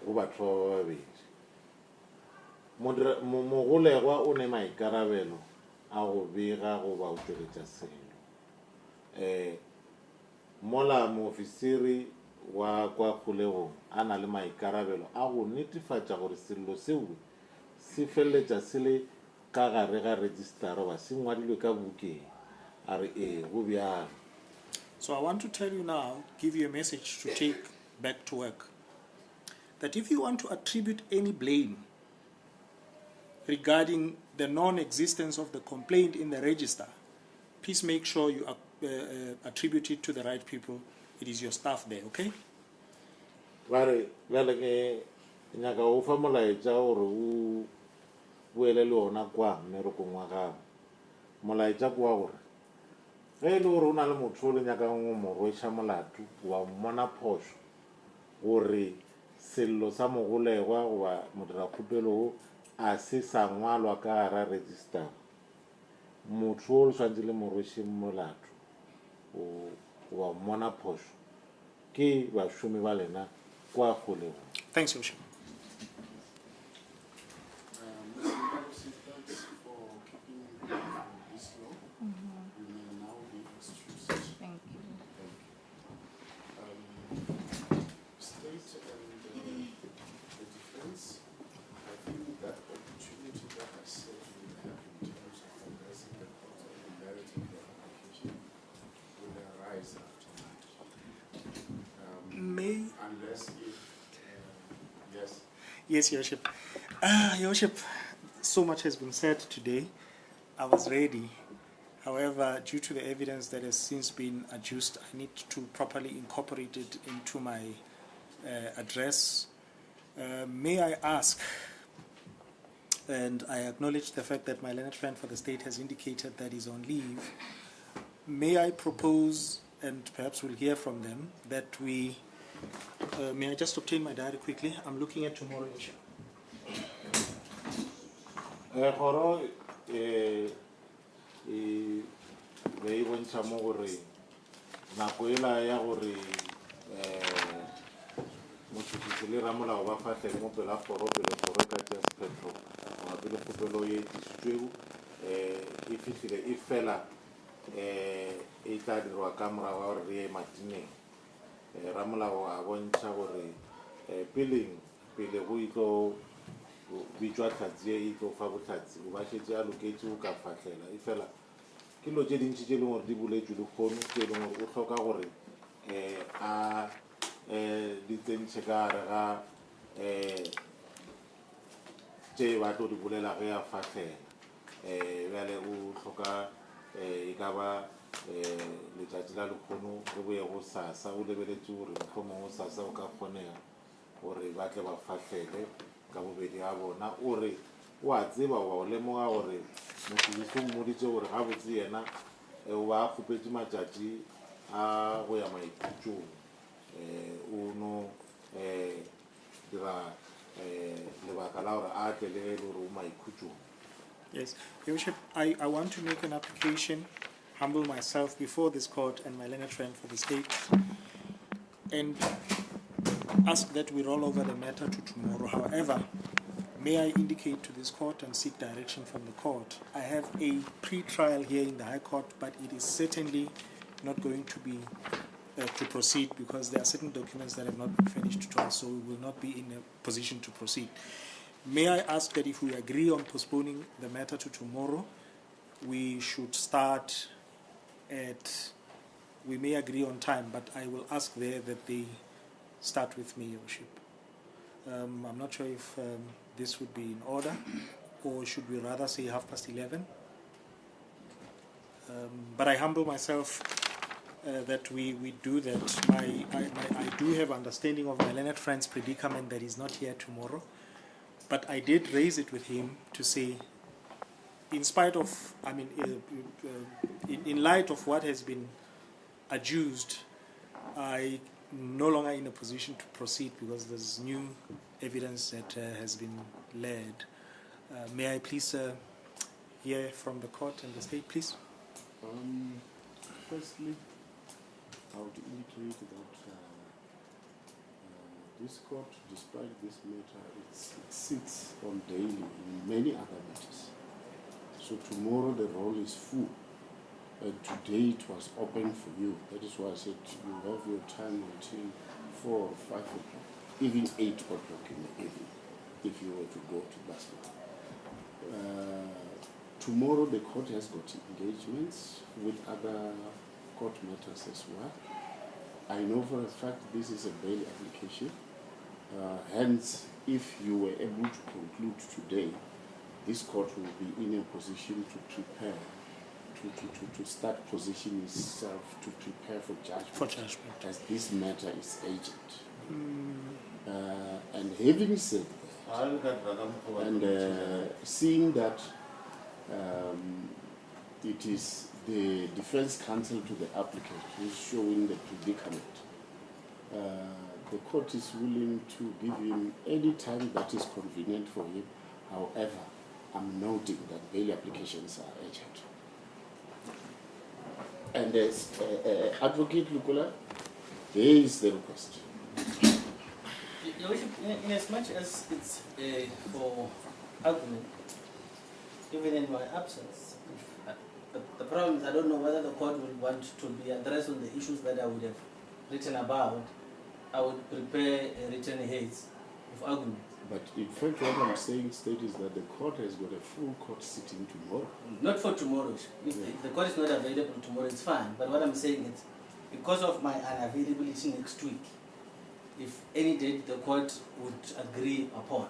go batho ba babedi. Mogolegwa o ne maikarabelo a go bega go ba o tšweletša selo. Mola moofisiri wa kwa kgolegong a na le maikarabelo a go netefatša gore sello seo se feleletša se le ka gare ga registara ba se ngwadilwe ka bukeng a re go bjalo. So I want to tell you now, give you a message to take back to work, that if you want to attribute any blame regarding the non-existence of the complaint in the register, please make sure you attribute it to the right people. It is your staff there, okay? Ba re bjale ke nyaka go fa molaetša gore o boele le ona kwa mmerekong wa gago. Molaetša kwa gore ge e le gore o na le motho o le nyakang go mo rweša molato wa mmona phošo gore sello sa mogolegwa goba modirakhupelo a se sa ngwalwa ka gara registara, motho o le swantse le mo rweše molato wa mmona phošo ke bašomi ba lena kwa kgolegong. Thanks, Yoshi. Thank you. State and the defense, I think that opportunity that I said we will have in terms of addressing the court and the merit of the application will arise after that. Unless if, yes. Yes, Your Worship. Your Worship, so much has been said today. I was ready. However, due to the evidence that has since been adduced, I need to properly incorporate it into my address. May I ask, and I acknowledge the fact that my learned friend for the state has indicated that he's on leave, may I propose, and perhaps we'll hear from them, that we, may I just obtain my diary quickly? I'm looking at tomorrow, Your Worship. Kgoro be e bontšha mo gore nako ela ya gore motšhotšhisi le ramolao ba fatlhele mo pela kgoro pele kgoro e ka tšea sephetho mabapi le kgopelo ye tlišitšwego e fihlile e fela e tla dirwa ka morago ga gore re ye matineng. Ramolao a bontšha gore pele go itlo bitšwa tlhatsi e itlo fa botlhatsi o ba šetse a loketse o ka fahlela e fela ke lo tše dintši tše e leng gore di boletšwe dikgono tše e leng gore o hloka gore a di tsentšhe ka gare ga tše ba tlo di bolela ge a fahlela bjale o hloka e ka ba letšatši la lekgono re boye go sasa o lebeletše gore mohlomong go sasa o ka kgonega gore ba tle ba fahlele ka bobedi a bona o re o a tseba wa o lemoga gore motšhotšhisi o mmoditše gore gabotse yena o ba a kgopetše matšatši a go ya maikhutšong o no dira lebaka la gore a tle le ge e le gore o maikhutšong. Yes, Your Worship, I want to make an application, humble myself before this court and my learned friend for the state, and ask that we roll over the matter to tomorrow. However, may I indicate to this court and seek direction from the court. I have a pre-trial here in the High Court, but it is certainly not going to be to proceed because there are certain documents that have not been finished to us, so we will not be in a position to proceed. May I ask that if we agree on postponing the matter to tomorrow, we should start at, we may agree on time, but I will ask there that they start with me, Your Worship. I'm not sure if this would be in order, or should we rather say 11:30? But I humble myself that we do that. I do have understanding of my learned friend's predicament that he's not here tomorrow. But I did raise it with him to say, in spite of, in light of what has been adduced, I no longer in a position to proceed because there's new evidence that has been led. May I please hear from the court and the state, please? Firstly, I would indicate that this court, despite this matter, it sits on daily in many other matters. So tomorrow the roll is full. And today it was open for you. That is why I said you have your time until 4 or 5 o'clock, even 8 o'clock in the evening, if you were to go to basketball. Tomorrow the court has got engagements with other court matters as well. I know for a fact this is a bail application. Hence, if you were able to conclude today, this court will be in a position to prepare, to start positioning itself to prepare for judgment, as this matter is urgent. And having said that, and seeing that it is the defense counsel to the applicant who is showing the predicament, the court is willing to give him any time that is convenient for him. However, I'm noting that bail applications are urgent. And as Advocate Lukula, there is the request. Your Worship, in as much as it's for argument, even in my absence, the problem is I don't know whether the court will want to be addressed on the issues that I would have written about. I would prepare a written heads of argument. But in fact, what I'm saying, State, is that the court has got a full court sitting tomorrow. Not for tomorrow. If the court is not available tomorrow, it's fine. But what I'm saying is, because of my unavailability next week, if any date the court would agree upon,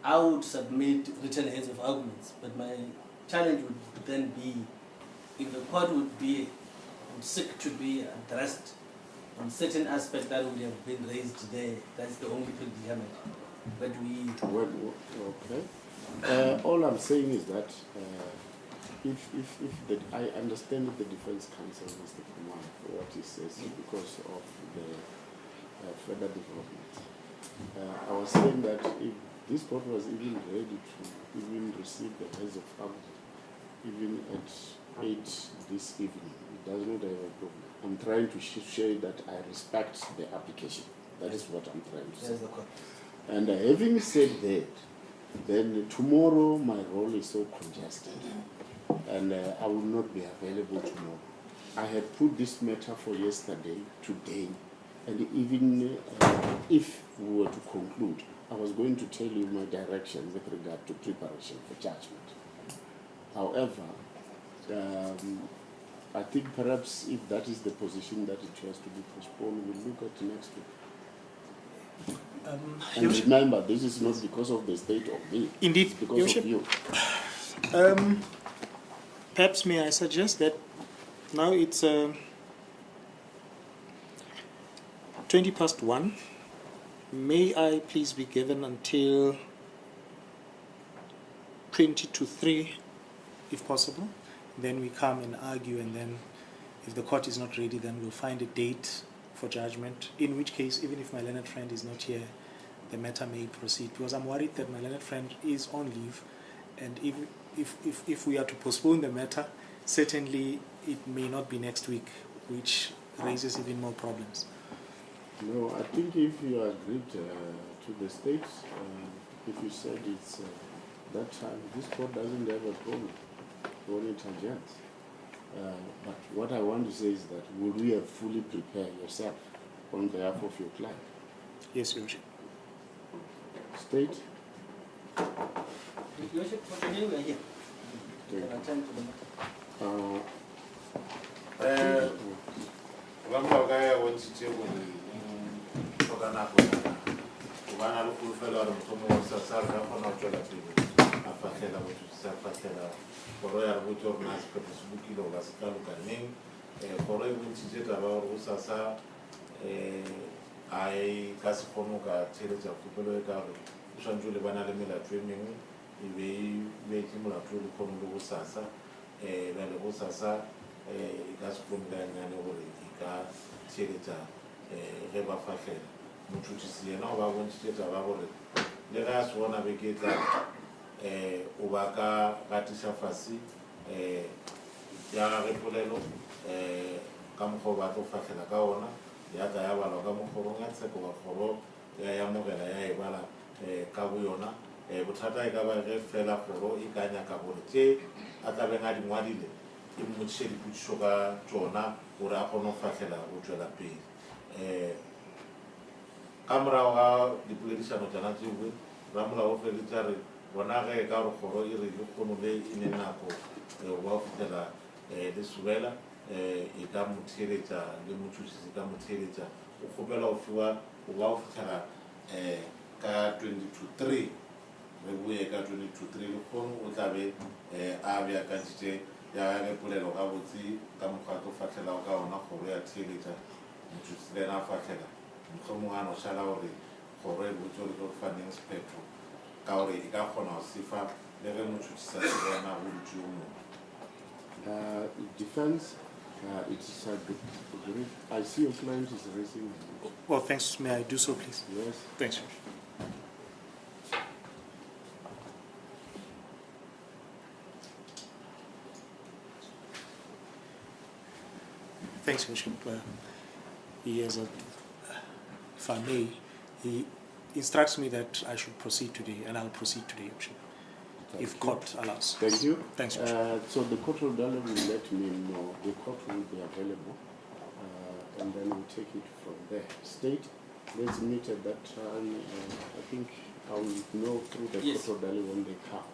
I would submit written heads of arguments. But my challenge would then be, if the court would seek to be addressed on certain aspects that would have been raised there, that's the only predicament. But we... Okay. All I'm saying is that I understand the defense counsel, Mr. Kumar, for what he says because of the further developments. I was saying that if this court was even ready to even receive the heads of argument, even at 8 this evening, it does not have a problem. I'm trying to share that I respect the application. That is what I'm trying to say. And having said that, then tomorrow my role is so congested and I will not be available tomorrow. I had put this matter for yesterday, today, and even if we were to conclude, I was going to tell you my direction with regard to preparation for judgment. However, I think perhaps if that is the position that it has to be postponed, we'll look at next week. And remember, this is not because of the state of me. Indeed, it's because of you. Perhaps may I suggest that now it's 1:20. May I please be given until 2:50, if possible? Then we come and argue, and then if the court is not ready, then we'll find a date for judgment, in which case, even if my learned friend is not here, the matter may proceed, because I'm worried that my learned friend is on leave, and if we are to postpone the matter, certainly it may not be next week, which raises even more problems. No, I think if you agreed to the states, if you said it's that time, this court doesn't have a problem for it adjourns. But what I want to say is that would we have fully prepared yourself on behalf of your client? Yes, Your Worship. State? Your Worship, for today we are here. We can attend to the matter. fahlela motšhotšhisi a fahlela kgoro ya re botse gore na sephetho se lokile goba se tla loka neng kgoro e bontšhitše taba gore go sasa a e ka se kgone go ka theeletša kgopelo e ka gore o swantse o le bana le melato e mengwe e be e beetse molato o le kgone le go sasa bjale go sasa e ka se kgone ka nyane gore e ka theeletša ge ba fahlela motšhotšhisi yena o ba bontšhitše taba gore le ge a se bona beke e tla o ba ka gatiša fase ya gage polelo ka mokgwa o ba tlo fahlela ka ona ya tla ya balwa ka mokgorong ya tsheko ba kgoro ya mogela ya e bala ka bo yona bothata e ka ba ge fela kgoro e ka nyaka gore tše a tla beng a di ngwadile e mmotšiše dipotšišo ka tšona gore a kgone go fahlela go tšwela pele ka morago ga dipoledišano tšona tšewe ramolao o feletša re bona ge ka gore kgoro e re le kgono le e ne nako ba go fitlhela le sobela e ka mo theeletša le motšhotšhisi ka mo theeletša o kgopela go fiwa o ba go fitlhela ka 22-3 re boe ka 22-3 le kgono o tla be a beakantšitše ya ge polelo ga botse ka mokgwa tlo fatlhelago ka ona kgoro ya theeletša motšhotšhisi le ena a fahlela mohlomong a no šala gore kgoro e botse gore tlo faneng sephetho ka gore e ka kgona go sefa le ge motšhotšhisi a se bona go dutse yo mongwe Defense, it's a good. I see your client is raising. Well, thanks. May I do so, please? Yes. Thanks, Judge. Thanks, Bishop. He has if I may, he instructs me that I should proceed today, and I'll proceed today, Bishop, if court allows. Thank you. Thanks, Bishop. So the court order will let me know. The court will be available, and then we'll take it from there. State, let's meet at that time. I think I will know through the court order when they come.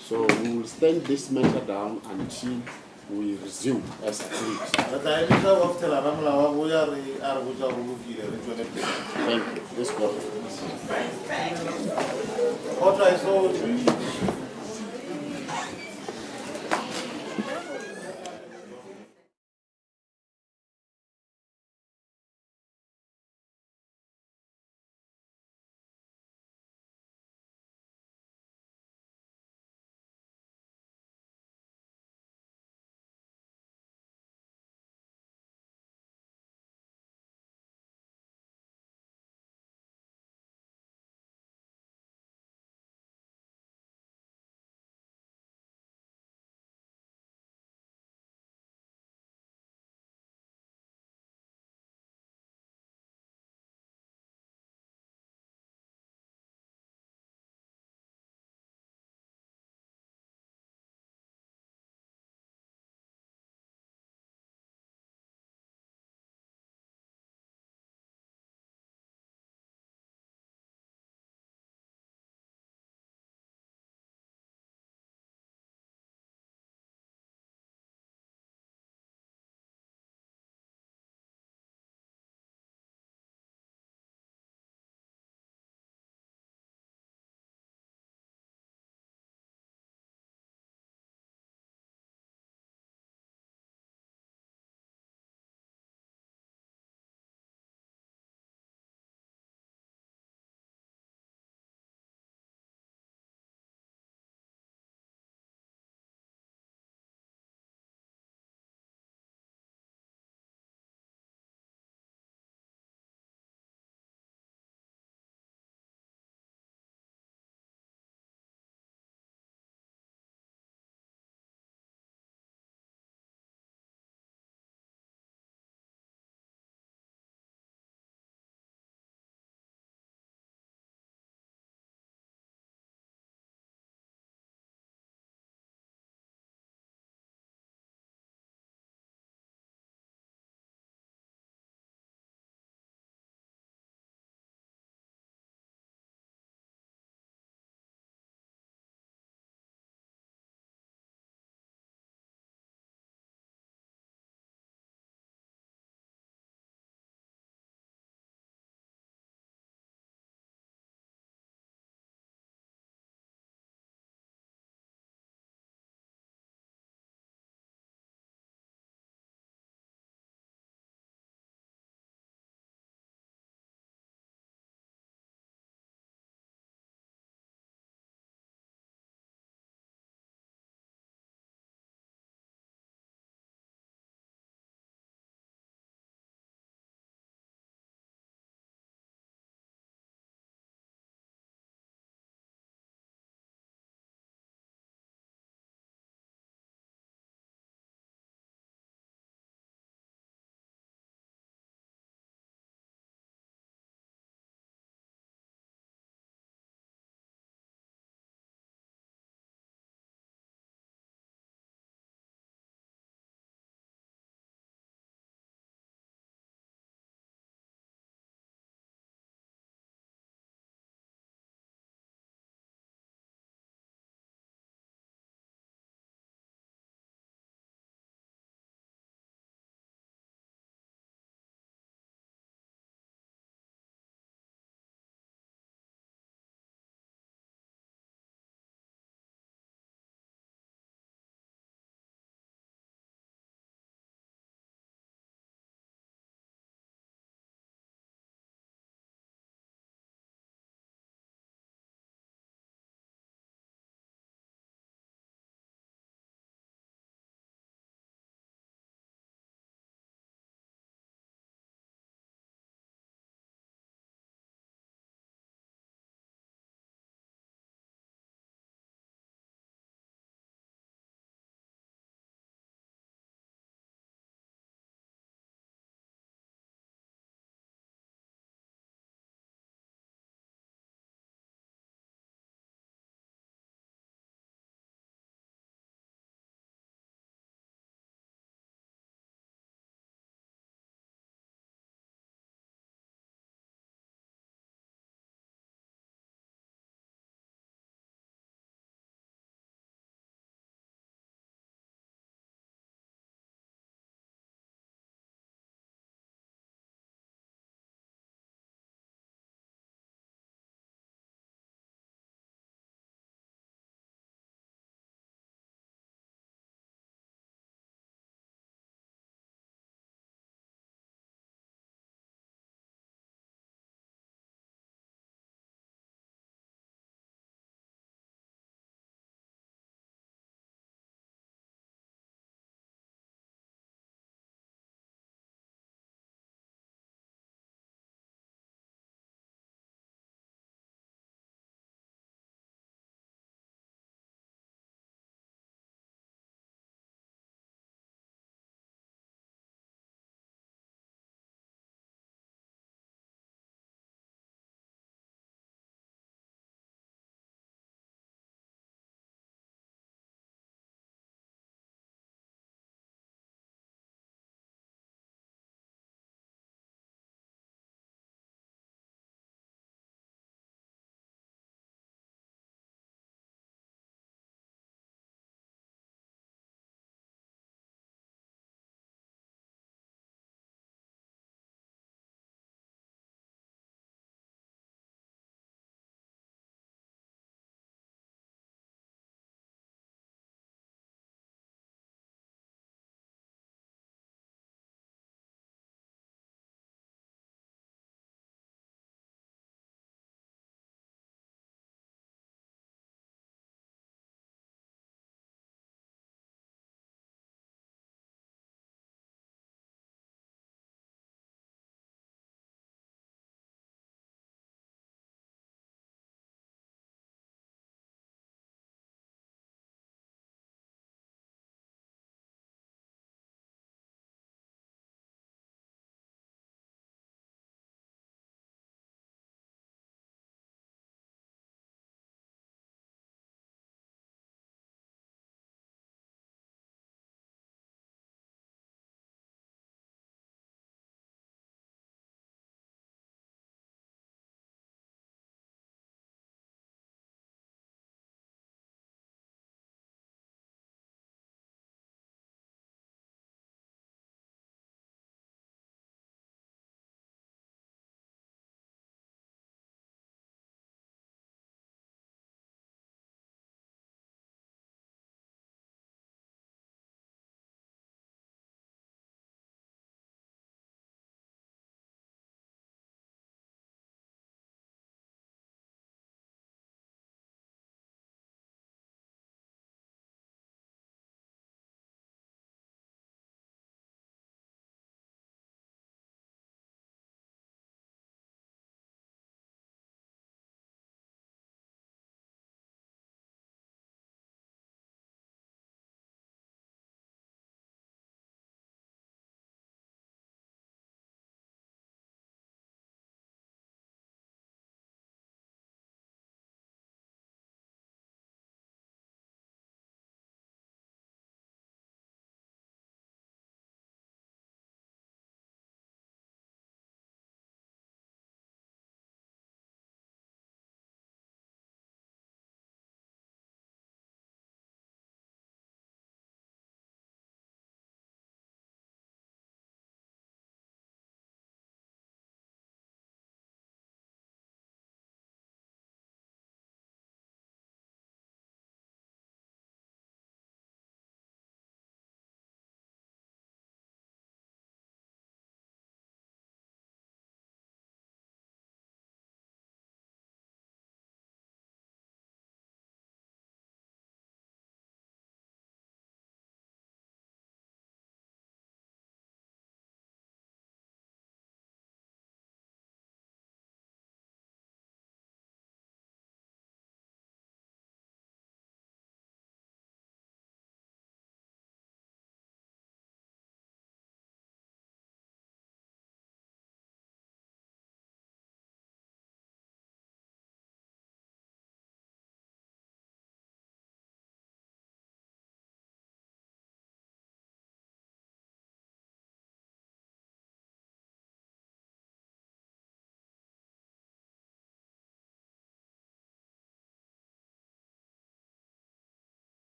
So we will stand this matter down until we resume as agreed. Thank you. This court.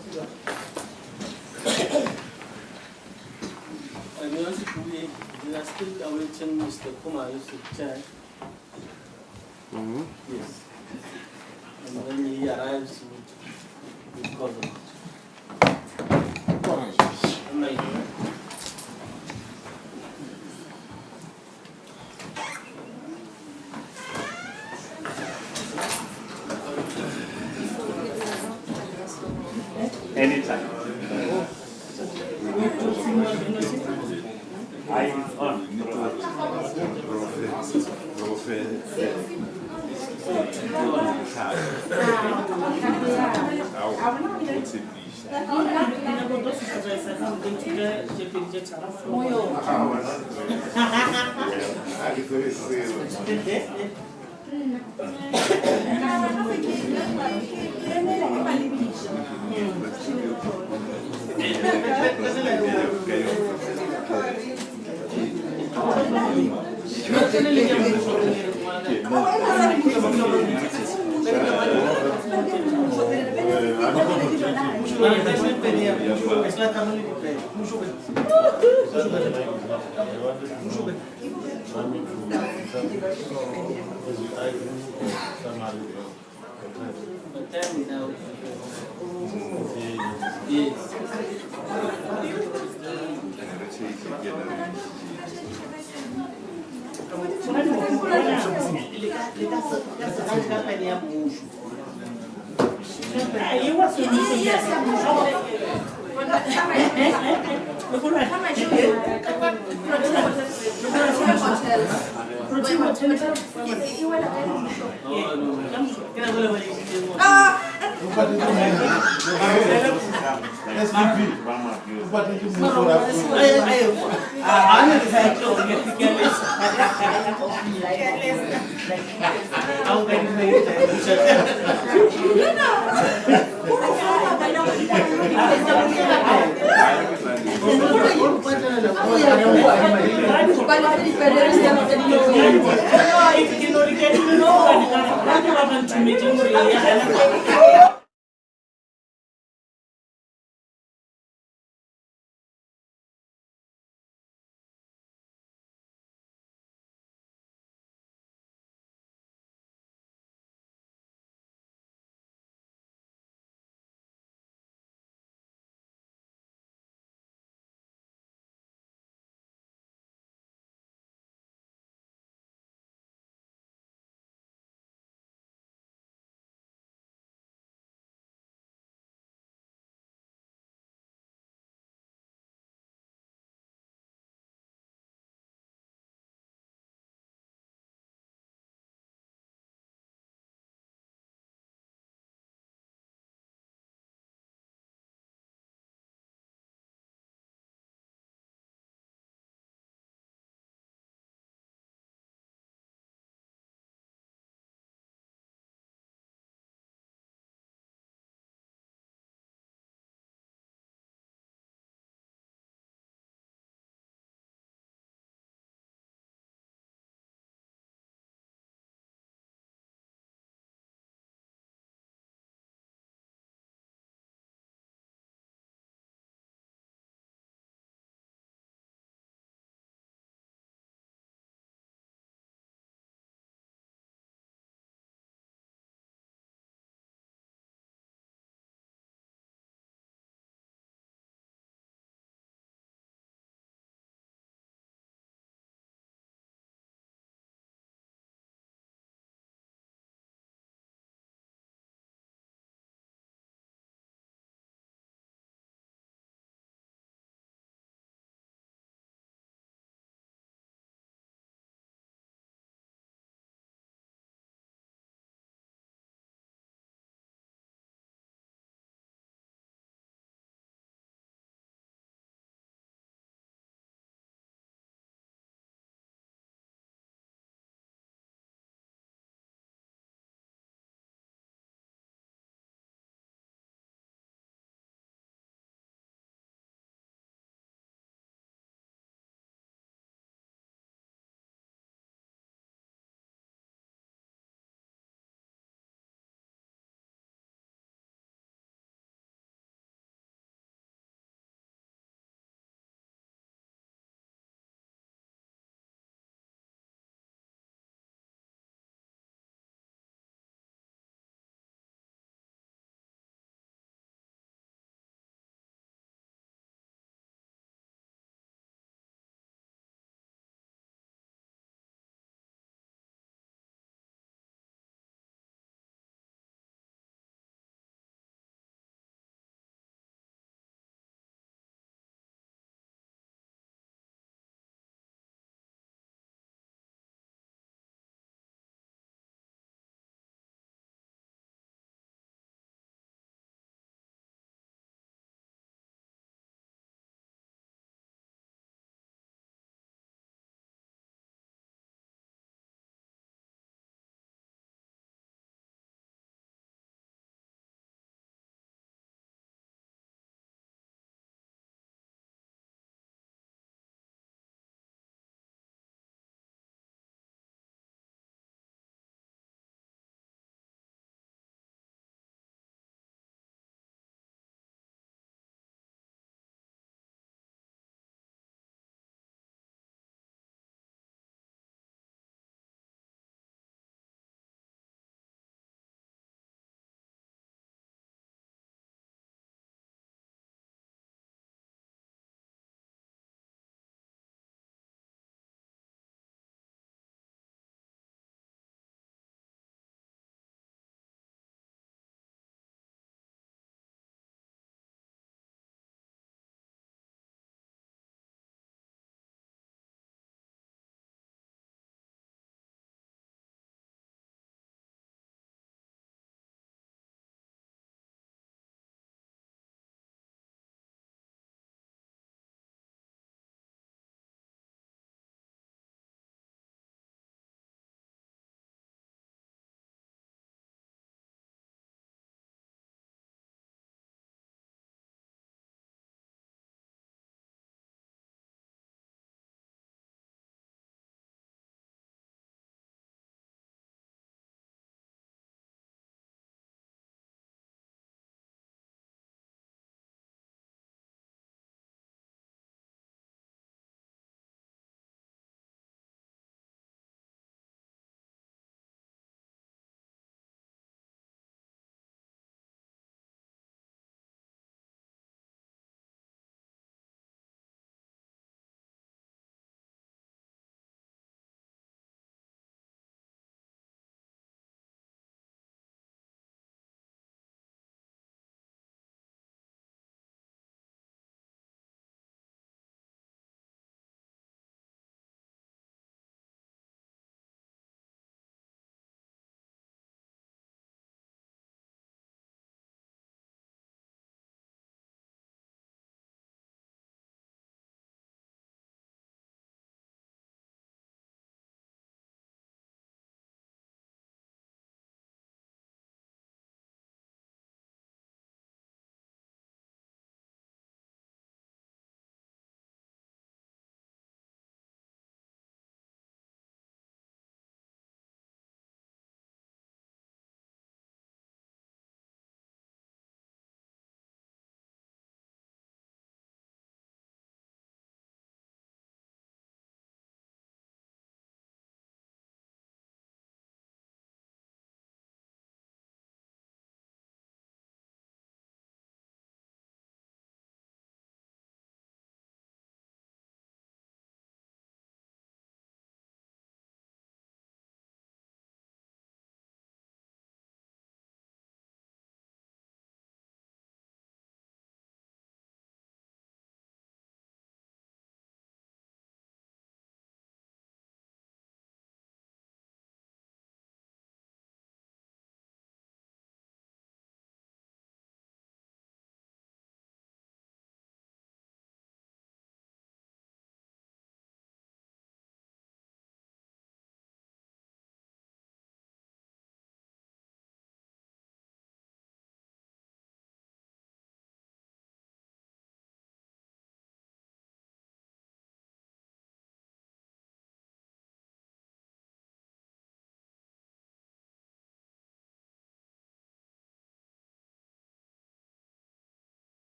We are still awaiting Mr. Kumar to check. Yes. And when he arrives, we'll call him. Anytime.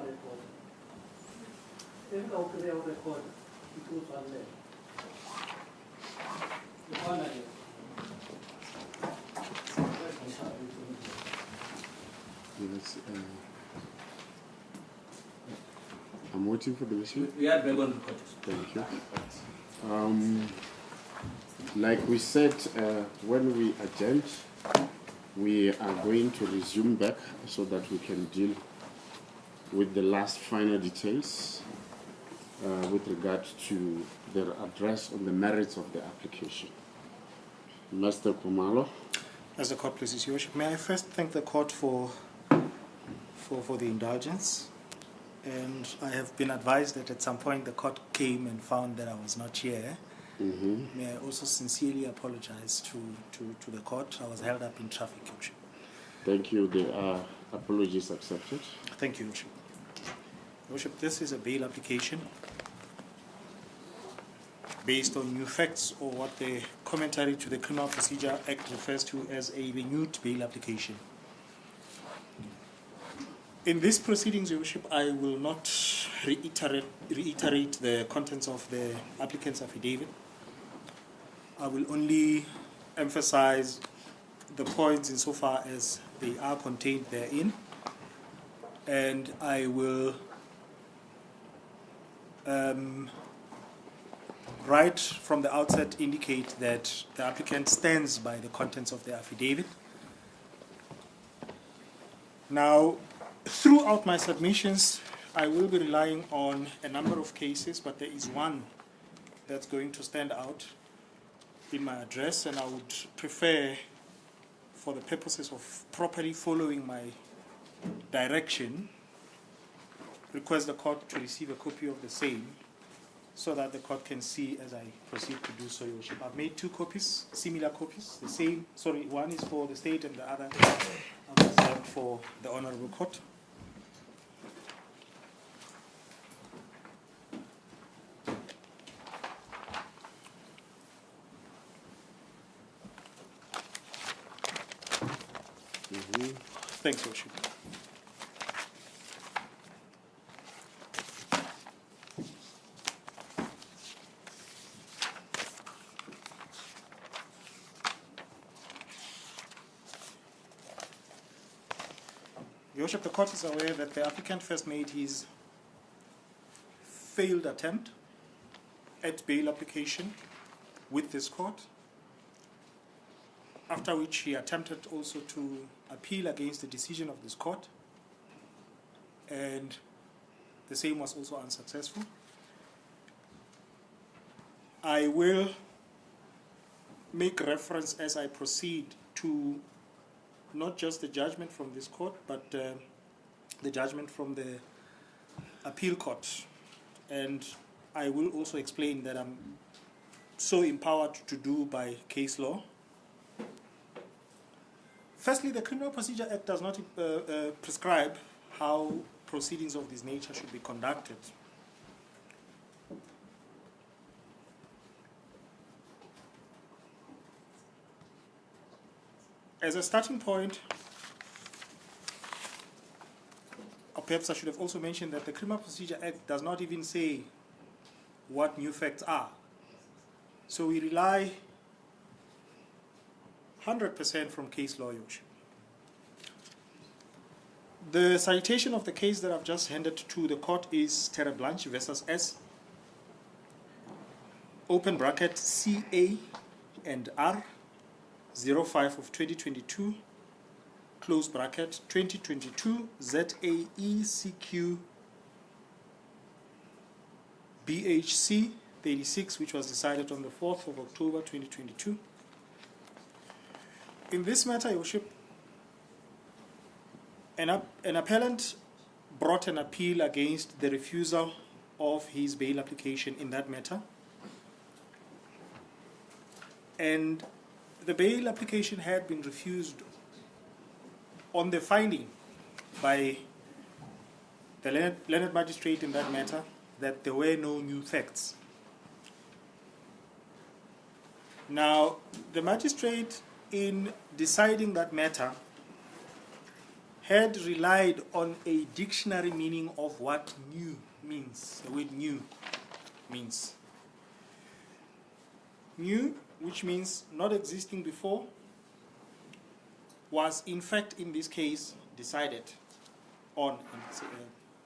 record. If I could record, it goes on there. The one I did. Yes, I'm waiting for the machine. We are back on record. Thank you. Like we said, when we adjourned, we are going to resume back so that we can deal with the last final details with regard to their address on the merits of the application. Mr. Kumalo. As the court pleases, Your Worship, may I first thank the court for the indulgence. And I have been advised that at some point the court came and found that I was not here. May I also sincerely apologize to the court. I was held up in traffic, Your Worship. Thank you. The apologies accepted. Thank you, Your Worship. Your Worship, this is a bail application based on new facts, or what the commentary to the Criminal Procedure Act refers to as a renewed bail application. In these proceedings, Your Worship, I will not reiterate the contents of the applicant's affidavit. I will only emphasize the points insofar as they are contained therein, and I will right from the outset indicate that the applicant stands by the contents of the affidavit. Now, throughout my submissions, I will be relying on a number of cases, but there is one that's going to stand out in my address, and I would prefer, for the purposes of properly following my direction, request the court to receive a copy of the same so that the court can see as I proceed to do so, Your Worship. I've made two copies, similar copies, the same, sorry, one is for the state and the other I've reserved for the Honorable Court. Thanks, Your Worship. Your Worship, the court is aware that the applicant first made his failed attempt at bail application with this court, after which he attempted also to appeal against the decision of this court, and the same was also unsuccessful. I will make reference as I proceed to not just the judgment from this court, but the judgment from the appeal court. And I will also explain that I'm so empowered to do by case law. Firstly, the Criminal Procedure Act does not prescribe how proceedings of this nature should be conducted. As a starting point, or perhaps I should have also mentioned that the Criminal Procedure Act does not even say what new facts are. So we rely 100% from case law, Your Worship. The citation of the case that I've just handed to the court is Terre Blanche versus S, open bracket CA and R, 05 of 2022, close bracket 2022 ZAECQ BHC 36, which was decided on the 4th of October 2022. In this matter, Your Worship, an appellant brought an appeal against the refusal of his bail application in that matter. And the bail application had been refused on the finding by the learned magistrate in that matter that there were no new facts. Now, the magistrate, in deciding that matter, had relied on a dictionary meaning of what new means, the word new means. New, which means not existing before, was in fact in this case decided on. And it's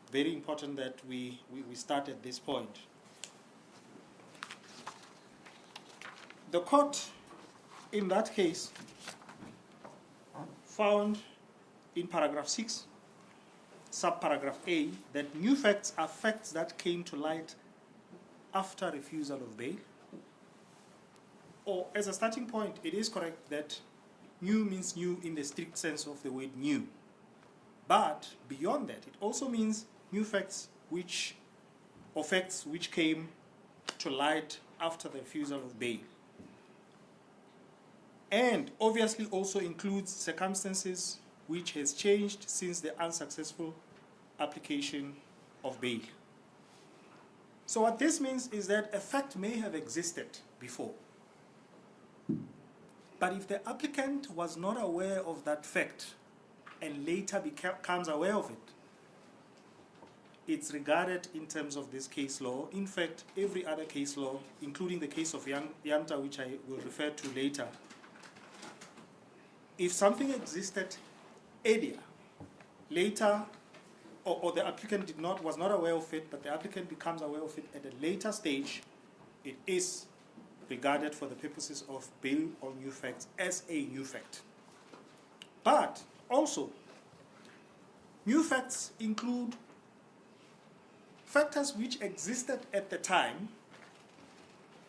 very important that we start at this point. The court in that case found in paragraph 6, subparagraph A, that new facts are facts that came to light after refusal of bail. Or as a starting point, it is correct that new means new in the strict sense of the word new. But beyond that, it also means new facts which came to light after the refusal of bail. And obviously also includes circumstances which has changed since the unsuccessful application of bail. So what this means is that a fact may have existed before, but if the applicant was not aware of that fact and later becomes aware of it, it's regarded in terms of this case law, in fact every other case law, including the case of Yanta, which I will refer to later. If something existed earlier, later, or the applicant was not aware of it, but the applicant becomes aware of it at a later stage, it is regarded for the purposes of bail on new facts as a new fact. But also, new facts include factors which existed at the time,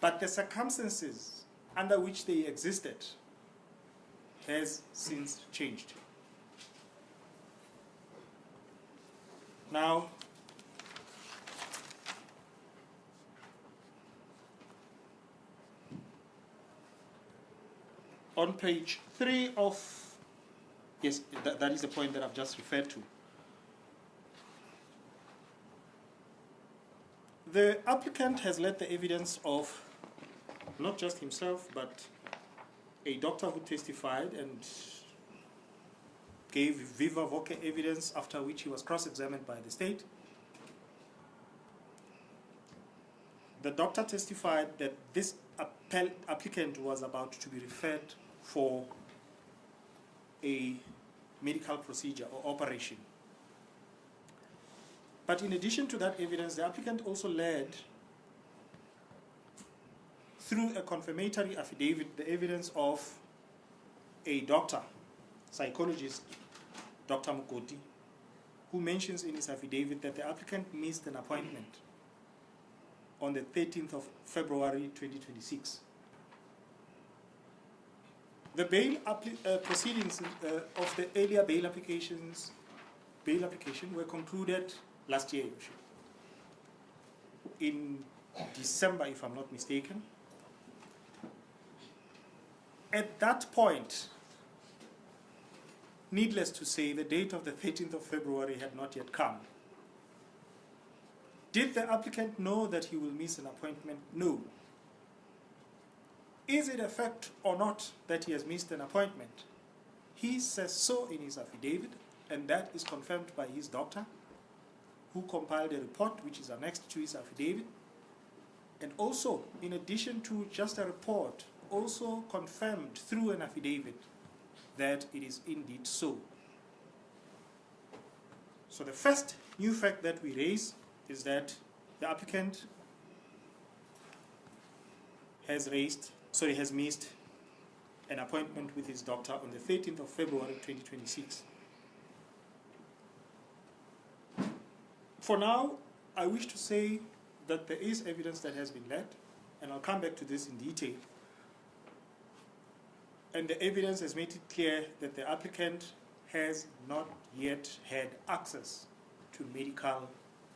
but the circumstances under which they existed has since changed. Now, on page 3 of, yes, that is the point that I've just referred to. The applicant has led the evidence of not just himself, but a doctor who testified and gave viva voce evidence, after which he was cross-examined by the state. The doctor testified that this applicant was about to be referred for a medical procedure or operation. But in addition to that evidence, the applicant also led, through a confirmatory affidavit, the evidence of a doctor, psychologist, Dr. Mukoti, who mentions in his affidavit that the applicant missed an appointment on the 13th of February 2026. The bail proceedings of the earlier bail application were concluded last year, in December, if I'm not mistaken. At that point, needless to say, the date of the 13th of February had not yet come. Did the applicant know that he will miss an appointment? No. Is it a fact or not that he has missed an appointment? He says so in his affidavit, and that is confirmed by his doctor, who compiled a report which is annexed to his affidavit. And also, in addition to just a report, also confirmed through an affidavit that it is indeed so. So the first new fact that we raise is that the applicant has missed an appointment with his doctor on the 13th of February 2026. For now, I wish to say that there is evidence that has been led, and I'll come back to this in detail. And the evidence has made it clear that the applicant has not yet had access to medical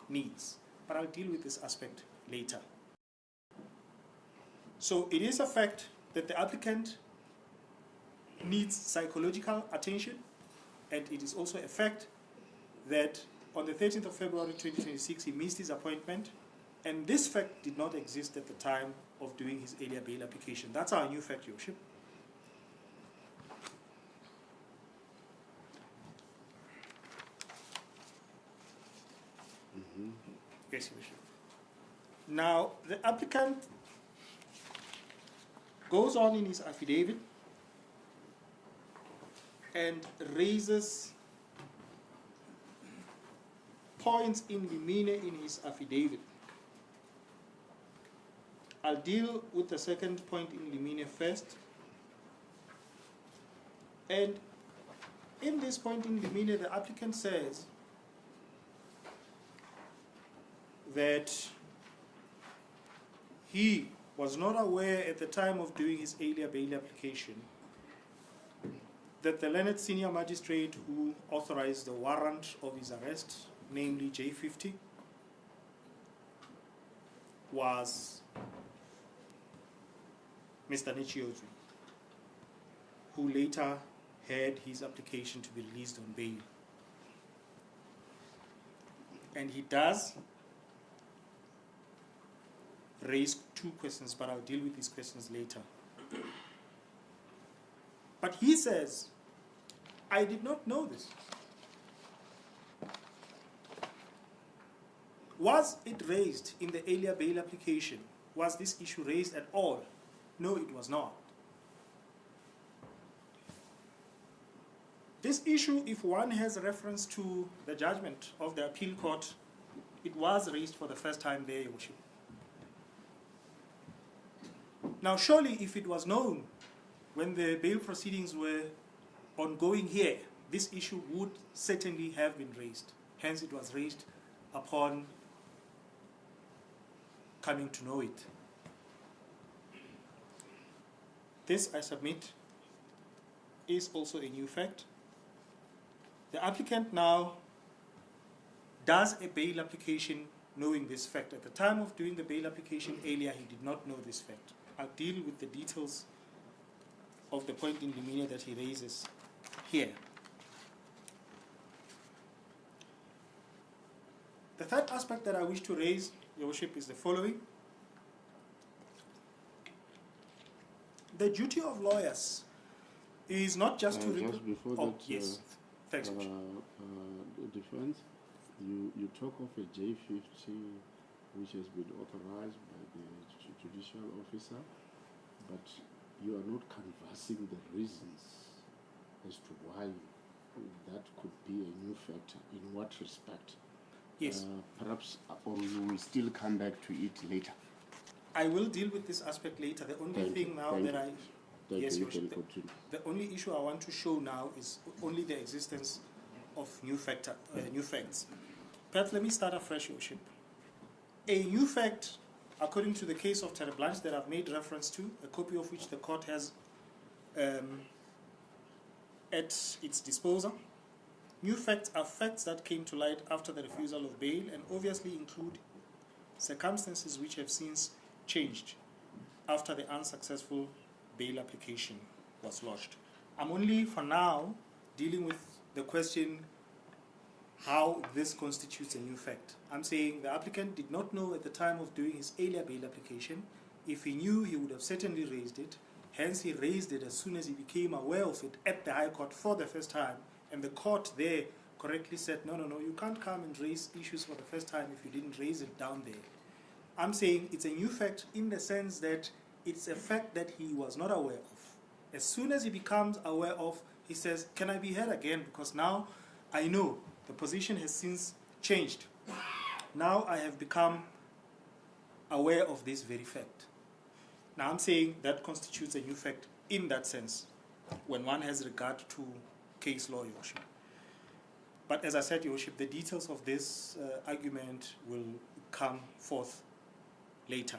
needs. But I'll deal with this aspect later. So it is a fact that the applicant needs psychological attention, and it is also a fact that on the 13th of February 2026 he missed his appointment, and this fact did not exist at the time of doing his earlier bail application. That's our new fact, Your Worship. Yes, Your Worship. Now, the applicant goes on in his affidavit and raises points in limine in his affidavit. I'll deal with the second point in limine first. And in this point in limine, the applicant says that he was not aware at the time of doing his earlier bail application that the learned senior magistrate who authorized the warrant of his arrest, namely J50, was Mr. Nichiozu, who later had his application to be released on bail. And he does raise two questions, but I'll deal with these questions later. But he says, I did not know this. Was it raised in the earlier bail application? Was this issue raised at all? No, it was not. This issue, if one has reference to the judgment of the appeal court, it was raised for the first time there, Your Worship. Now, surely if it was known when the bail proceedings were ongoing here, this issue would certainly have been raised. Hence, it was raised upon coming to know it. This, I submit, is also a new fact. The applicant now does a bail application knowing this fact. At the time of doing the bail application earlier, he did not know this fact. I'll deal with the details of the point in limine that he raises here. The third aspect that I wish to raise, Your Worship, is the following. The duty of lawyers is not just to... Just before oh, that, yes. Thanks, Your Worship. defense, you talk of a J50 which has been authorized by the judicial officer, but you are not canvassing the reasons as to why that could be a new factor. In what respect? Yes. Perhaps, or you will still come back to it later. I will deal with this aspect later. The only thing now that I... Yes, Your Worship. The only issue I want to show now is only the existence of new facts. Perhaps let me start afresh, Your Worship. A new fact, according to the case of Terre Blanche that I've made reference to, a copy of which the court has at its disposal. New facts are facts that came to light after the refusal of bail and obviously include circumstances which have since changed after the unsuccessful bail application was lodged. I'm only, for now, dealing with the question how this constitutes a new fact. I'm saying the applicant did not know at the time of doing his earlier bail application. If he knew, he would have certainly raised it. Hence, he raised it as soon as he became aware of it at the High Court for the first time. And the court there correctly said, no, you can't come and raise issues for the first time if you didn't raise it down there. I'm saying it's a new fact in the sense that it's a fact that he was not aware of. As soon as he becomes aware of, he says, can I be heard again? Because now I know the position has since changed. Now I have become aware of this very fact. Now I'm saying that constitutes a new fact in that sense, when one has regard to case law, Your Worship. But as I said, Your Worship, the details of this argument will come forth later.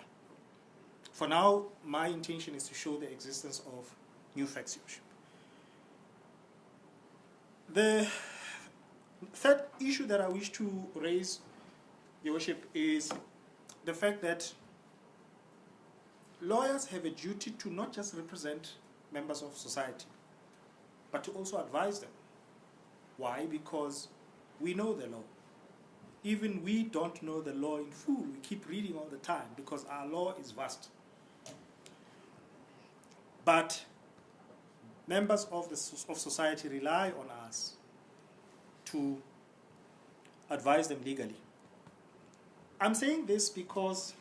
For now, my intention is to show the existence of new facts, Your Worship. The third issue that I wish to raise, Your Worship, is the fact that lawyers have a duty to not just represent members of society, but to also advise them. Why? Because we know the law. Even we don't know the law in full. We keep reading all the time because our law is vast. But members of society rely on us to advise them legally. I'm saying this because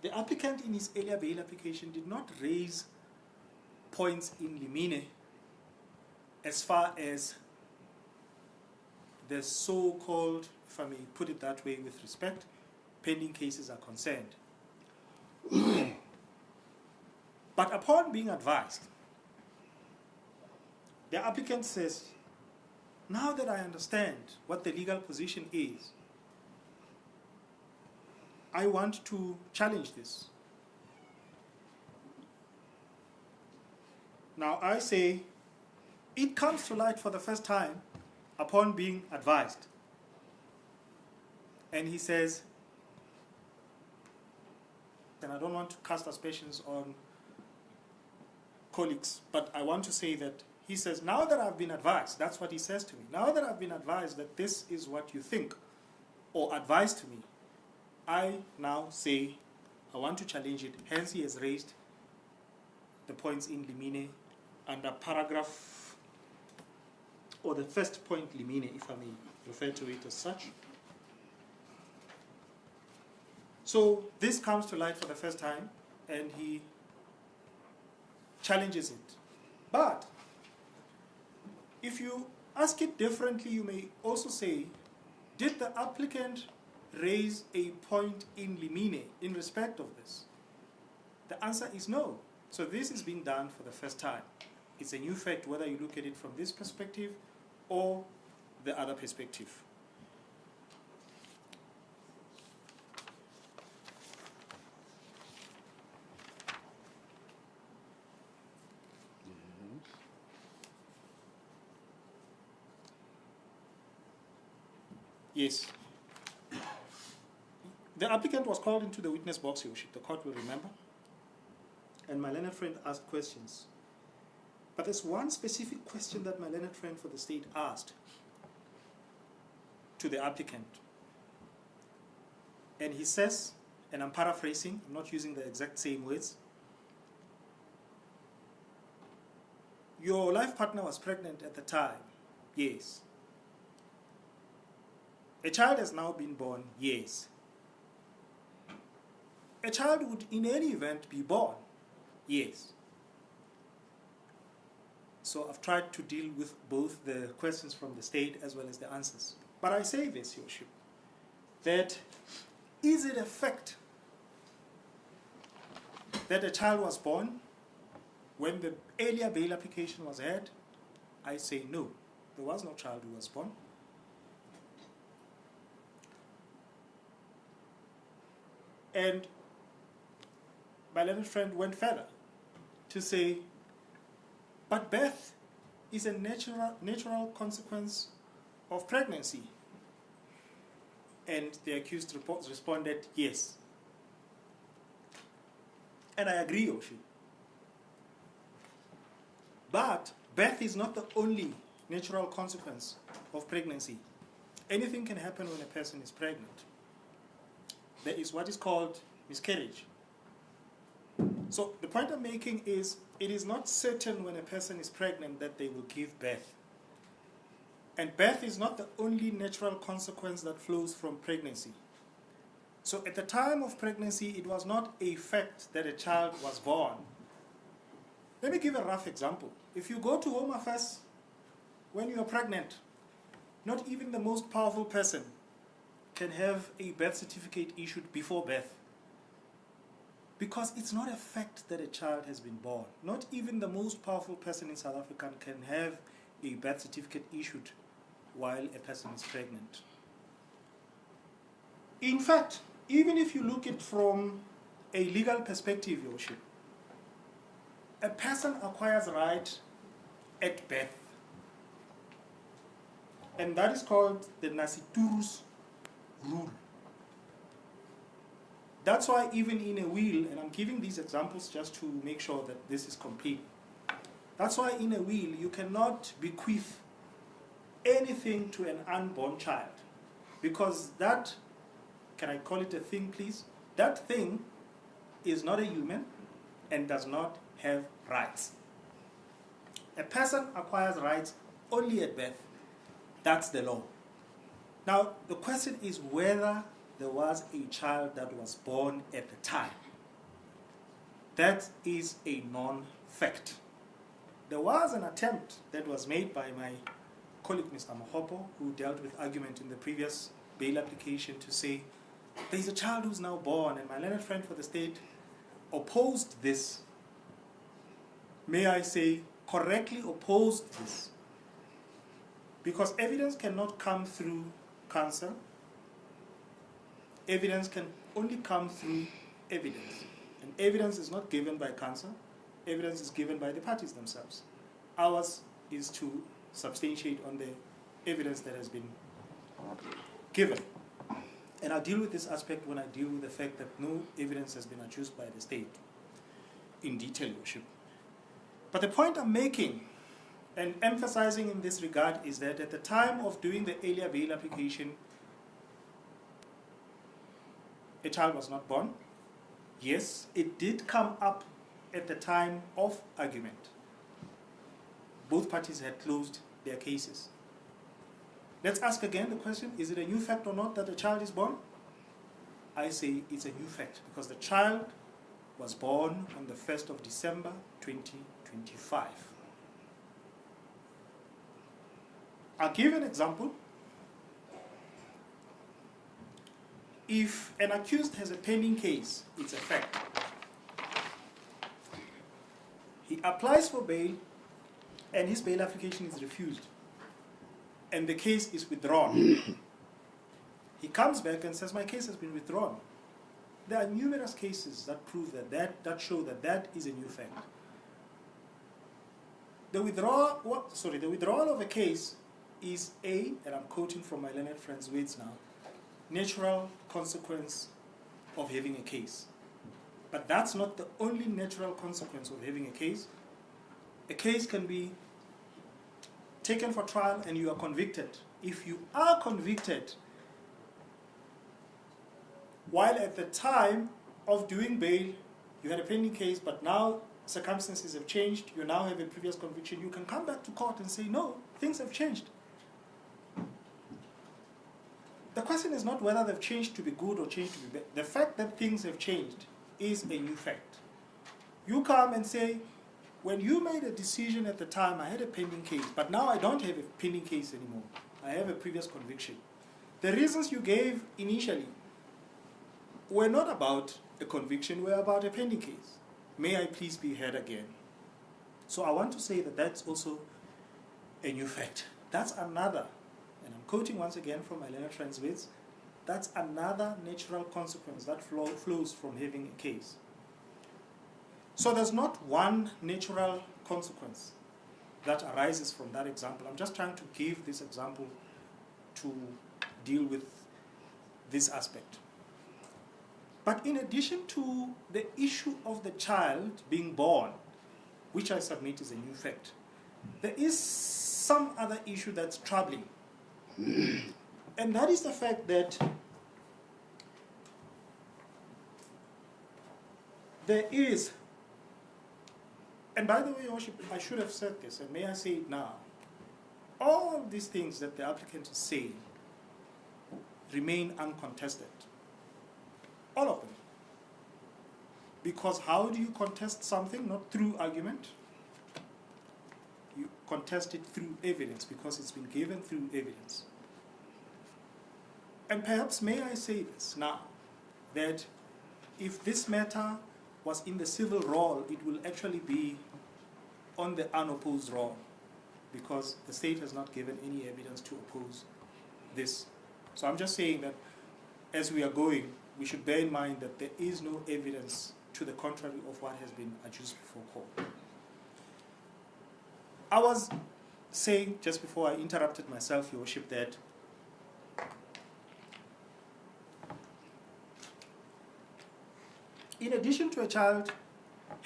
the applicant in his earlier bail application did not raise points in limine as far as the so-called, if I may put it that way with respect, pending cases are concerned. But upon being advised, the applicant says, now that I understand what the legal position is, I want to challenge this. Now I say, it comes to light for the first time upon being advised. And he says, and I don't want to cast aspersions on colleagues, but I want to say that he says, now that I've been advised, that's what he says to me, now that I've been advised that this is what you think, or advised to me, I now say, I want to challenge it. Hence he has raised the points in limine under paragraph, or the first point limine, if I may refer to it as such. So this comes to light for the first time, and he challenges it. But if you ask it differently, you may also say, did the applicant raise a point in limine in respect of this? The answer is no. So this is being done for the first time. It's a new fact whether you look at it from this perspective or the other perspective. Yes. The applicant was called into the witness box, Your Worship, the court will remember. And my learned friend asked questions. But there's one specific question that my learned friend for the state asked to the applicant. And he says, and I'm paraphrasing, I'm not using the exact same words, your life partner was pregnant at the time. Yes. A child has now been born. Yes. A child would in any event be born. Yes. So I've tried to deal with both the questions from the state as well as the answers. But I say this, Your Worship, that is it a fact that a child was born when the earlier bail application was had? I say no. There was no child who was born. And my learned friend went further to say, but birth is a natural consequence of pregnancy. And the accused responded, yes. And I agree, Your Worship. But birth is not the only natural consequence of pregnancy. Anything can happen when a person is pregnant. There is what is called miscarriage. So the point I'm making is, it is not certain when a person is pregnant that they will give birth. And birth is not the only natural consequence that flows from pregnancy. So at the time of pregnancy, it was not a fact that a child was born. Let me give a rough example. If you go to Home Affairs when you are pregnant, not even the most powerful person can have a birth certificate issued before birth. Because it's not a fact that a child has been born. Not even the most powerful person in South Africa can have a birth certificate issued while a person is pregnant. In fact, even if you look at it from a legal perspective, Your Worship, a person acquires right at birth. And that is called the Nasituru's rule. That's why even in a will, and I'm giving these examples just to make sure that this is complete. That's why in a will, you cannot bequeath anything to an unborn child. Because that, can I call it a thing, please? That thing is not a human and does not have rights. A person acquires rights only at birth. That's the law. Now, the question is whether there was a child that was born at the time. That is a non-fact. There was an attempt that was made by my colleague, Mr. Mohopo, who dealt with argument in the previous bail application to say, there's a child who's now born, and my learned friend for the state opposed this. May I say, correctly opposed this. Because evidence cannot come through counsel. Evidence can only come through evidence. And evidence is not given by counsel. Evidence is given by the parties themselves. Ours is to substantiate on the evidence that has been given. And I'll deal with this aspect when I deal with the fact that no evidence has been adduced by the state in detail, Your Worship. But the point I'm making and emphasizing in this regard is that at the time of doing the earlier bail application, a child was not born. Yes, it did come up at the time of argument. Both parties had closed their cases. Let's ask again the question, is it a new fact or not that a child is born? I say it's a new fact because the child was born on the 1st of December 2025. I'll give an example. If an accused has a pending case, it's a fact. He applies for bail and his bail application is refused and the case is withdrawn. He comes back and says, my case has been withdrawn. There are numerous cases that prove that show that is a new fact. The withdrawal of a case is and I'm quoting from my learned friend's words now, natural consequence of having a case. But that's not the only natural consequence of having a case. A case can be taken for trial and you are convicted. If you are convicted, while at the time of doing bail, you had a pending case, but now circumstances have changed, you now have a previous conviction, you can come back to court and say, no, things have changed. The question is not whether they've changed to be good or changed to be bad. The fact that things have changed is a new fact. You come and say, when you made a decision at the time, I had a pending case, but now I don't have a pending case anymore. I have a previous conviction. The reasons you gave initially were not about a conviction, were about a pending case. May I please be heard again? So I want to say that that's also a new fact. That's another, and I'm quoting once again from my learned friend's words, that's another natural consequence that flows from having a case. So there's not one natural consequence that arises from that example. I'm just trying to give this example to deal with this aspect. But in addition to the issue of the child being born, which I submit is a new fact, there is some other issue that's troubling. And that is the fact that there is, and by the way, Your Worship, I should have said this, and may I say it now, all these things that the applicant is saying remain uncontested. All of them. Because how do you contest something? Not through argument. You contest it through evidence because it's been given through evidence. And perhaps may I say this now, that if this matter was in the civil roll, it will actually be on the unopposed roll because the state has not given any evidence to oppose this. So I'm just saying that as we are going, we should bear in mind that there is no evidence to the contrary of what has been adduced before court. I was saying just before I interrupted myself, Your Worship, that in addition to a child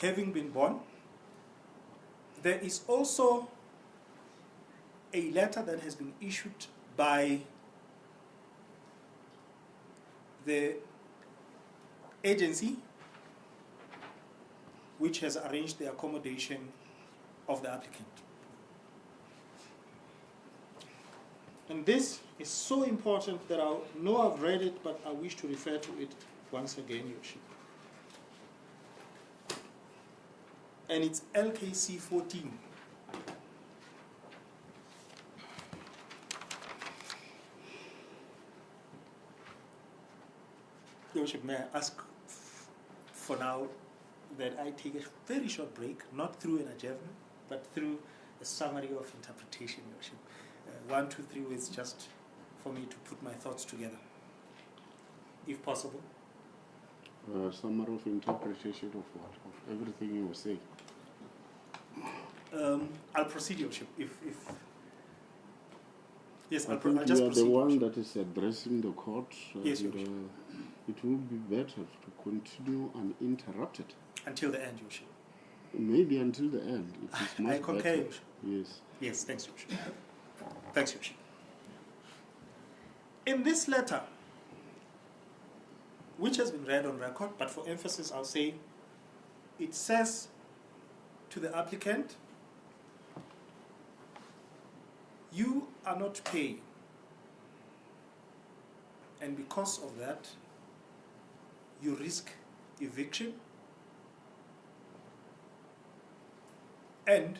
having been born, there is also a letter that has been issued by the agency which has arranged the accommodation of the applicant. And this is so important that I know I've read it, but I wish to refer to it once again, Your Worship. And it's LKC 14. Your Worship, may I ask for now that I take a very short break, not through an adjournment, but through a summary of interpretation, Your Worship. 1, 2, 3 words just for me to put my thoughts together, if possible. Summary of interpretation of what? Of everything you were saying. I'll proceed, Your Worship. If yes, I I'll think just you are proceed. the one that is addressing the court. Yes, Your and, Worship. it would be better to continue uninterrupted. Until the end, Your Worship. Maybe until the end. It is much I concur, better. Your Worship. Yes. Yes, thanks, Your Worship. Thanks, Your Worship. In this letter, which has been read on record, but for emphasis I'll say, it says to the applicant, you are not paying, and because of that, you risk eviction, and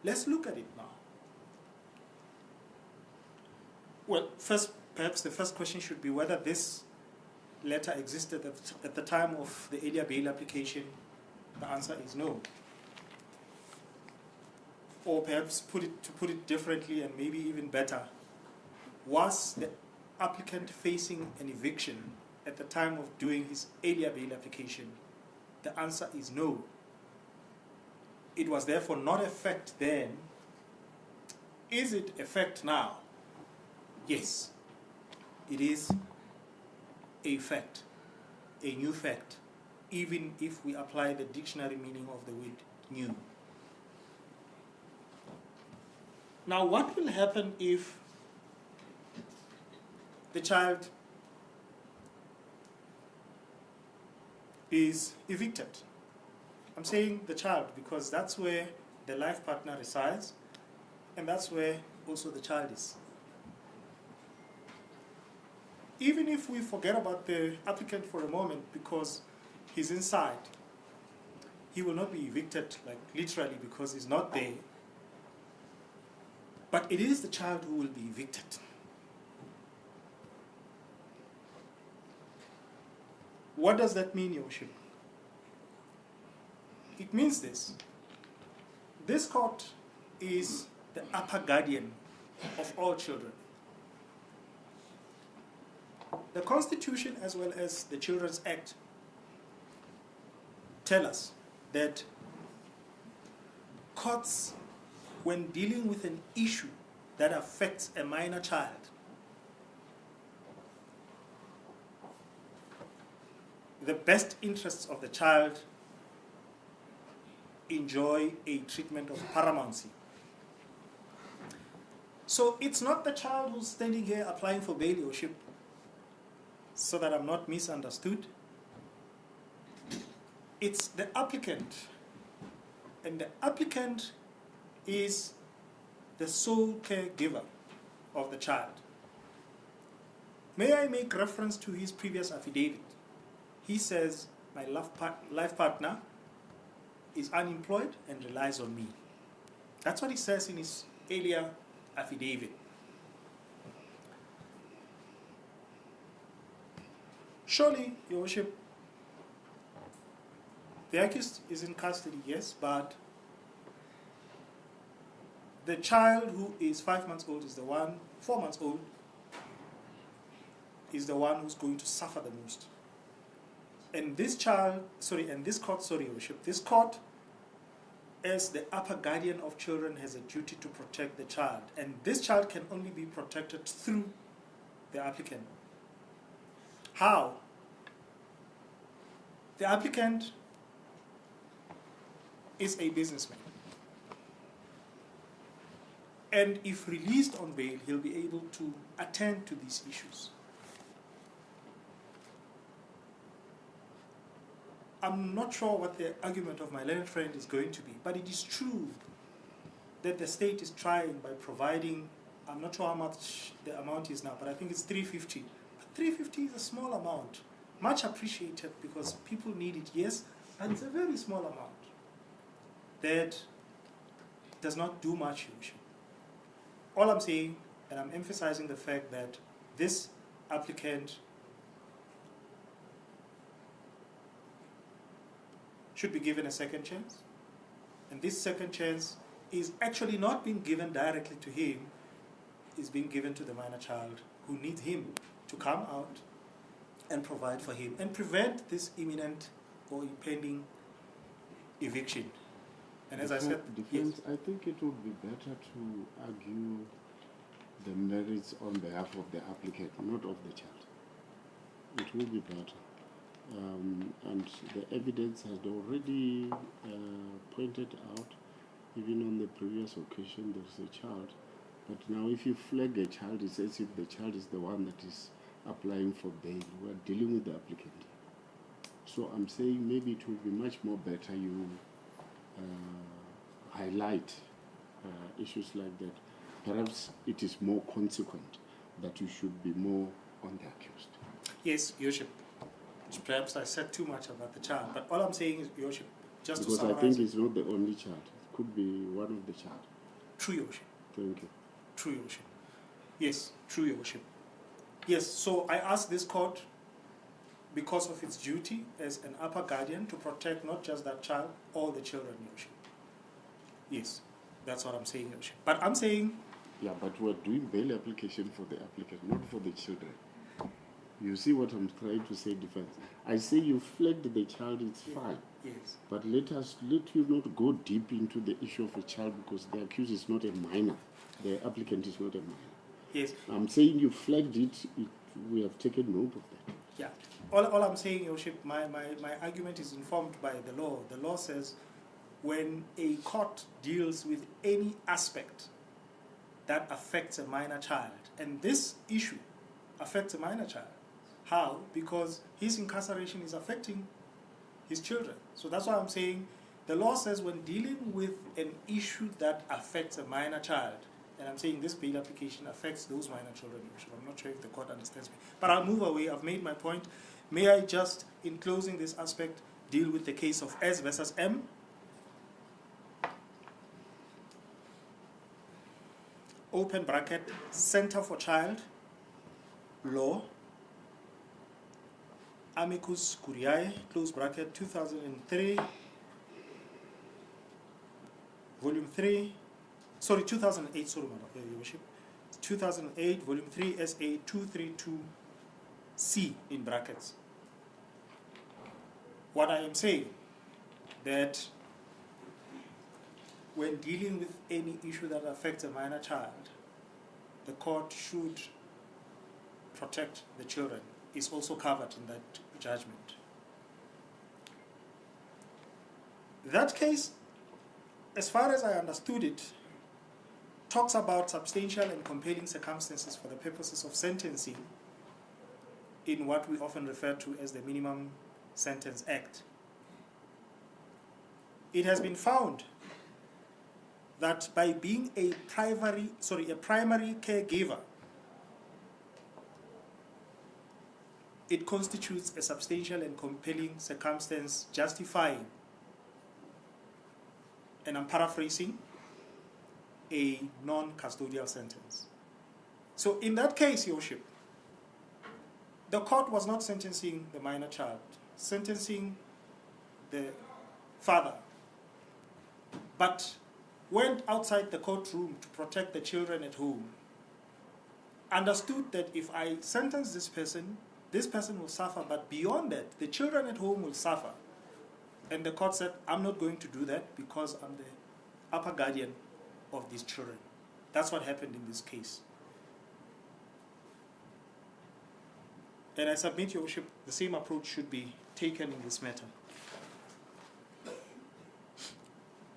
let's look at it now. Well, first, perhaps the first question should be whether this letter existed at the time of the earlier bail application. The answer is no. Or perhaps to put it differently and maybe even better, was the applicant facing an eviction at the time of doing his earlier bail application? The answer is no. It was therefore not a fact then. Is it a fact now? Yes, it is a fact, a new fact, even if we apply the dictionary meaning of the word new. Now, what will happen if the child is evicted? I'm saying the child because that's where the life partner resides, and that's where also the child is. Even if we forget about the applicant for a moment because he's inside, he will not be evicted, like literally, because he's not there. But it is the child who will be evicted. What does that mean, Your Worship? It means this. This court is the upper guardian of all children. The Constitution as well as the Children's Act tell us that courts, when dealing with an issue that affects a minor child, the best interests of the child enjoy a treatment of paramountcy. So it's not the child who's standing here applying for bail, Your Worship, so that I'm not misunderstood. It's the applicant, and the applicant is the sole caregiver of the child. May I make reference to his previous affidavit? He says, my life partner is unemployed and relies on me. That's what he says in his earlier affidavit. Surely, Your Worship, the accused is in custody, yes, but the child who is 5 months old is the one, 4 months old, is the one who's going to suffer the most. And this child, and this court, Your Worship, this court, as the upper guardian of children, has a duty to protect the child. And this child can only be protected through the applicant. How? The applicant is a businessman. And if released on bail, he'll be able to attend to these issues. I'm not sure what the argument of my learned friend is going to be, but it is true that the state is trying by providing I'm not sure how much the amount is now, but I think it's 350. But 350 is a small amount, much appreciated because people need it, yes, and it's a very small amount that does not do much, Your Worship. All I'm saying, and I'm emphasizing the fact that this applicant should be given a second chance, and this second chance is actually not being given directly to him, is being given to the minor child who needs him to come out and provide for him and prevent this imminent or impending eviction. And as I said, Defense, I think it would be better to argue the merits on behalf of the applicant, not of the child. It will be better. And the evidence has already pointed out, even on the previous occasion, there's a child. But now if you flag a child, it's as if the child is the one that is applying for bail. We're dealing with the applicant. So I'm saying maybe it would be much more better you highlight issues like that. Perhaps it is more consequent that you should be more on the accused. yes, Your Worship. Perhaps I said too much about the child, but all I'm saying is, Your Worship, just because to summarize. I think it's not the only child. It could be one of the child. True, Your Worship. Thank you. True, Your Worship. Yes, true, Your Worship. Yes, so I ask this court, because of its duty as an upper guardian, to protect not just that child, all the children, Your Worship. Yes, that's what I'm saying, Your Worship. But I'm saying... Yeah, but we're doing bail application for the applicant, not for the children. You see what I'm trying to say, defense. I say you flagged the child, it's fine. Yes. But let you not go deep into the issue of a child because the accused is not a minor. The applicant is not a minor. Yes. I'm saying you flagged it, we have taken note of that. Yeah. All I'm saying, Your Worship, my argument is informed by the law. The law says when a court deals with any aspect that affects a minor child, and this issue affects a minor child. How? Because his incarceration is affecting his children. So that's why I'm saying the law says when dealing with an issue that affects a minor child, and I'm saying this bail application affects those minor children. I'm not sure if the court understands me. But I'll move away. I've made my point. May I just, in closing this aspect, deal with the case of S versus M? Open bracket, Center for Child Law, Amicus Curiae, close bracket, 2003, volume 3, sorry, 2008, sorry, Your Worship, 2008, volume 3, SA 232C, in brackets. What I am saying, that when dealing with any issue that affects a minor child, the court should protect the children. Is also covered in that judgment. That case, as far as I understood it, talks about substantial and compelling circumstances for the purposes of sentencing in what we often refer to as the Minimum Sentence Act. It has been found that by being a primary caregiver, it constitutes a substantial and compelling circumstance justifying, and I'm paraphrasing, a non-custodial sentence. So in that case, Your Worship, the court was not sentencing the minor child, sentencing the father, but went outside the courtroom to protect the children at home, understood that if I sentence this person will suffer, but beyond that, the children at home will suffer. And the court said, I'm not going to do that because I'm the upper guardian of these children. That's what happened in this case. And I submit, Your Worship, the same approach should be taken in this matter.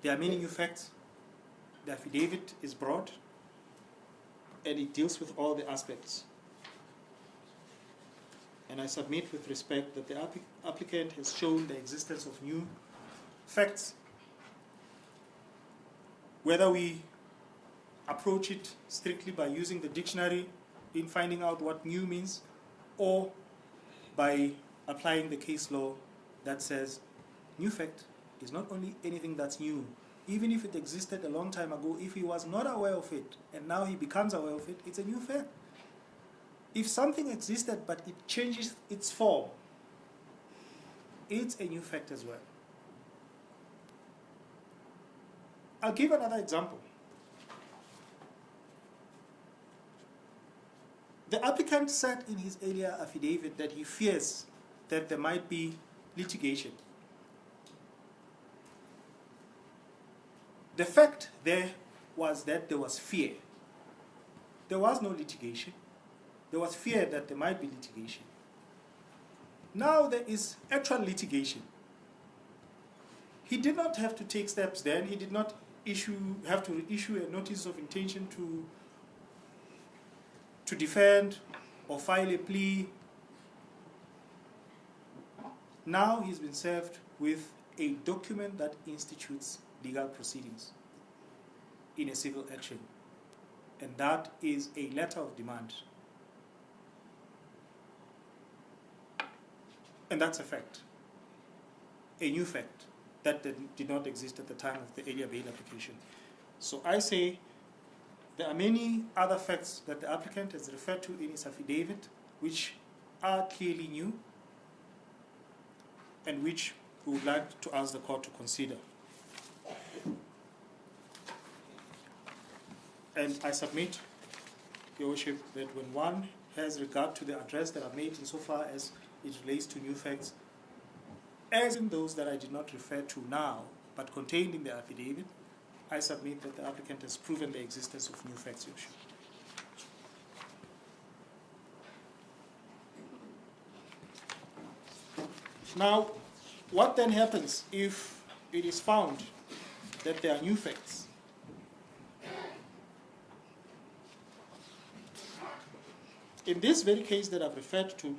There are many new facts. The affidavit is broad, and it deals with all the aspects. And I submit with respect that the applicant has shown the existence of new facts. Whether we approach it strictly by using the dictionary in finding out what new means, or by applying the case law that says new fact is not only anything that's new. Even if it existed a long time ago, if he was not aware of it and now he becomes aware of it, it's a new fact. If something existed but it changes its form, it's a new fact as well. I'll give another example. The applicant said in his earlier affidavit that he fears that there might be litigation. The fact there was that there was fear. There was no litigation. There was fear that there might be litigation. Now there is actual litigation. He did not have to take steps then. He did not have to issue a notice of intention to defend or file a plea. Now he's been served with a document that institutes legal proceedings in a civil action, and that is a letter of demand. And that's a fact, a new fact that did not exist at the time of the earlier bail application. So I say there are many other facts that the applicant has referred to in his affidavit which are clearly new and which we would like to ask the court to consider. And I submit, Your Worship, that when one has regard to the address that I've made insofar as it relates to new facts, as in those that I did not refer to now, but contained in the affidavit, I submit that the applicant has proven the existence of new facts, Your Worship. Now, what then happens if it is found that there are new facts? In this very case that I've referred to,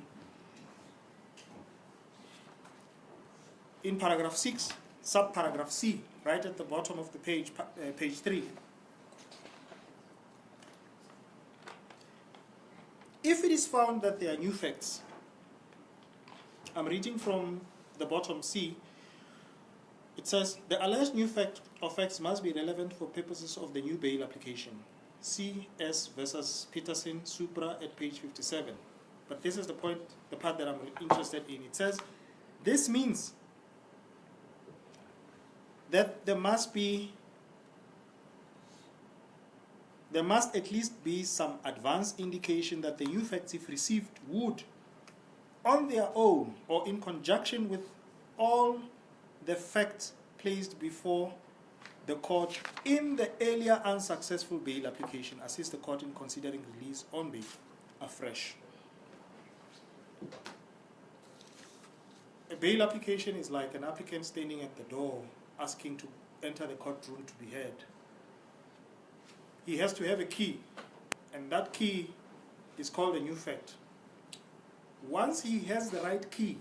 in paragraph 6, subparagraph C, right at the bottom of the page, page 3, if it is found that there are new facts, I'm reading from the bottom C, it says, the alleged new fact or facts must be relevant for purposes of the new bail application. CS versus Peterson, Supra at page 57. But this is the point, the part that I'm interested in. It says, this means that there must at least be some advance indication that the new facts, if received, would, on their own or in conjunction with all the facts placed before the court in the earlier unsuccessful bail application, assist the court in considering release on bail afresh. A bail application is like an applicant standing at the door asking to enter the courtroom to be heard. He has to have a key, and that key is called a new fact. Once he has the right key,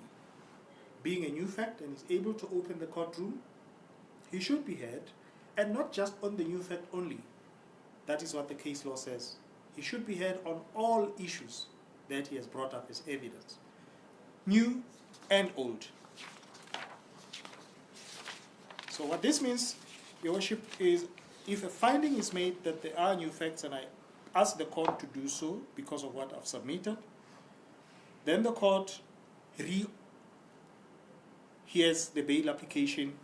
being a new fact, and is able to open the courtroom, he should be heard, and not just on the new fact only. That is what the case law says. He should be heard on all issues that he has brought up as evidence, new and old. So what this means, Your Worship, is if a finding is made that there are new facts, and I ask the court to do so because of what I've submitted, then the court hears the bail application,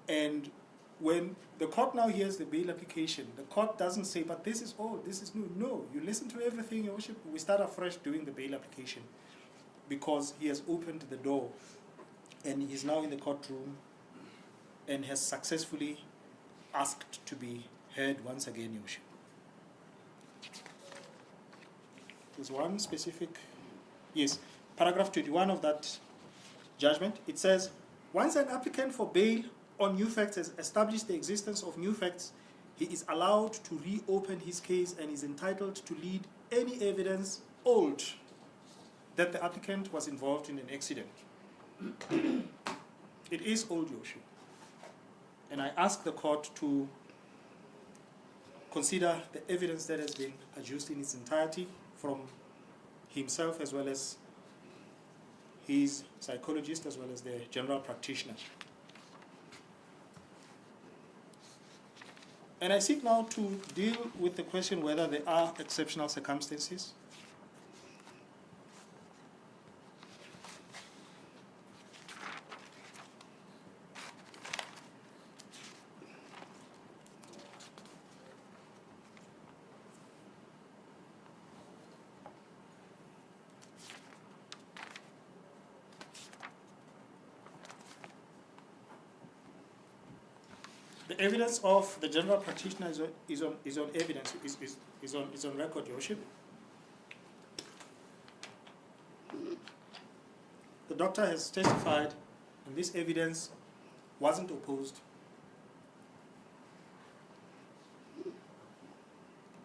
and when the court now hears the bail application, the court doesn't say, but this is old, this is new. No, you listen to everything, Your Worship. We start afresh doing the bail application because he has opened the door and he's now in the courtroom and has successfully asked to be heard once again, Your Worship. There's one specific, yes, paragraph 21 of that judgment. It says, once an applicant for bail on new facts has established the existence of new facts, he is allowed to reopen his case and is entitled to lead any evidence old that the applicant was involved in an accident. It is old, Your Worship. And I ask the court to consider the evidence that has been adduced in its entirety from himself as well as his psychologist as well as the general practitioner. And I seek now to deal with the question whether there are exceptional circumstances. The evidence of the general practitioner is on evidence, is on record, Your Worship. The doctor has testified, and this evidence wasn't opposed.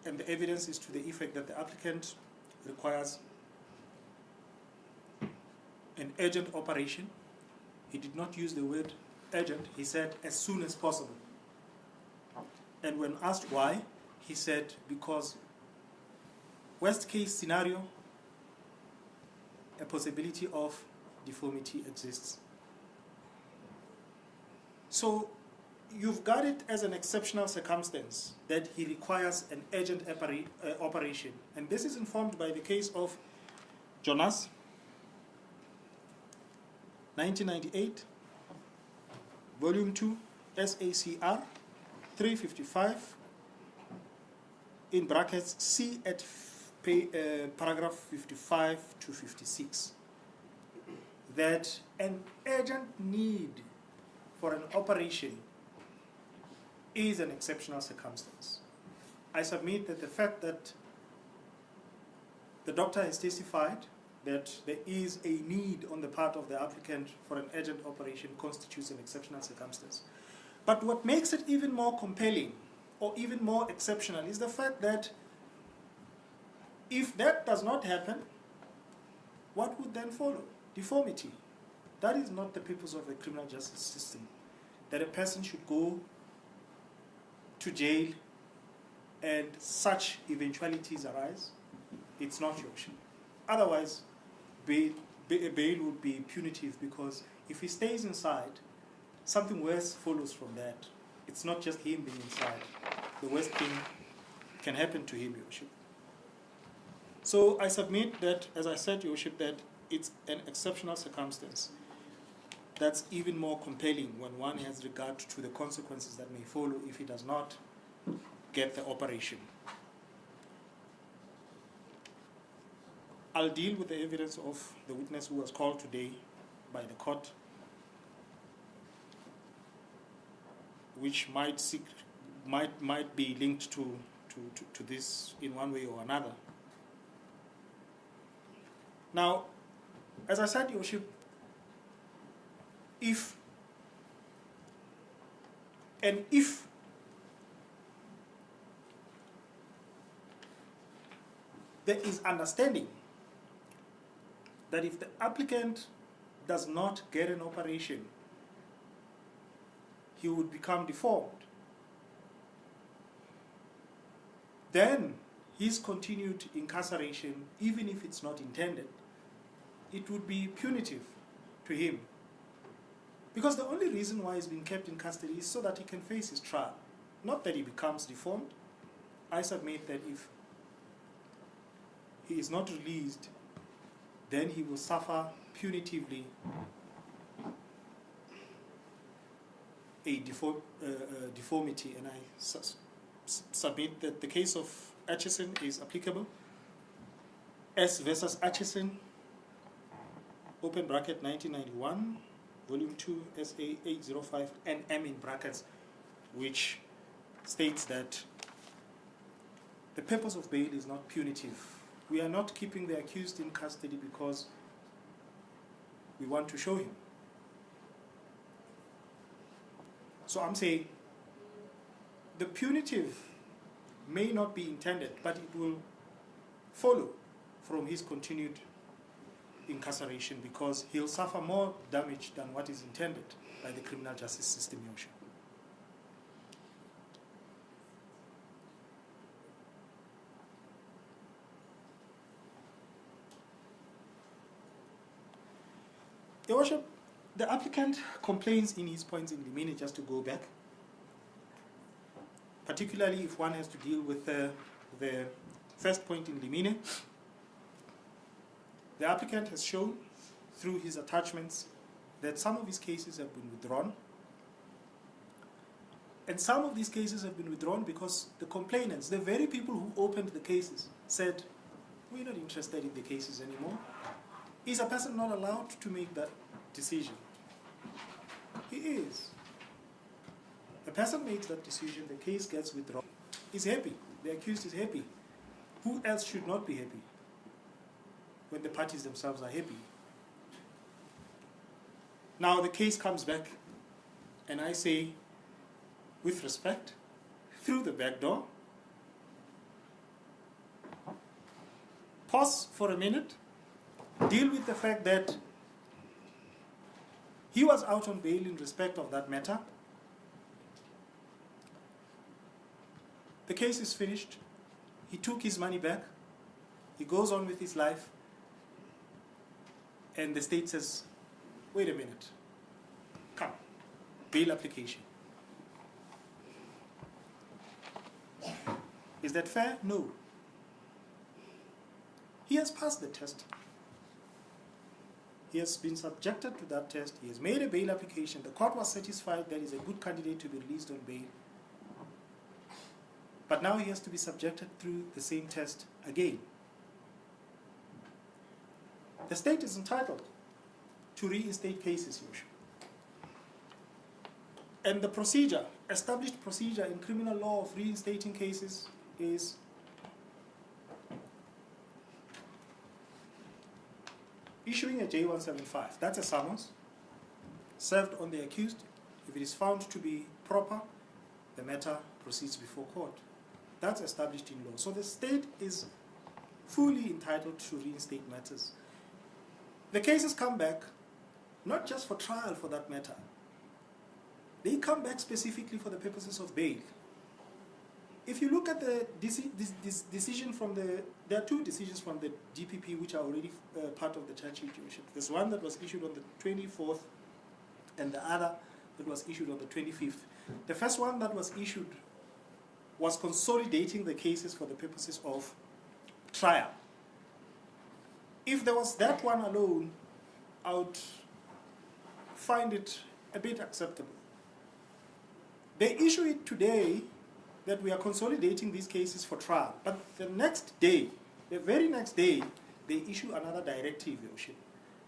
And the evidence is to the effect that the applicant requires an urgent operation. He did not use the word urgent, he said as soon as possible. And when asked why, he said because worst case scenario, a possibility of deformity exists. So you've got it as an exceptional circumstance that he requires an urgent operation. And this is informed by the case of Jonas, 1998, Volume 2, SACR, 355, in brackets, C at paragraph 55 to 56, that an urgent need for an operation is an exceptional circumstance. I submit that the fact that the doctor has testified that there is a need on the part of the applicant for an urgent operation constitutes an exceptional circumstance. But what makes it even more compelling or even more exceptional is the fact that if that does not happen, what would then follow? Deformity. That is not the purpose of the criminal justice system, that a person should go to jail and such eventualities arise. It's not your option. Otherwise, bail would be punitive, because if he stays inside, something worse follows from that. It's not just him being inside. The worst thing can happen to him, Your Worship. So I submit that, as I said, Your Worship, that it's an exceptional circumstance that's even more compelling when one has regard to the consequences that may follow if he does not get the operation. I'll deal with the evidence of the witness who was called today by the court, which might be linked to this in one way or another. Now, as I said, Your Worship, if there is understanding that if the applicant does not get an operation, he would become deformed, then his continued incarceration, even if it's not intended, it would be punitive to him. Because the only reason why he's being kept in custody is so that he can face his trial, not that he becomes deformed. I submit that if he is not released, then he will suffer punitively a deformity, and I submit that the case of Atchison is applicable. S versus Atchison, open bracket 1991, volume 2, SA 805, and M in brackets, which states that the purpose of bail is not punitive. We are not keeping the accused in custody because we want to show him. So I'm saying the punitive may not be intended, but it will follow from his continued incarceration, because he'll suffer more damage than what is intended by the criminal justice system, Your Worship. Worship, the applicant complains in his points in limine, just to go back, particularly if one has to deal with the first point in limine. The applicant has shown through his attachments that some of his cases have been withdrawn. And some of these cases have been withdrawn because the complainants, the very people who opened the cases, said, we're not interested in the cases anymore. Is a person not allowed to make that decision? He is. The person makes that decision, the case gets withdrawn. He's happy. The accused is happy. Who else should not be happy when the parties themselves are happy? Now the case comes back, and I say, with respect, through the back door, pause for a minute, deal with the fact that he was out on bail in respect of that matter. The case is finished. He took his money back. He goes on with his life. And the state says, wait a minute. Come. Bail application. Is that fair? No. He has passed the test. He has been subjected to that test. He has made a bail application. The court was satisfied that he's a good candidate to be released on bail. But now he has to be subjected through the same test again. The state is entitled to reinstate cases, Your Worship. And the procedure, established procedure in criminal law of reinstating cases is issuing a J175. That's a summons served on the accused. If it is found to be proper, the matter proceeds before court. That's established in law. So the state is fully entitled to reinstate matters. The cases come back, not just for trial for that matter. They come back specifically for the purposes of bail. If you look at the decision from there are two decisions from the DPP which are already part of the charge sheet. There's one that was issued on the 24th and the other that was issued on the 25th. The first one that was issued was consolidating the cases for the purposes of trial. If there was that one alone, I would find it a bit acceptable. They issue it today that we are consolidating these cases for trial, but the next day, the very next day, they issue another directive, Your Worship,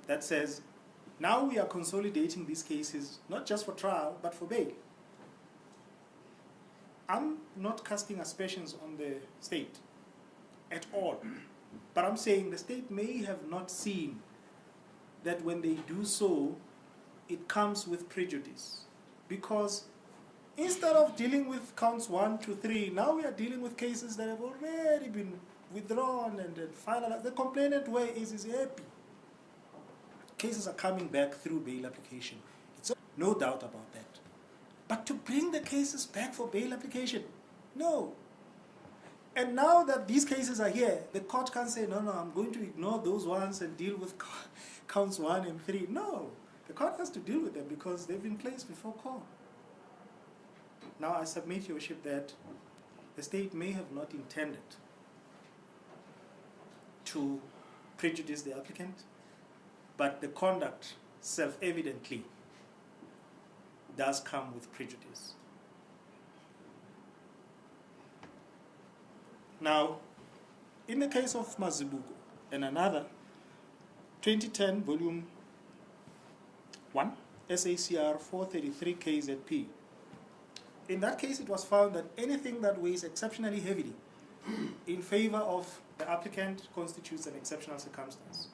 that says, now we are consolidating these cases, not just for trial, but for bail. I'm not casting aspersions on the state at all, but I'm saying the state may have not seen that when they do so, it comes with prejudice. Because instead of dealing with counts 1 to 3, now we are dealing with cases that have already been withdrawn and finalized. The complainant way is happy. Cases are coming back through bail application. It's no doubt about that. But to bring the cases back for bail application, no. And now that these cases are here, the court can't say, no, I'm going to ignore those ones and deal with counts 1 and 3. No, the court has to deal with them because they've been placed before court. Now I submit, Your Worship, that the state may have not intended to prejudice the applicant, but the conduct self-evidently does come with prejudice. Now, in the case of Mazibuko and another, 2010 volume 1, SACR 433 KZP, in that case it was found that anything that weighs exceptionally heavily in favor of the applicant constitutes an exceptional circumstance.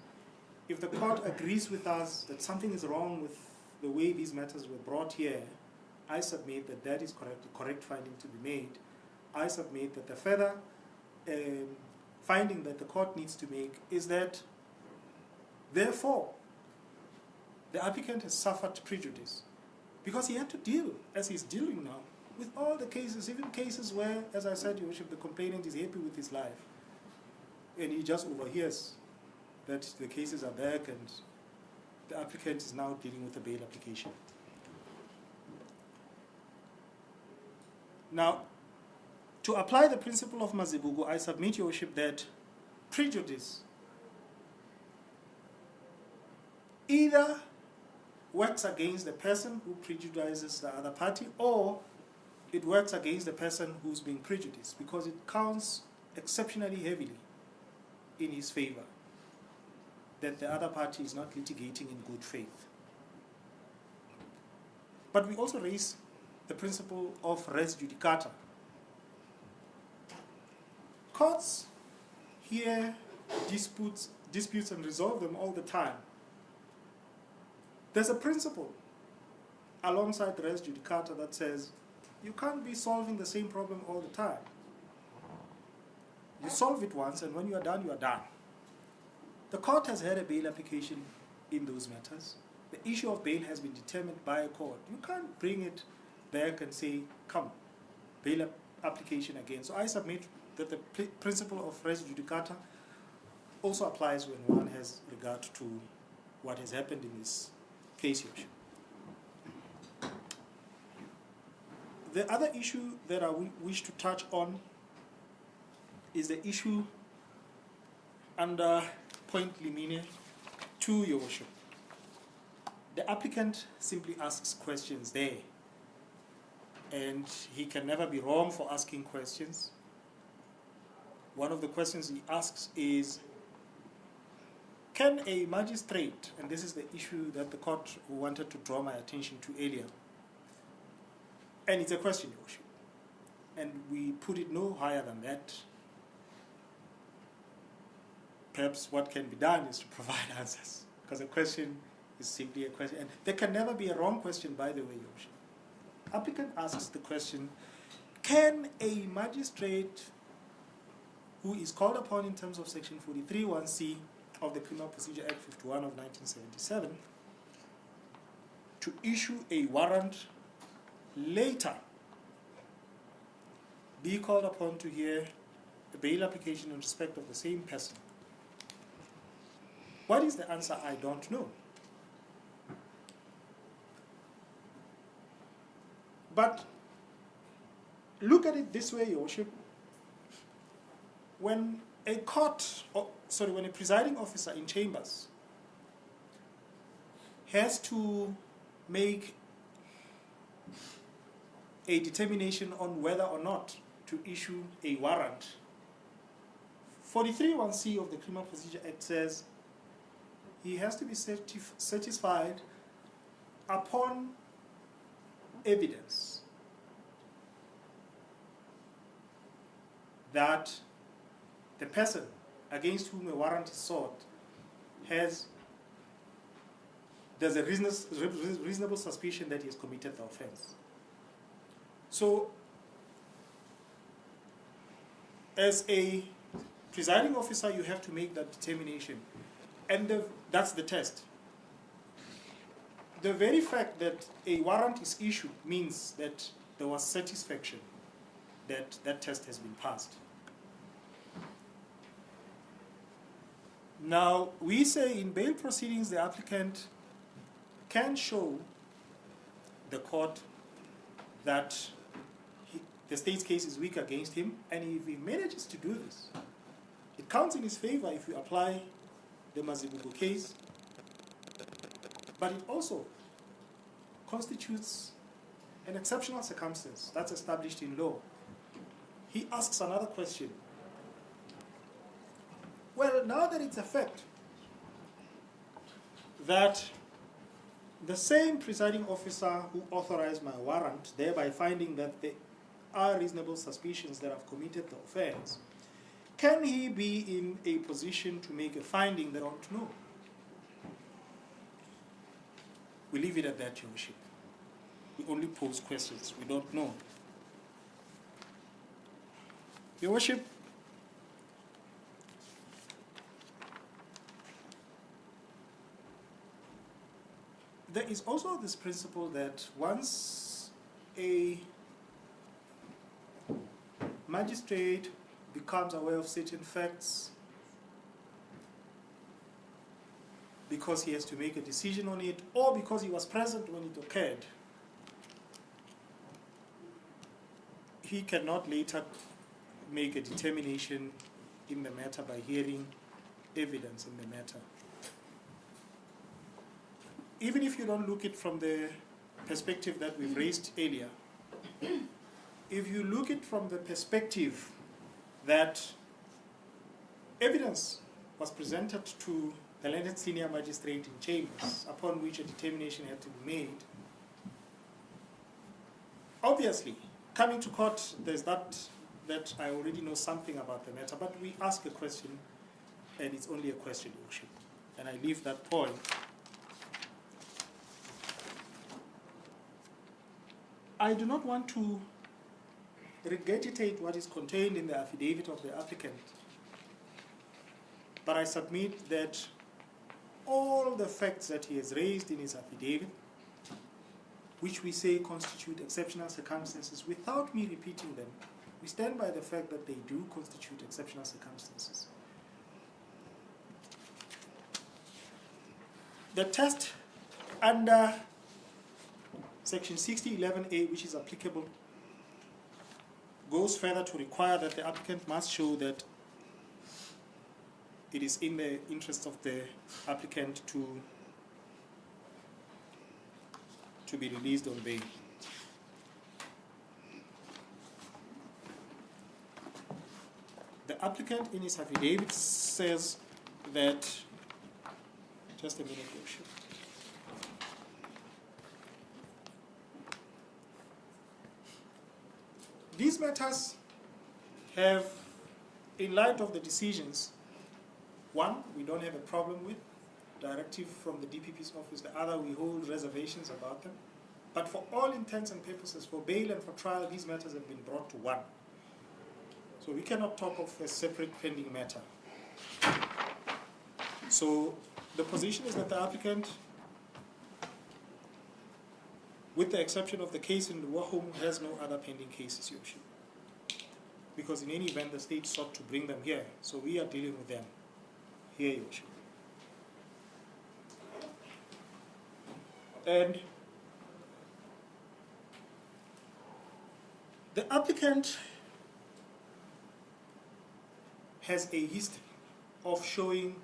If the court agrees with us that something is wrong with the way these matters were brought here, I submit that that is correct, the correct finding to be made. I submit that the further finding that the court needs to make is that, therefore, the applicant has suffered prejudice because he had to deal, as he's dealing now, with all the cases, even cases where, as I said, Your Worship, the complainant is happy with his life and he just overhears that the cases are back and the applicant is now dealing with a bail application. Now, to apply the principle of Mazibuko, I submit, Your Worship, that prejudice either works against the person who prejudices the other party, or it works against the person who's being prejudiced, because it counts exceptionally heavily in his favor that the other party is not litigating in good faith. But we also raise the principle of res judicata. Courts hear disputes and resolve them all the time. There's a principle alongside res judicata that says you can't be solving the same problem all the time. You solve it once, and when you are done, you are done. The court has had a bail application in those matters. The issue of bail has been determined by a court. You can't bring it back and say, come, bail application again. So I submit that the principle of res judicata also applies when one has regard to what has happened in this case. The other issue that I wish to touch on is the issue under point limine 2, Your Worship. The applicant simply asks questions there, and he can never be wrong for asking questions. One of the questions he asks is, can a magistrate, and this is the issue that the court wanted to draw my attention to earlier, and it's a question, Your Worship, and we put it no higher than that. Perhaps what can be done is to provide answers, because a question is simply a question, and there can never be a wrong question, by the way, Your Worship. Applicant asks the question, can a magistrate who is called upon in terms of section 43(1)(c) of the Criminal Procedure Act 51 of 1977 to issue a warrant later be called upon to hear a bail application in respect of the same person? What is the answer? I don't know. But look at it this way, Your Worship. When a when a presiding officer in chambers has to make a determination on whether or not to issue a warrant, 43(1)(c) of the Criminal Procedure Act says he has to be satisfied upon evidence that the person against whom a warrant is sought there's a reasonable suspicion that he has committed the offense. So, as a presiding officer, you have to make that determination, and that's the test. The very fact that a warrant is issued means that there was satisfaction that that test has been passed. Now, we say in bail proceedings, the applicant can show the court that the state's case is weak against him, and if he manages to do this, it counts in his favor if you apply the Mazibuko case, but it also constitutes an exceptional circumstance that's established in law. He asks another question. Well, now that it's a fact that the same presiding officer who authorized my warrant, thereby finding that there are reasonable suspicions that I've committed the offense, can he be in a position to make a finding that I don't know? We leave it at that, Your Worship. We only pose questions. We don't know. Your Worship, there is also this principle that once a magistrate becomes aware of certain facts, because he has to make a decision on it, or because he was present when it occurred, he cannot later make a determination in the matter by hearing evidence in the matter. Even if you don't look at it from the perspective that we've raised earlier, if you look at it from the perspective that evidence was presented to the landed senior magistrate in chambers upon which a determination had to be made, obviously, coming to court, there's that I already know something about the matter, but we ask a question, and it's only a question, Your Worship. And I leave that point. I do not want to regurgitate what is contained in the affidavit of the applicant, but I submit that all the facts that he has raised in his affidavit, which we say constitute exceptional circumstances, without me repeating them, we stand by the fact that they do constitute exceptional circumstances. The test under Section 6011A, which is applicable, goes further to require that the applicant must show that it is in the interest of the applicant to be released on bail. The applicant in his affidavit says that, just a minute, Worship. These matters have, in light of the decisions, one, we don't have a problem with, directive from the DPP's office. The other, we hold reservations about them. But for all intents and purposes, for bail and for trial, these matters have been brought to one. So we cannot talk of a separate pending matter. So the position is that the applicant, with the exception of the case in the Wahom, has no other pending cases, Your Worship. Because in any event, the state sought to bring them here. So we are dealing with them here, Your Worship. And the applicant has a history of showing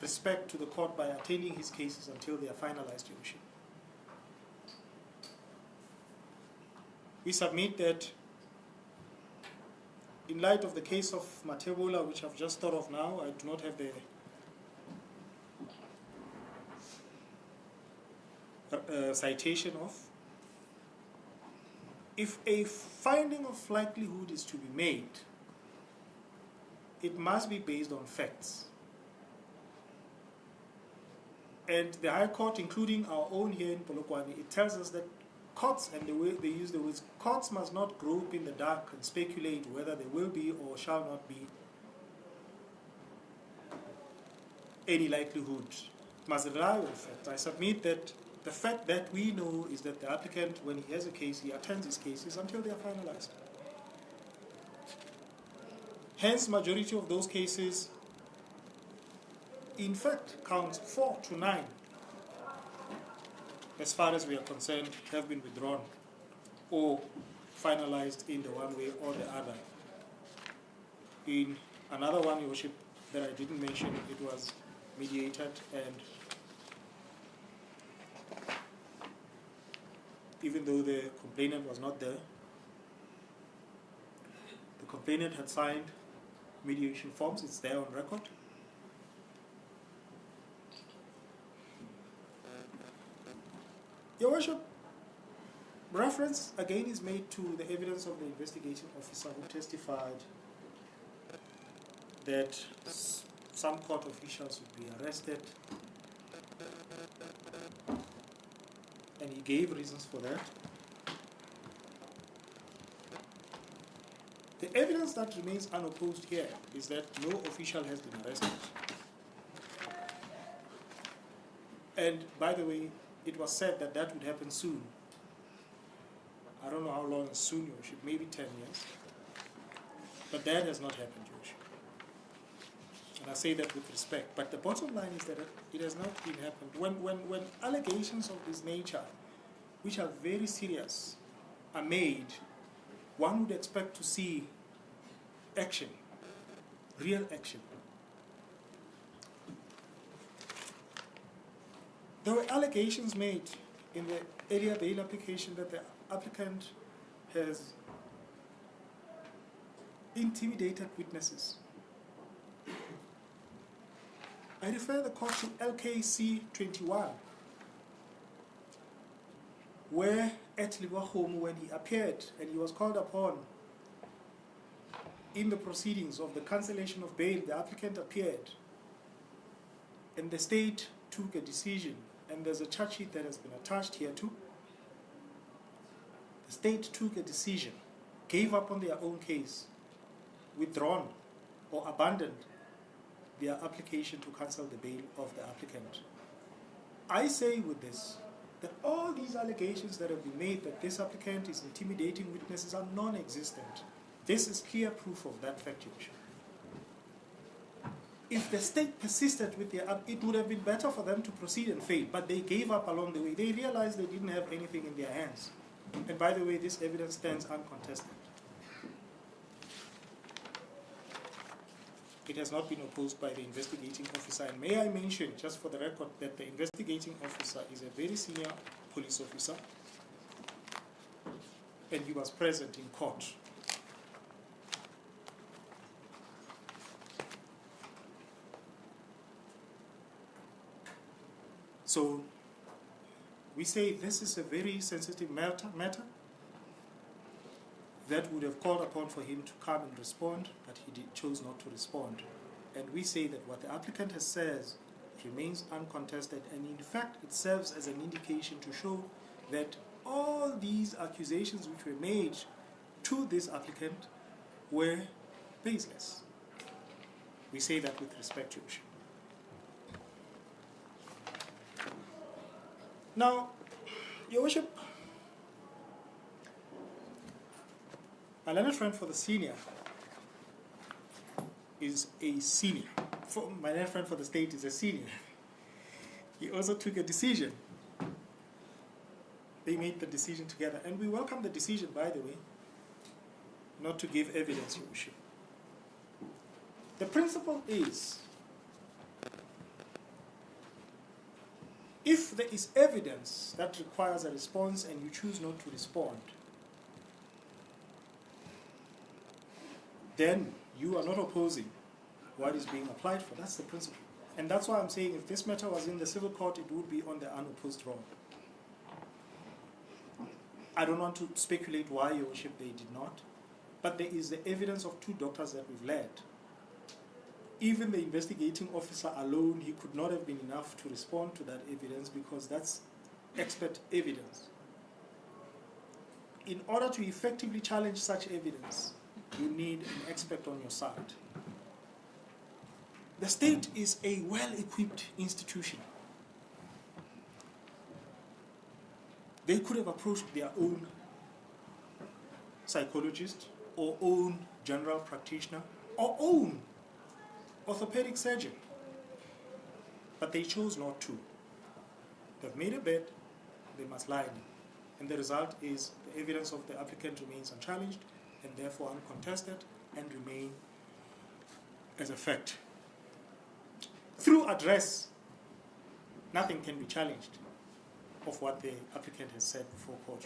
respect to the court by attending his cases until they are finalized, Your Worship. We submit that in light of the case of Matebola, which I've just thought of now, I do not have the citation of. If a finding of likelihood is to be made, it must be based on facts. And the High Court, including our own here in Polokwane, it tells us that courts, and the way they use the words, courts must not grope in the dark and speculate whether there will be or shall not be any likelihood. It must rely on fact. I submit that the fact that we know is that the applicant, when he has a case, he attends his cases until they are finalized. Hence, majority of those cases, in fact, counts 4 to 9, as far as we are concerned, have been withdrawn or finalized in the one way or the other. In another one, Your Worship, that I didn't mention, it was mediated, and even though the complainant was not there, the complainant had signed mediation forms, it's there on record. Your Worship, reference again is made to the evidence of the investigating officer who testified that some court officials would be arrested, and he gave reasons for that. The evidence that remains unopposed here is that no official has been arrested. And by the way, it was said that that would happen soon. I don't know how long is soon, Your Worship, maybe 10 years. But that has not happened, Your Worship. And I say that with respect. But the bottom line is that it has not been happened. When allegations of this nature, which are very serious, are made, one would expect to see action, real action. There were allegations made in the earlier bail application that the applicant has intimidated witnesses. I refer the court to LKC 21, where at Lehlohonolo, when he appeared and he was called upon in the proceedings of the cancellation of bail, the applicant appeared and the state took a decision, and there's a charge sheet that has been attached here too. The state took a decision, gave up on their own case, withdrawn or abandoned their application to cancel the bail of the applicant. I say with this, that all these allegations that have been made that this applicant is intimidating witnesses are non-existent. This is clear proof of that fact, Your Worship. If the state persisted with their, it would have been better for them to proceed and fail, but they gave up along the way. They realized they didn't have anything in their hands. And by the way, this evidence stands uncontested. It has not been opposed by the investigating officer. And may I mention, just for the record, that the investigating officer is a very senior police officer, and he was present in court. So we say this is a very sensitive matter that would have called upon for him to come and respond, but he chose not to respond. And we say that what the applicant has said remains uncontested, and in fact it serves as an indication to show that all these accusations which were made to this applicant were baseless. We say that with respect, Your Worship. Now, Your Worship, my learned friend for the senior is a senior. My learned friend for the state is a senior. He also took a decision. They made the decision together. And we welcome the decision, by the way, not to give evidence, Your Worship. The principle is, if there is evidence that requires a response and you choose not to respond, then you are not opposing what is being applied for. That's the principle. And that's why I'm saying if this matter was in the civil court, it would be on the unopposed road. I don't want to speculate why, Your Worship, they did not, but there is the evidence of 2 doctors that we've led. Even the investigating officer alone, he could not have been enough to respond to that evidence because that's expert evidence. In order to effectively challenge such evidence, you need an expert on your side. The state is a well-equipped institution. They could have approached their own psychologist or own general practitioner or own orthopedic surgeon, but they chose not to. They've made a bed, they must lie in it. And the result is the evidence of the applicant remains unchallenged and therefore uncontested and remain as a fact. Through address, nothing can be challenged of what the applicant has said before court.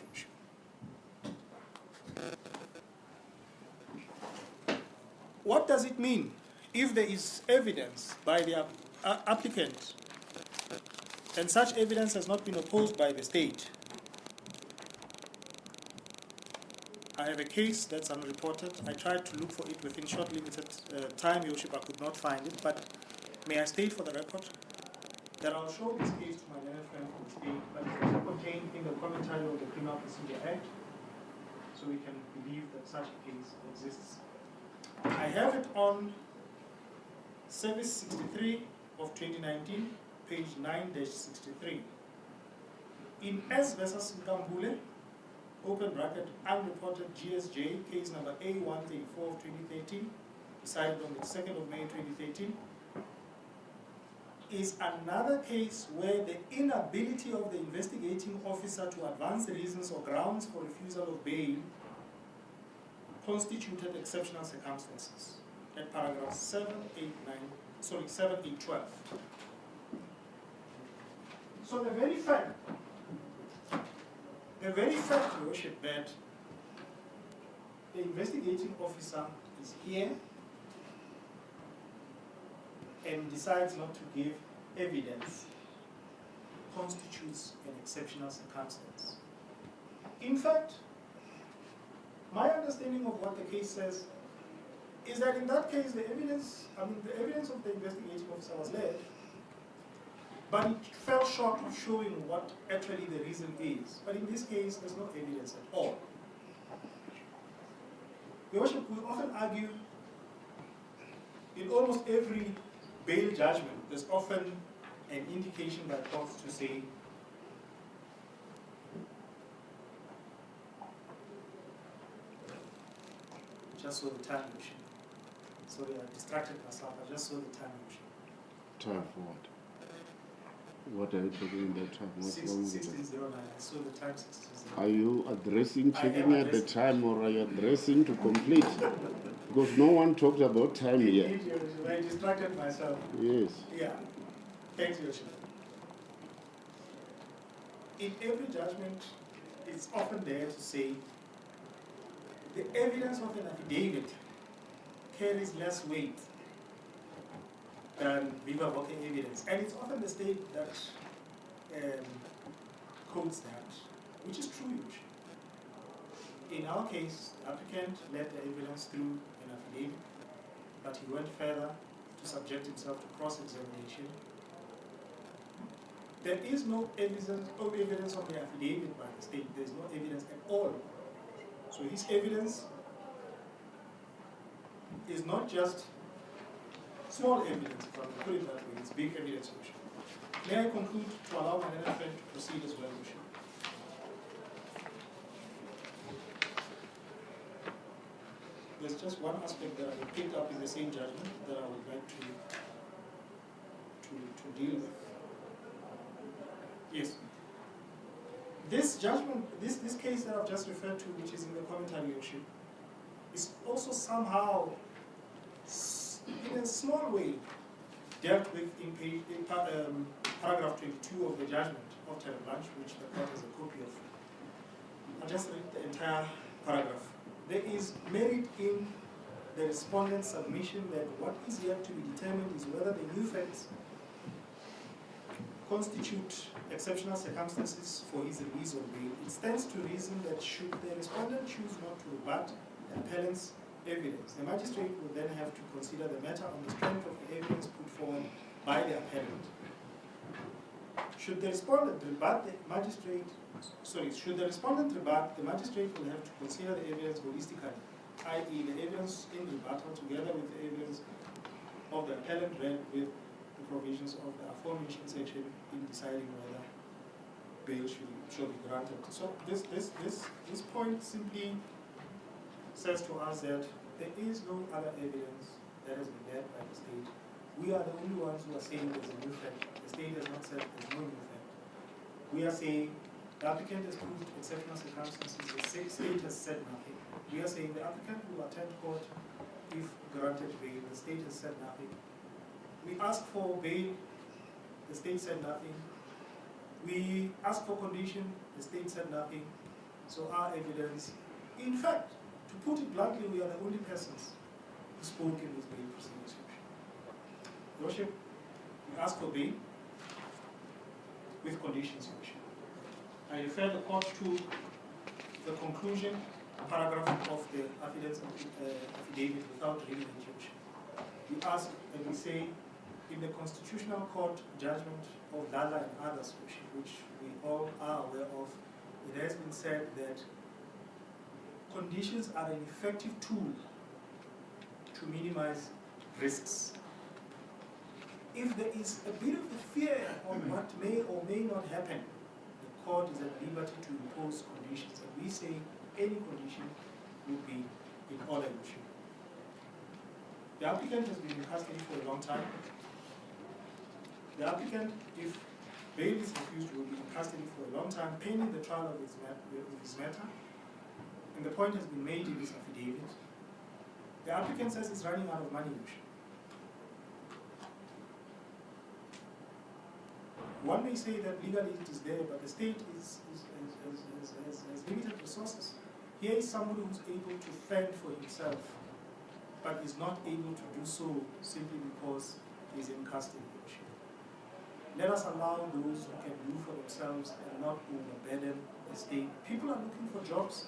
What does it mean if there is evidence by the applicant and such evidence has not been opposed by the state? I have a case that's unreported. I tried to look for it within short limited time, Your Worship. I could not find it, but may I state for the record that I'll show this case to my learned friend from the state, but it's also contained in the commentary of the Criminal Procedure Act, so we can believe that such a case exists. I have it on Service 63 of 2019, page 9-63. In S versus Nkambule, open bracket, unreported GSJ, case number A134 of 2013, decided on the 2nd of May 2013, is another case where the inability of the investigating officer to advance reasons or grounds for refusal of bail constituted exceptional circumstances at paragraph 7812. So the very fact, Your Worship, that the investigating officer is here and decides not to give evidence constitutes an exceptional circumstance. In fact, my understanding of what the case says is that in that case the evidence of the investigating officer was led, but it fell short of showing what actually the reason is. But in this case, there's no evidence at all. Your Worship, we often argue in almost every bail judgment, there's often an indication by courts to say just saw the time machine. Sorry, I distracted myself. I just saw the time machine. Time for what? What are you talking about time? What's wrong with that? 1609. I saw the time 1609. Are you addressing, checking at the addressing. time, or are you addressing to complete? Because no one talked about time here. Indeed, Your Worship, I distracted myself. Yes. Yeah. Thanks, Your Worship. In every judgment, it's often there to say the evidence of an affidavit carries less weight than viva voce evidence. And it's often the state that quotes that, which is true usually. In our case, the applicant led the evidence through an affidavit, but he went further to subject himself to cross-examination. There is no evidence of the affidavit by the state. There's no evidence at all. So his evidence is not just small evidence, if I can put it that way, it's big evidence. May I conclude to allow my learned friend to proceed as well, Bishop? There's just one aspect that I picked up in the same judgment that I would like to deal with. Yes. This judgment, this case that I've just referred to, which is in the commentary, Your Worship, is also somehow, in a small way, dealt with in paragraph 22 of the judgment of Terre Blanche, which the court has a copy of. I'll just read the entire paragraph. There is merit in the respondent's submission that what is yet to be determined is whether the new facts constitute exceptional circumstances for his release on bail. It stands to reason that should the respondent choose not to rebut the appellant's evidence, the magistrate will then have to consider the matter on the strength of the evidence put forward by the appellant. Should the respondent rebut, the magistrate will have to consider the evidence holistically, i.e. the evidence in rebuttal together with the evidence of the appellant read with the provisions of the aforementioned section in deciding whether bail should be granted. So this point simply says to us that there is no other evidence that has been led by the state. We are the only ones who are saying there's a new fact. The state has not said there's no new fact. We are saying the applicant has proved exceptional circumstances, the state has said nothing. We are saying the applicant will attend court if granted bail, the state has said nothing. We ask for bail, the state said nothing. We ask for condition, the state said nothing. So our evidence, in fact, to put it bluntly, we are the only persons who spoke in this bail proceedings. Your Worship, we ask for bail with conditions, Your Worship. I refer the court to the conclusion paragraph of the affidavit without reading it, Your Worship. We ask and we say, in the Constitutional Court judgment of Lala and others, which we all are aware of, it has been said that conditions are an effective tool to minimize risks. If there is a bit of a fear on what may or may not happen, the court is at liberty to impose conditions. And we say any condition would be in order. The applicant has been in custody for a long time. The applicant, if bail is refused, will be in custody for a long time, pending the trial of his matter. And the point has been made in this affidavit. The applicant says he's running out of money. One may say that legally it is there, but the state has limited resources. Here is somebody who's able to fend for himself, but is not able to do so simply because he's in custody. Let us allow those who can do for themselves and not overburden the state. People are looking for jobs.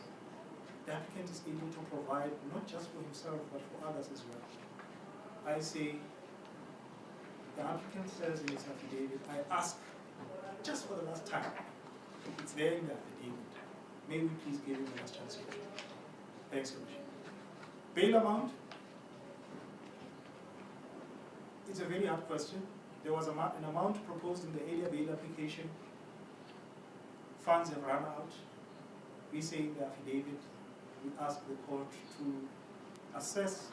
The applicant is able to provide not just for himself, but for others as well. I say, the applicant says in his affidavit, I ask, just for the last time, it's there in the affidavit, may we please give him the last chance? Thanks, Your Worship. Bail amount? It's a very hard question. There was an amount proposed in the earlier bail application. Funds have run out. We say in the affidavit, we ask the court to assess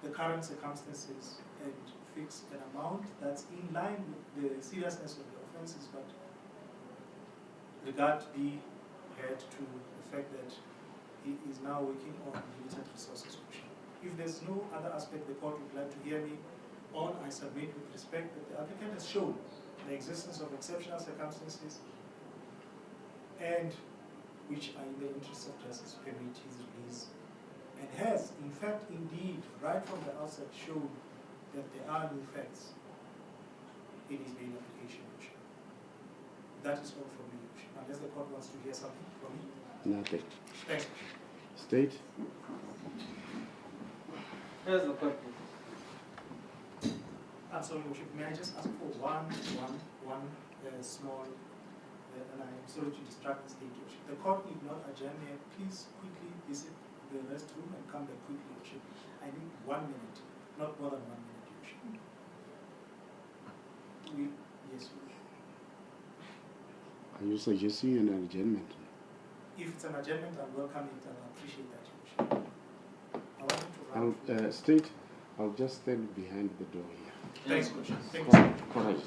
the current circumstances and fix an amount that's in line with the seriousness of the offenses, but regard be had to the fact that he is now working on limited resources. If there's no other aspect the court would like to hear me on, I submit with respect that the applicant has shown the existence of exceptional circumstances and which are in the interest of justice permit his release, and has, in fact, indeed, right from the outset shown that there are new facts in his bail application. That is all from me, unless the court wants to hear something from me. Nothing. Thanks. State. Here's the court. I'm sorry, Worship, may I just ask for one small, and I'm sorry to distract the state, Worship. The court need not adjourn here. Please quickly visit the restroom and come back quickly, Worship. I need 1 minute, not more than 1 minute, Worship. Yes, Worship. Are you suggesting an adjournment? If it's an adjournment, I'll welcome it and I appreciate that, Worship. I want you to run. State, I'll just stand behind the door here. Thanks, Worship. Thank you. Correct.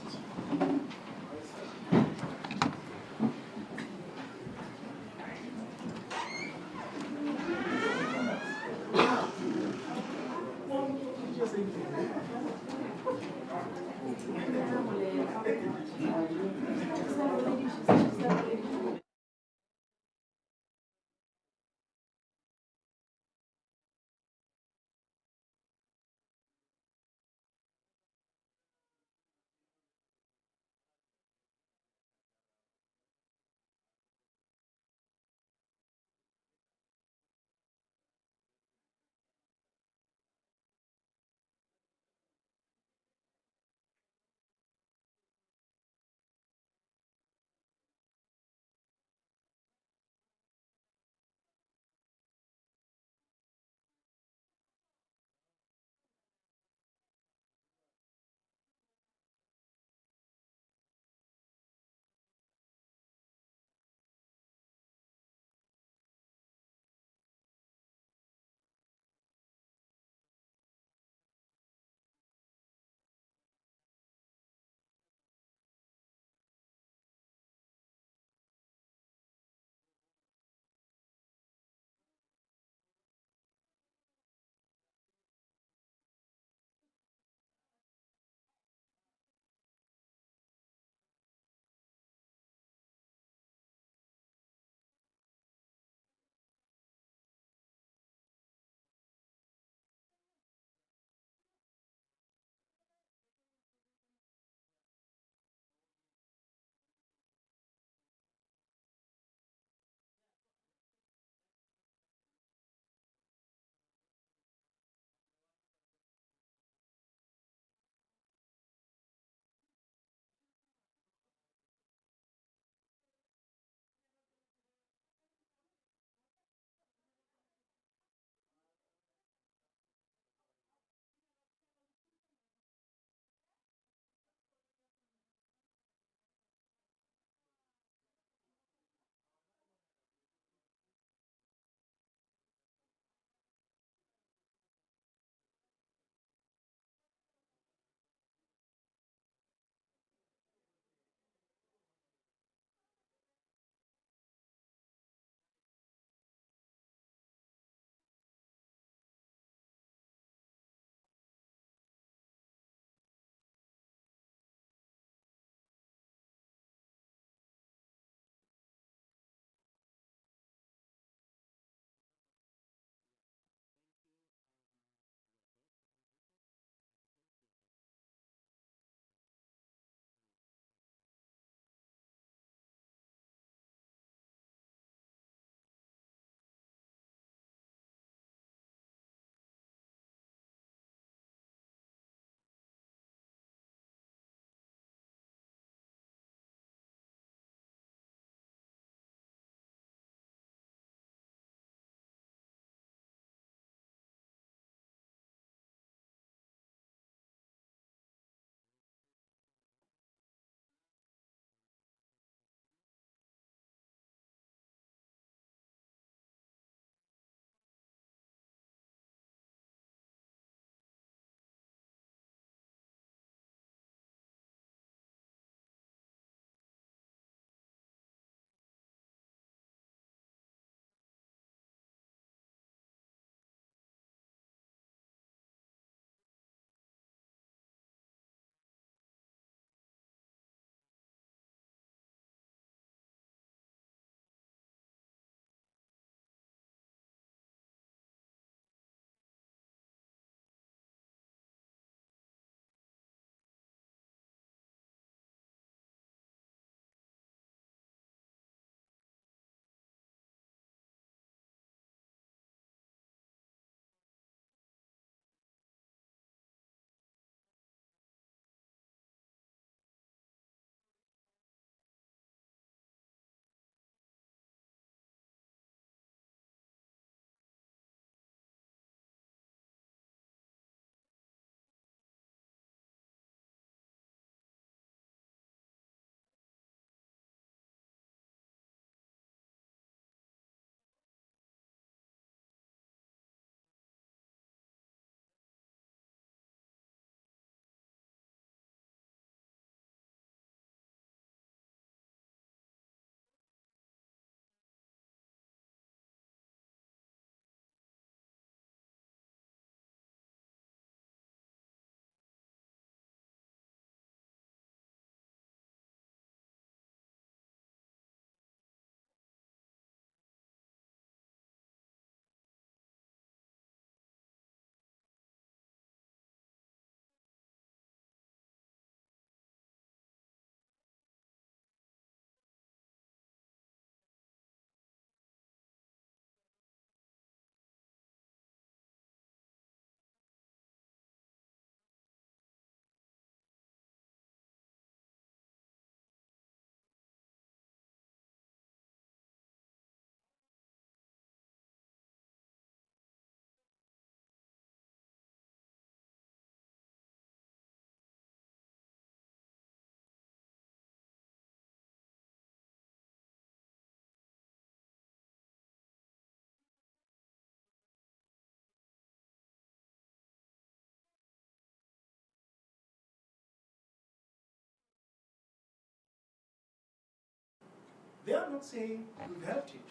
They are not saying we've helped him,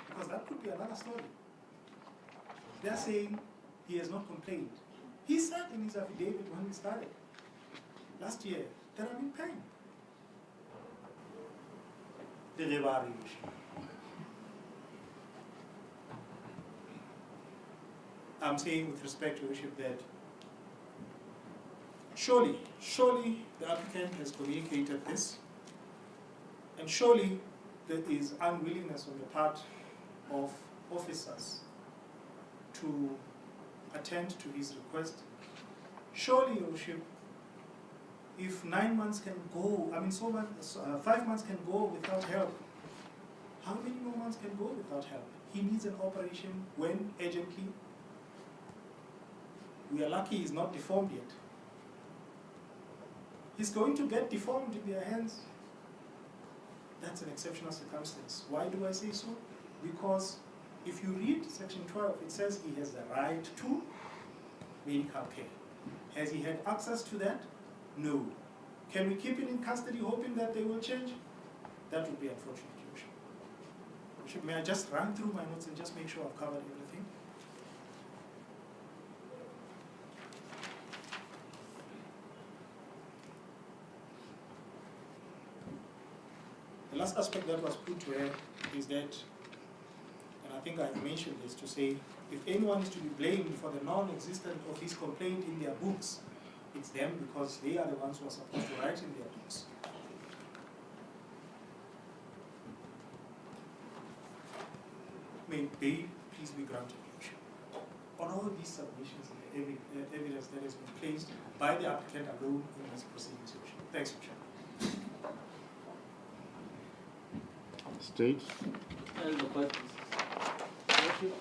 because that could be another story. They are saying he has not complained. He said in his affidavit when we started last year that I'm in pain. I'm saying with respect to worship that surely the applicant has communicated this, and surely there is unwillingness on the part of officers to attend to his request. Surely, Your Worship, if 9 months can go, 5 months can go without help, how many more months can go without help? He needs an operation when urgently. We are lucky he's not deformed yet. He's going to get deformed in their hands. That's an exceptional circumstance. Why do I say so? Because if you read section 12, it says he has the right to medical care. Has he had access to that? No. Can we keep him in custody hoping that they will change? That would be unfortunate, Your Worship. Worship, may I just run through my notes and just make sure I've covered everything? The last aspect that was put to her is that, and I think I've mentioned this, to say if anyone is to be blamed for the non-existence of his complaint in their books, it's them, because they are the ones who are supposed to write in their books. May bail please be granted, Your Worship. On all these submissions and the evidence that has been placed by the applicant alone in this proceedings, Your Worship. Thanks, Your Worship. State.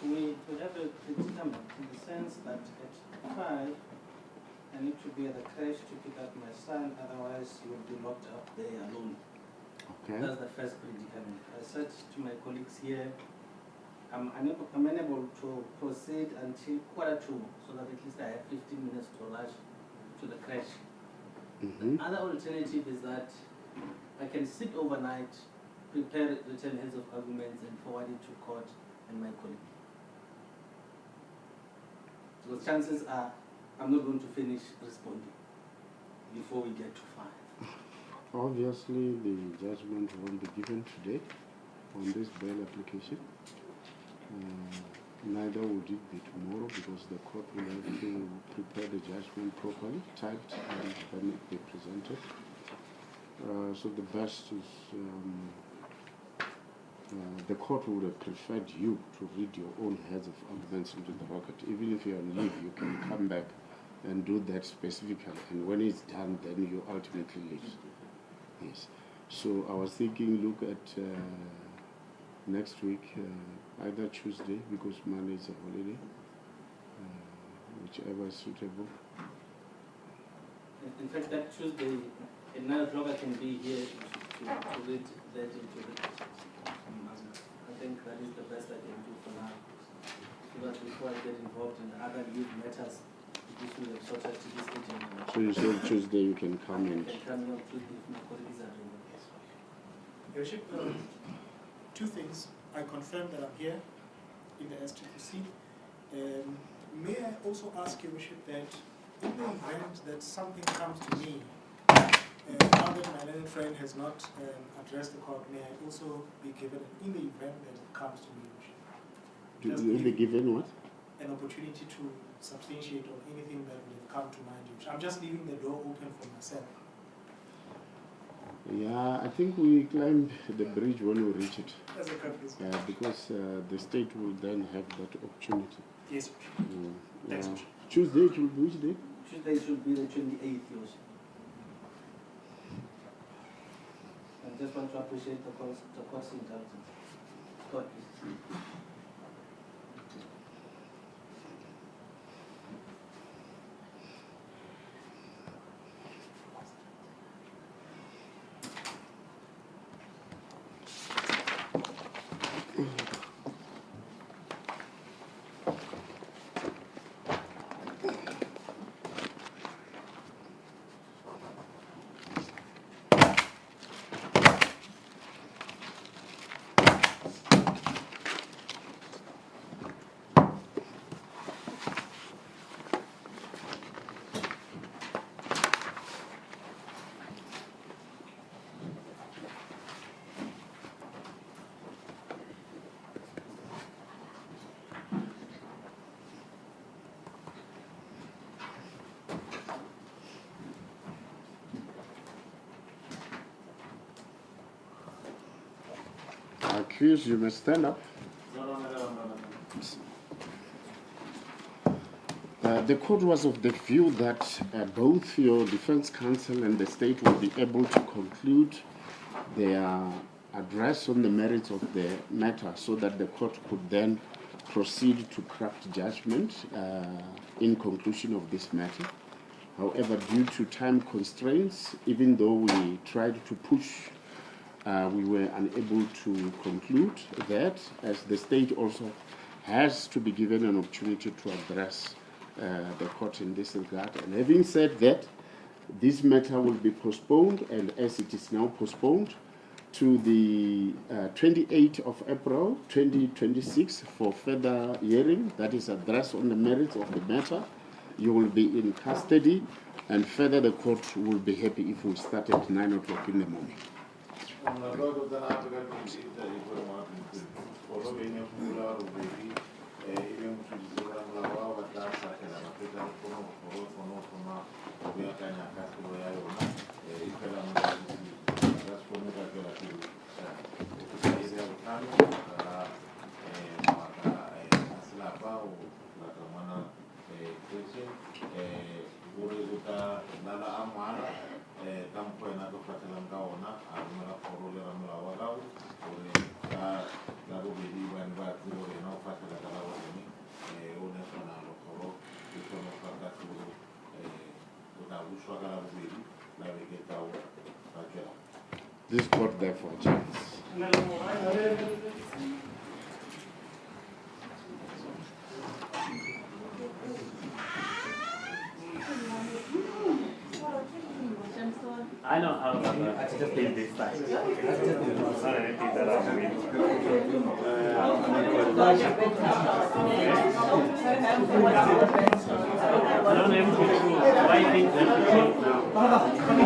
We have a predicament in the sense that at 5, I need to be at the crash to pick up my son, otherwise he will be locked up there alone. Okay. That's the first predicament. I said to my colleagues here, I'm unable to proceed until 1:45, so that at least I have 15 minutes to rush to the crash. Mm-hmm. The other alternative is that I can sit overnight, prepare written heads of arguments and forward it to court and my colleague. So the chances are I'm not going to finish responding before we get to 5. Obviously, the judgment won't be given today on this bail application. Neither would it be tomorrow, because the court will have to prepare the judgment properly, typed, and then it be presented. So the best is the court would have preferred you to read your own heads of arguments into the record. Even if you're on leave, you can come back and do that specifically. And when it's done, then you ultimately leave. Yes. So I was thinking, look at next week, either Tuesday, because Monday is a holiday, whichever is suitable. In fact, that Tuesday, at 9 o'clock, I can be here to read that into it. I think that is the best I can do for now, so that before I get involved in other leave matters, this will have sorted to this agenda. So you said Tuesday you can come in. I can come in on Tuesday if my colleagues are available. Your Worship, 2 things. I confirm that I'm here in the SABC. May I also ask Your Worship that in the event that something comes to me, now that my learned friend has not addressed the court, may I also be given, in the event that it comes to me, Your Worship, Do you be given what? an opportunity to substantiate on anything that will have come to mind, Your Worship. I'm just leaving the door open for myself. Yeah, I think we climb the bridge when we reach it. As a country. Because the state will then have that opportunity. Yes, Your Worship. Thanks, Your Worship. Tuesday it will be which day? Tuesday should be the 28th, Your Worship. I just want to appreciate the court's intelligence. God, please. accused, you may stand up. The court was of the view that both your defense counsel and the state will be able to conclude their address on the merits of the matter so that the court could then proceed to craft judgment in conclusion of this matter. However, due to time constraints, even though we tried to push, we were unable to conclude that, as the state also has to be given an opportunity to address the court in this regard. And having said that, this matter will be postponed, and as it is now postponed, to the 28th of April 2026 for further hearing, that is addressed on the merits of the matter. You will be in custody, and further the court will be happy if we start at 9 o'clock in the morning. This court therefore adjourns. I know how to just leave this side. It's not anything that I'm reading. I don't know if why things have to change